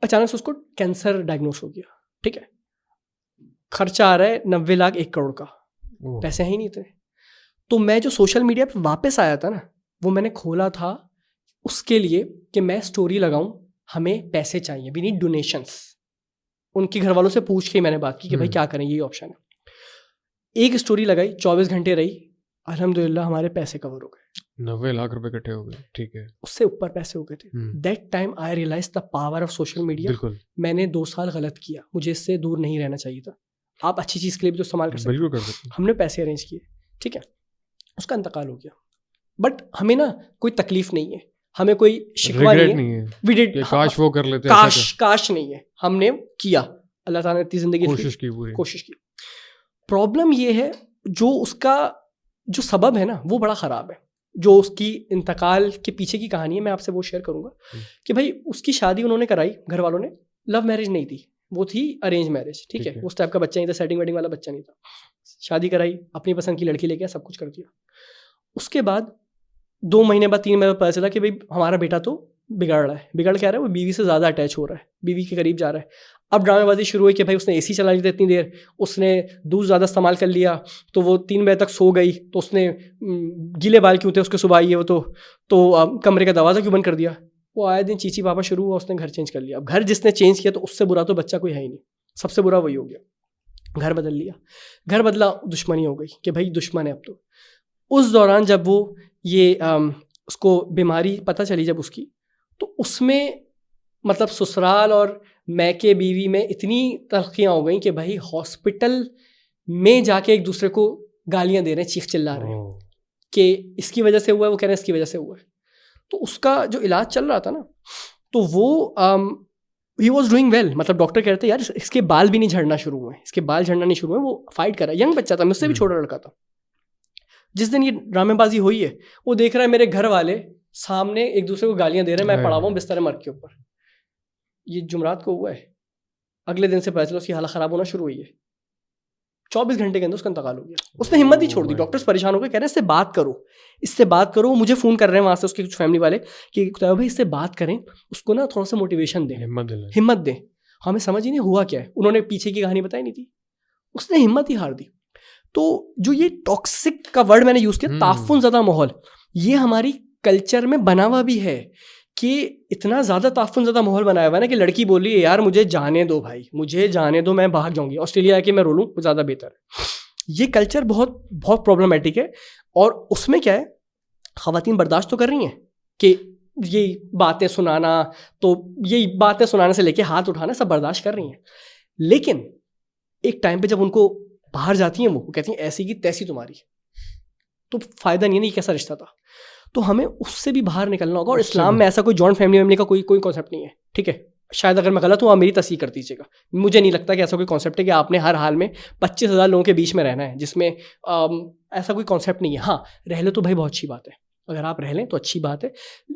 अचानक से उसको कैंसर डायग्नोस हो गया, ठीक है, खर्चा आ रहा है 90 लाख 1 करोड़ का, पैसे हैं ही नहीं इतने। तो मैं जो सोशल मीडिया पे वापस आया था ना, वो मैंने खोला था उसके लिए कि मैं स्टोरी लगाऊं, हमें पैसे चाहिए, वी नीड डोनेशंस। उनके घर वालों से पूछ के मैंने बात की कि भाई क्या करें, यही ऑप्शन है। एक स्टोरी लगाई, 24 घंटे रही, अल्हम्दुलिल्लाह हमारे पैसे कवर हो गए, 90 लाख रुपए इकट्ठे हो गए, ठीक है, उससे ऊपर पैसे हो गए थे। That time I realise the power of social media. मैंने 2 साल गलत किया, मुझे इससे दूर नहीं रहना चाहिए था। आप अच्छी चीज़ के लिए भी तो इस्तेमाल कर सकते हैं। हमने पैसे अरेंज किए, ठीक है, उसका इंतकाल हो गया, बट हमें ना कोई तकलीफ नहीं है, हमें कोई शिकवा नहीं है। वी डिड, काश वो कर लेते, काश नहीं है, हमने किया, अल्लाह ताला ने इतनी जिंदगी कोशिश की। प्रॉब्लम ये है, जो उसका जो सबब है ना वो बड़ा ख़राब है, जो उसकी इंतकाल के पीछे की कहानी है, मैं आपसे वो शेयर करूँगा कि भाई उसकी शादी उन्होंने कराई, घर वालों ने, लव मैरिज नहीं थी, वो थी अरेंज मैरिज, ठीक है, उस टाइप का बच्चा नहीं था, सेटिंग वेटिंग वाला बच्चा नहीं था। शादी कराई, अपनी पसंद की लड़की लेके सब कुछ कर दिया। उसके बाद 2 महीने बाद, 3 महीने बाद पता चला कि भाई हमारा बेटा तो बिगड़ रहा है। बिगड़ क्या रहा है, वो बीवी से ज़्यादा अटैच हो रहा है, बीवी के करीब जा रहा है। अब ड्रामेबाजी शुरू हुई कि भाई उसने एसी चला लिया इतनी देर, उसने दूध ज़्यादा इस्तेमाल कर लिया, तो वो 3 बजे तक सो गई, तो उसने गीले बाल क्यों थे उसके, सुबह आई है वो तो कमरे का दरवाज़ा क्यों बंद कर दिया। वो आए दिन चीची पापा शुरू हुआ, उसने घर चेंज कर लिया। अब घर जिसने चेंज किया तो उससे बुरा तो बच्चा कोई है ही नहीं, सबसे बुरा वही हो गया। घर बदल लिया, घर बदला, दुश्मनी हो गई कि भाई दुश्मन है अब तो। उस दौरान जब वो ये उसको बीमारी पता चली जब उसकी, तो उसमें मतलब ससुराल और मैके बीवी में इतनी तलखियाँ हो गई कि भाई हॉस्पिटल में जाके एक दूसरे को गालियाँ दे रहे हैं, चीख चिल्ला रहे हैं कि इसकी वजह से हुआ है, वो कह रहे हैं इसकी वजह से हुआ है। तो उसका जो इलाज चल रहा था ना, तो वो ही वॉज डूइंग वेल, मतलब डॉक्टर कहते हैं यार इसके बाल भी नहीं झड़ना शुरू हुए, इसके बाल झड़ना नहीं शुरू हुए, वो फाइट कर रहा है, यंग बच्चा था, मुझसे भी छोटा लड़का था। जिस दिन ये ड्रामेबाजी हुई है, वो देख रहा है मेरे घर वाले सामने एक दूसरे को गालियां दे रहे हैं, मैं पड़ा हुआ हूँ बिस्तर मर्ग के ऊपर। ये जुमरात को हुआ है, अगले दिन से पता चला उसकी हालत ख़राब होना शुरू हुई है। 24 घंटे के अंदर उसका इंतकाल हो गया। उसने हिम्मत ही छोड़ दी, डॉक्टर्स परेशान हो गए, कह रहे हैं इससे बात करो, इससे बात करो। मुझे फ़ोन कर रहे हैं वहाँ से उसके कुछ फैमिली वाले कि भाई इससे बात करें, उसको ना थोड़ा सा मोटिवेशन दें, हिम्मत दें। हमें समझ ही नहीं हुआ क्या है, उन्होंने पीछे की कहानी बताई नहीं थी, उसने हिम्मत ही हार दी। तो जो ये टॉक्सिक का वर्ड मैंने यूज़ किया, ताफुन ज़्यादा माहौल, ये हमारी कल्चर में बना हुआ भी है कि इतना ज़्यादा ताफुन ज़्यादा माहौल बनाया हुआ है ना कि लड़की बोल रही है यार मुझे जाने दो भाई, मुझे जाने दो, मैं भाग जाऊंगी, ऑस्ट्रेलिया आके मैं रो लूँ, वो ज़्यादा बेहतर है। ये कल्चर बहुत बहुत प्रॉब्लमेटिक है। और उसमें क्या है, ख़वातीन बर्दाश्त तो कर रही हैं कि यही बातें सुनाना, तो यही बातें सुनाने से लेके हाथ उठाना सब बर्दाश्त कर रही हैं, लेकिन एक टाइम पे जब उनको बाहर जाती हैं वो कहती हैं ऐसी की तैसी तुम्हारी, तो फ़ायदा नहीं है, नहीं कैसा रिश्ता था। तो हमें उससे भी बाहर निकलना होगा। और इस्लाम में ऐसा कोई जॉइंट फैमिली का कोई कॉन्सेप्ट नहीं है, ठीक है। शायद अगर मैं गलत हूँ आप मेरी तस्दीक कर दीजिएगा, मुझे नहीं लगता कि ऐसा कोई कॉन्सेप्ट है कि आपने हर हाल में 25,000 लोगों के बीच में रहना है, जिसमें ऐसा कोई कॉन्सेप्ट नहीं है। हाँ, रह लो तो भाई बहुत अच्छी बात है, अगर आप रह लें तो अच्छी बात है।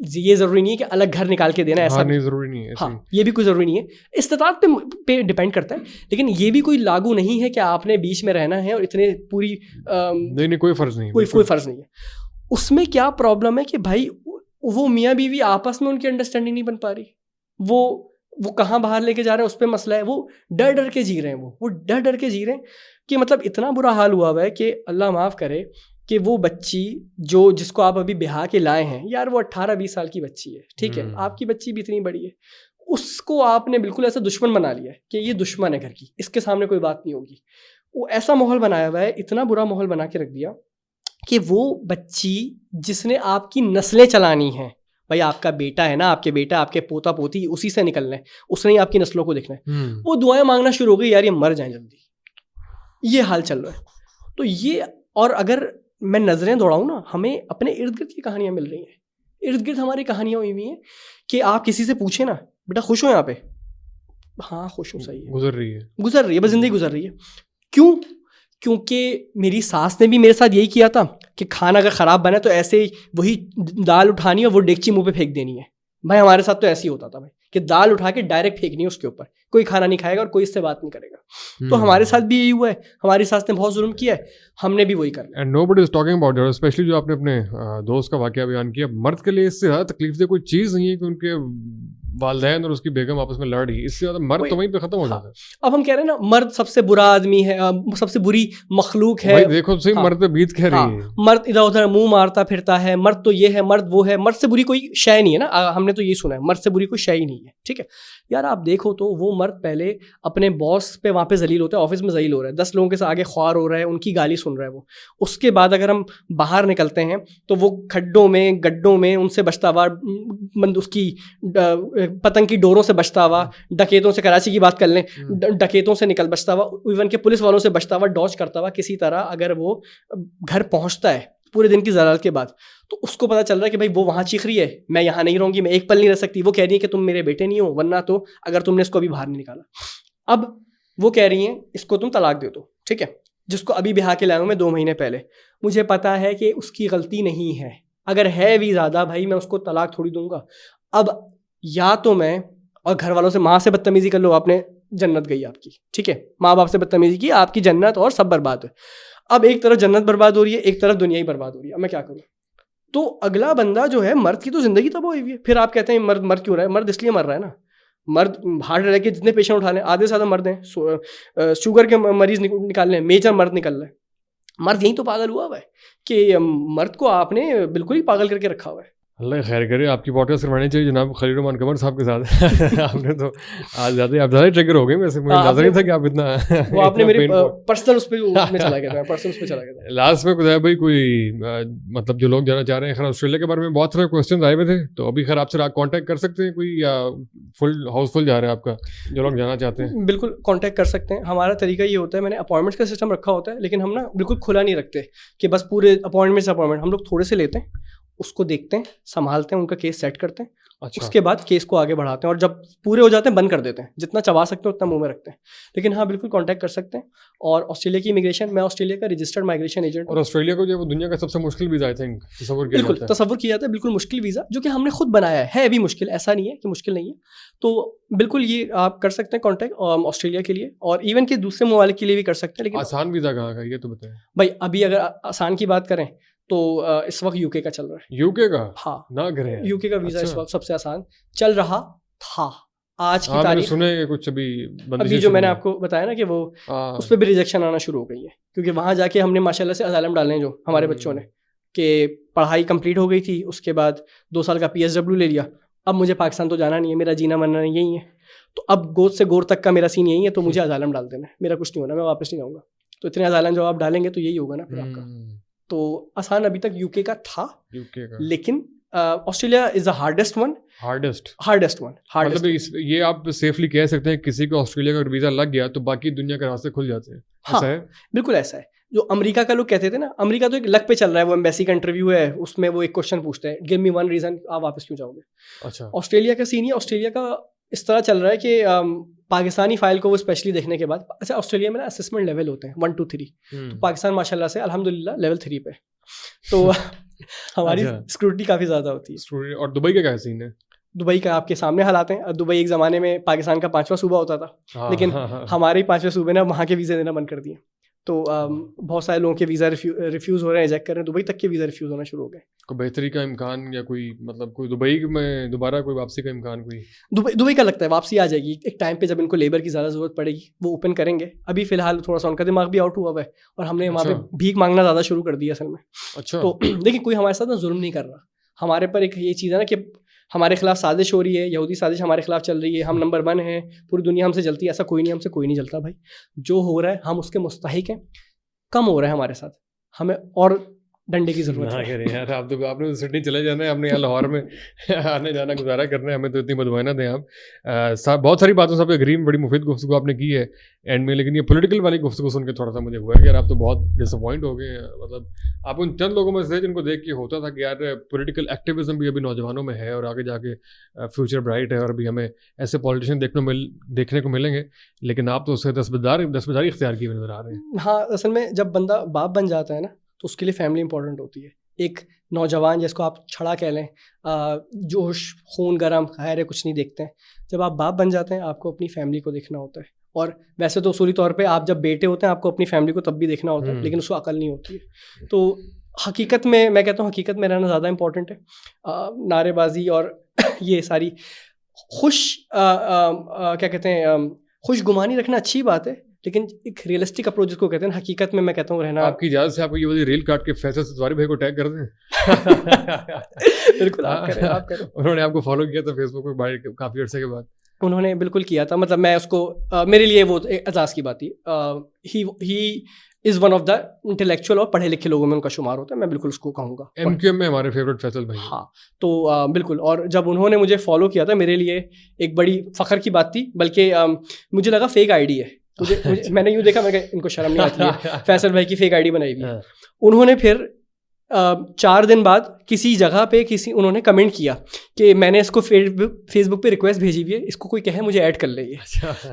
ये ज़रूरी नहीं है कि अलग घर निकाल के देना, ऐसा नहीं ज़रूरी नहीं है। हाँ, ये भी कोई ज़रूरी नहीं है, इस्तिताअत पे डिपेंड करता है, लेकिन ये भी कोई लागू नहीं है कि आपने बीच में रहना है और इतने पूरी नहीं कोई फ़र्ज़ नहीं है, कोई फ़र्ज़ नहीं है। उसमें क्या प्रॉब्लम है कि भाई वो मियाँ बीवी आपस में उनकी अंडरस्टैंडिंग नहीं बन पा रही, वो कहाँ बाहर लेके जा रहे हैं उस पर मसला है, वो डर डर के जी रहे हैं, वो डर डर के जी रहे हैं कि मतलब इतना बुरा हाल हुआ हुआ है कि अल्लाह माफ़ करे कि वो बच्ची जिसको आप अभी ब्याह के लाए हैं यार, वो 18-20 साल की बच्ची है, ठीक है, आपकी बच्ची भी इतनी बड़ी है, उसको आपने बिल्कुल ऐसा दुश्मन बना लिया है कि ये दुश्मन है घर की, इसके सामने कोई बात नहीं होगी। वो ऐसा माहौल बनाया हुआ है, इतना बुरा माहौल बना के रख दिया कि वो बच्ची जिसने आपकी नस्लें चलानी हैं, भाई आपका बेटा है ना, आपके बेटा आपके पोता पोती उसी से निकलना है, उसने ही आपकी नस्लों को देखना है, वो दुआएं मांगना शुरू हो गई यार ये मर जाए जल्दी, ये हाल चल रहा है। तो ये, और अगर मैं नज़रें दौड़ाऊँ ना, हमें अपने इर्द गिर्द की कहानियाँ मिल रही हैं, इर्द गिर्द हमारी कहानियाँ हुई हुई हैं कि आप किसी से पूछे ना बेटा खुश हो यहाँ पे, हाँ खुश हूँ, सही है, गुजर रही है, बस ज़िंदगी गुजर रही है। क्यों? क्योंकि मेरी सास ने भी मेरे साथ यही किया था कि खाना अगर ख़राब बना तो ऐसे ही वही दाल उठानी और वो डेगची मुंह पे फेंक देनी है। भाई हमारे साथ तो ऐसे ही होता था भाई कि दाल उठा के डायरेक्ट फेंकनी है उसके ऊपर, कोई खाना नहीं खाएगा और कोई इससे बात नहीं करेगा। तो हमारे साथ भी यही हुआ है, हमारी सास ने बहुत जुल्म किया है, हमने भी वही करना। And nobody is talking about it, specially जो आपने अपने दोस्त का वाकया बयान किया। मर्द के लिए इससे ज़्यादा तकलीफ दे कोई चीज़ नहीं है कि उनके वालिदैन और उसकी बेगम आपस में लड़ रही, इससे ज़्यादा मर्द तो वहीं पे खत्म हो जाता है। अब हम कह रहे हैं ना मर्द सबसे बुरा आदमी है, सबसे बुरी मखलूक है। भाई देखो सही, मर्द पे बीत कह रही है, मर्द इधर उधर मुंह मारता फिरता है, मर्द तो ये है, मर्द वो है, मर्द से बुरी कोई शय नहीं है ना, हमने तो यही सुना है, मर्द से बुरी कोई शय ही नहीं है, ठीक है यार। आप देखो तो वो मर्द पहले अपने बॉस पे वहाँ पे जलील होता है, ऑफिस में जलील हो रहा है, 10 लोगों के साथ आगे ख्वार हो रहा है, उनकी गाली सुन रहा है वो। उसके बाद अगर हम बाहर निकलते हैं तो वो खड्डों में गड्ढों में उनसे बचता हुआ, उसकी पतंग की डोरों से बचता हुआ, डकैतों से, कराची की बात कर लें, डकैतों से निकल बचता हुआ, इवन के पुलिस वालों से बचता हुआ, डॉज करता हुआ, किसी तरह अगर वो घर पहुंचता है पूरे दिन की ज़लालत के बाद, तो उसको पता चल रहा है कि भाई वो वहाँ चीख रही है, मैं यहाँ नहीं रहूँगी, मैं एक पल नहीं रह सकती, वो कह रही है कि तुम मेरे बेटे नहीं हो, वरना तो अगर तुमने इसको अभी बाहर नहीं निकाला। अब वो कह रही हैं इसको तुम तलाक दे दो, ठीक है, जिसको अभी ब्याह के लाया हूँ मैं 2 महीने पहले। मुझे पता है कि उसकी गलती नहीं है, अगर है भी ज़्यादा भाई मैं उसको तलाक थोड़ी दूंगा। अब या तो मैं और घर वालों से, माँ से बदतमीजी कर लो, आपने जन्नत गई आपकी, ठीक है, माँ बाप से बदतमीजी की, आपकी जन्नत और सब बर्बाद है। अब एक तरफ जन्नत बर्बाद हो रही है, एक तरफ दुनिया ही बर्बाद हो रही है, अब मैं क्या करूँ? तो अगला बंदा जो है, मर्द की तो ज़िंदगी तबाह हुई है। फिर आप कहते हैं मर्द मर क्यों रहा है? मर्द इसलिए मर रहा है ना, मर्द हार्ट अटैक के जितने पेशेंट उठा लें, आधे से ज़्यादा मर्द हैं, शुगर के मरीज निकाल लें, मेजर मर्द निकल रहे हैं। मर्द यही तो पागल हुआ है कि मर्द को आपने बिल्कुल ही पागल करके रखा हुआ है। अल्लाह खैर करे, आपकी पॉडकास्ट करवानी चाहिए जनाब खलील रहमान कमर साहब के साथ। आपने तो आज ज़्यादा ट्रिगर हो गए, वैसे मुझे अंदाजा नहीं था कि आप इतना वो आपने मेरे पर्सनल उस पे चला गया, पर्सनल उस पे चला गया। लास्ट में खुदा भाई कोई मतलब जो लोग जाना चाह रहे हैं, खैर ऑस्ट्रेलिया के बारे में बहुत सारे क्वेश्चन आए हुए थे, तो अभी खैर आपसे कांटेक्ट कर सकते हैं कोई, या फुल हाउसफुल जा रहा है आपका, जो लोग जाना चाहते हैं? बिल्कुल कांटेक्ट कर सकते हैं। हमारा तरीका ये होता है, मैंने अपॉइंटमेंट्स का सिस्टम रखा होता है, लेकिन हम ना बिल्कुल खुला नहीं रखते कि बस पूरे अपॉइंटमेंट, हम लोग थोड़े से लेते हैं, उसको देखते हैं, संभालते हैं, उनका केस सेट करते हैं। अच्छा। उसके बाद केस को आगे बढ़ाते हैं, और जब पूरे हो जाते हैं बंद कर देते हैं, जितना चबा सकते हैं उतना मुंह में रखते हैं। लेकिन हाँ बिल्कुल कांटेक्ट कर सकते हैं। और ऑस्ट्रेलिया की इमिग्रेशन, मैं ऑस्ट्रेलिया का रजिस्टर्ड माइग्रेशन एजेंट, और ऑस्ट्रेलिया को जो वो दुनिया का सबसे मुश्किल वीज़ा आई थिंक तस्वुर किया जाता है, बिल्कुल मुश्किल वीज़ा, जो कि हमने खुद बनाया है भी मुश्किल, ऐसा नहीं है कि मुश्किल नहीं है। तो बिल्कुल ये आप कर सकते हैं कांटेक्ट ऑस्ट्रेलिया के लिए, और इवन के दूसरे ममालिक के लिए भी कर सकते हैं। लेकिन आसान वीज़ा कहाँ का, ये तो बताएं भाई। अभी अगर आसान की बात करें तो इस वक्त यूके का चल रहा है। यूके का? हाँ ना करें, यूके का वीज़ा इस वक्त सबसे आसान चल रहा था आज की तारीख। सुने कुछ अभी जो मैंने आपको बताया ना कि वो उस पर भी रिजेक्शन आना शुरू हो गई है, क्योंकि वहाँ जाके हमने माशाल्लाह से असाइलम डाले हैं जो हमारे बच्चों ने, कि पढ़ाई कंप्लीट हो गई थी, उसके बाद 2 साल का PSW ले लिया, अब मुझे पाकिस्तान तो जाना नहीं है, मेरा जीना मरना यही है, तो अब गोद से गोर तक का मेरा सीन यही है, तो मुझे असाइलम डाल देना है, मेरा कुछ नहीं होना, मैं वापस नहीं जाऊँगा। तो इतने असाइलम जब आप डालेंगे तो यही होगा ना फिर आपका। तो आसान अभी तक यूके का था, लेकिन Australia is the hardest one. मतलब ये आप सेफली कह सकते हैं किसी को ऑस्ट्रेलिया का वीज़ा लग गया तो बाकी दुनिया के रास्ते खुल जाते हैं? हाँ, ऐसा है? बिल्कुल ऐसा है। जो अमेरिका का लोग कहते थे ना, अमेरिका तो एक लक पे चल रहा है, वो एम्बेसी का इंटरव्यू है, उसमें वो एक क्वेश्चन पूछते हैं, गिव मी 1 रीजन आप वापस क्यों जाओगे। अच्छा। ऑस्ट्रेलिया का सीन है, ऑस्ट्रेलिया का इस तरह चल रहा है कि पाकिस्तानी फाइल को वो स्पेशली देखने के बाद, अच्छा ऑस्ट्रेलिया में ना असेसमेंट लेवल होते हैं 1 2 3, तो पाकिस्तान माशाल्लाह से अल्हम्दुलिल्लाह लेवल 3 पे, तो हमारी सिक्योरिटी काफ़ी ज़्यादा होती है। और दुबई का क्या सीन है? दुबई का आपके सामने हालात हैं। दुबई एक ज़माने में पाकिस्तान का 5वां सूबा होता था, लेकिन हमारे 5वें सूबे ने वहाँ के वीज़े देना बंद कर दिए। तो बहुत सारे लोगों के वीज़ा रिफ्यूज़ हो रहे हैं, रिजेक्ट कर रहे हैं, दुबई तक के वीज़ा रिफ्यूज़ होना शुरू हो गए। कोई बेहतरी का इम्कान या कोई मतलब कोई दुबई में दोबारा कोई वापसी का इम्कान कोई? दुबई का लगता है वापसी आ जाएगी एक टाइम पे, जब इनको लेबर की ज़्यादा ज़रूरत पड़ेगी वो ओपन करेंगे। अभी फ़िलहाल थोड़ा सा उनका दिमाग भी आउट हुआ है और हमने वहाँ पे अच्छा। भीख मांगना ज़्यादा शुरू कर दिया असल में। अच्छा। तो देखिए कोई हमारे साथ ना जुल्म नहीं कर रहा, हमारे पर एक ये चीज़ है ना कि हमारे खिलाफ साजिश हो रही है, यहूदी साजिश हमारे खिलाफ चल रही है, हम नंबर 1 हैं, पूरी दुनिया हमसे जलती है, ऐसा कोई नहीं, हमसे कोई नहीं जलता भाई। जो हो रहा है हम उसके मुस्तहिक हैं, कम हो रहा है हमारे साथ, हमें और डंडे की ज़रूरत ना है। करें यार, आप तो आपने तो सिडनी चले जाना है, आपने यहाँ लाहौर में आने जाना गुजारा करना है, हमें तो इतनी बदवाना दें आप। बहुत सारी बातों से आप एग्री में बड़ी मुफीद गुफ्तगू आपने की है एंड में, लेकिन ये पॉलिटिकल वाली गुफ्तगू सुन के थोड़ा सा मुझे हुआ है कि यार आप तो बहुत डिसअपॉइंट हो गए हैं। मतलब आप उन चंद लोगों में से जिनको देख के होता था कि यार पॉलिटिकल एक्टिविज्म भी अभी नौजवानों में है और आगे जाके फ्यूचर ब्राइट है और अभी हमें ऐसे पॉलिटिशियन देखने को मिलेंगे, लेकिन आप तो उससे दस्तबरदारी इख्तियार किए नजर आ रहे हैं। हाँ, असल में जब बंदा बाप बन जाता है ना तो उसके लिए फैमिली इंपॉर्टेंट होती है। एक नौजवान जिसको आप छड़ा कह लें, जोश खून गरम खैर है कुछ नहीं देखते हैं, जब आप बाप बन जाते हैं आपको अपनी फैमिली को देखना होता है। और वैसे तो उसूली तौर पे आप जब बेटे होते हैं आपको अपनी फैमिली को तब भी देखना होता है, लेकिन उसको अकल नहीं होती है। तो हकीकत में मैं कहता हूँ हकीकत में रहना ज़्यादा इंपॉर्टेंट है। नारेबाजी और ये सारी क्या कहते हैं खुशगुमानी रखना अच्छी बात है, लेकिन एक रियलिस्टिक अप्रोच जिसको कहते हैं हकीकत में मैं कहता हूँ रहना। आपकी इजाज़त से आपको ये वाली रील काट के फैसल सतवारी भाई को टैग कर दें। बिल्कुल आप करें, आप करें। उन्होंने आपको फॉलो किया था फेसबुक पे बड़े काफ़ी अर्से के बाद? उन्होंने बिल्कुल किया था, मतलब मैं उसको मेरे लिए वो एजाज़ की बात थी। He is one of the intellectual और पढ़े लिखे लोगों में उनका शुमार होता है, मैं बिल्कुल उसको कहूँगा। MQM में हमारे फेवरेट फैसल भाई। हाँ, तो बिल्कुल। और जब उन्होंने मुझे फॉलो किया था मेरे लिए एक बड़ी फ़ख्र की बात थी, बल्कि मुझे लगा फेक आईडी है। मुझे मैंने यूँ देखा, मैं इनको शर्म नहीं आती है फैसल भाई की फेक आईडी बनाई हुई है। उन्होंने फिर 4 दिन बाद किसी जगह पे उन्होंने कमेंट किया कि मैंने इसको फेसबुक पे रिक्वेस्ट भेजी हुई है, इसको कोई कहे मुझे ऐड कर ले।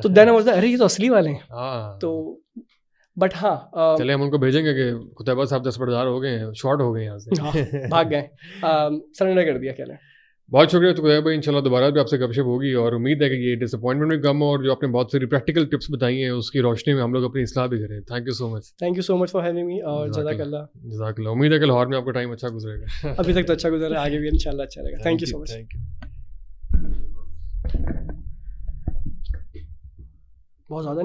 तो देन बोलता अरे ये तो असली वाले हैं। तो बट हाँ चले हम उनको भेजेंगे कि खुतैबा साहब दस्तबरदार हो गए हैं, शॉर्ट हो गए यहाँ से। हाँ, भाग गए, सरेंडर कर दिया। क्या बहुत शुक्रिया तो खुतैबा भाई, इंशाल्लाह दोबारा भी आपसे गपशप होगी और उम्मीद है कि ये डिसअपॉइंटमेंट भी कम हो और जो आपने बहुत सारी प्रैक्टिकल टिप्स बताई हैं उसकी रोशनी में हम लोग अपनी इस्लाह भी करें। Thank you so much for having me और जज़ाकल्लाह। उम्मीद है कि लाहौर में आपका टाइम अच्छा गुजरेगा। अभी तक तो अच्छा गुजरा, आगे भी इंशाल्लाह अच्छा रहेगा। Thank you so much. बहुत ज़्यादा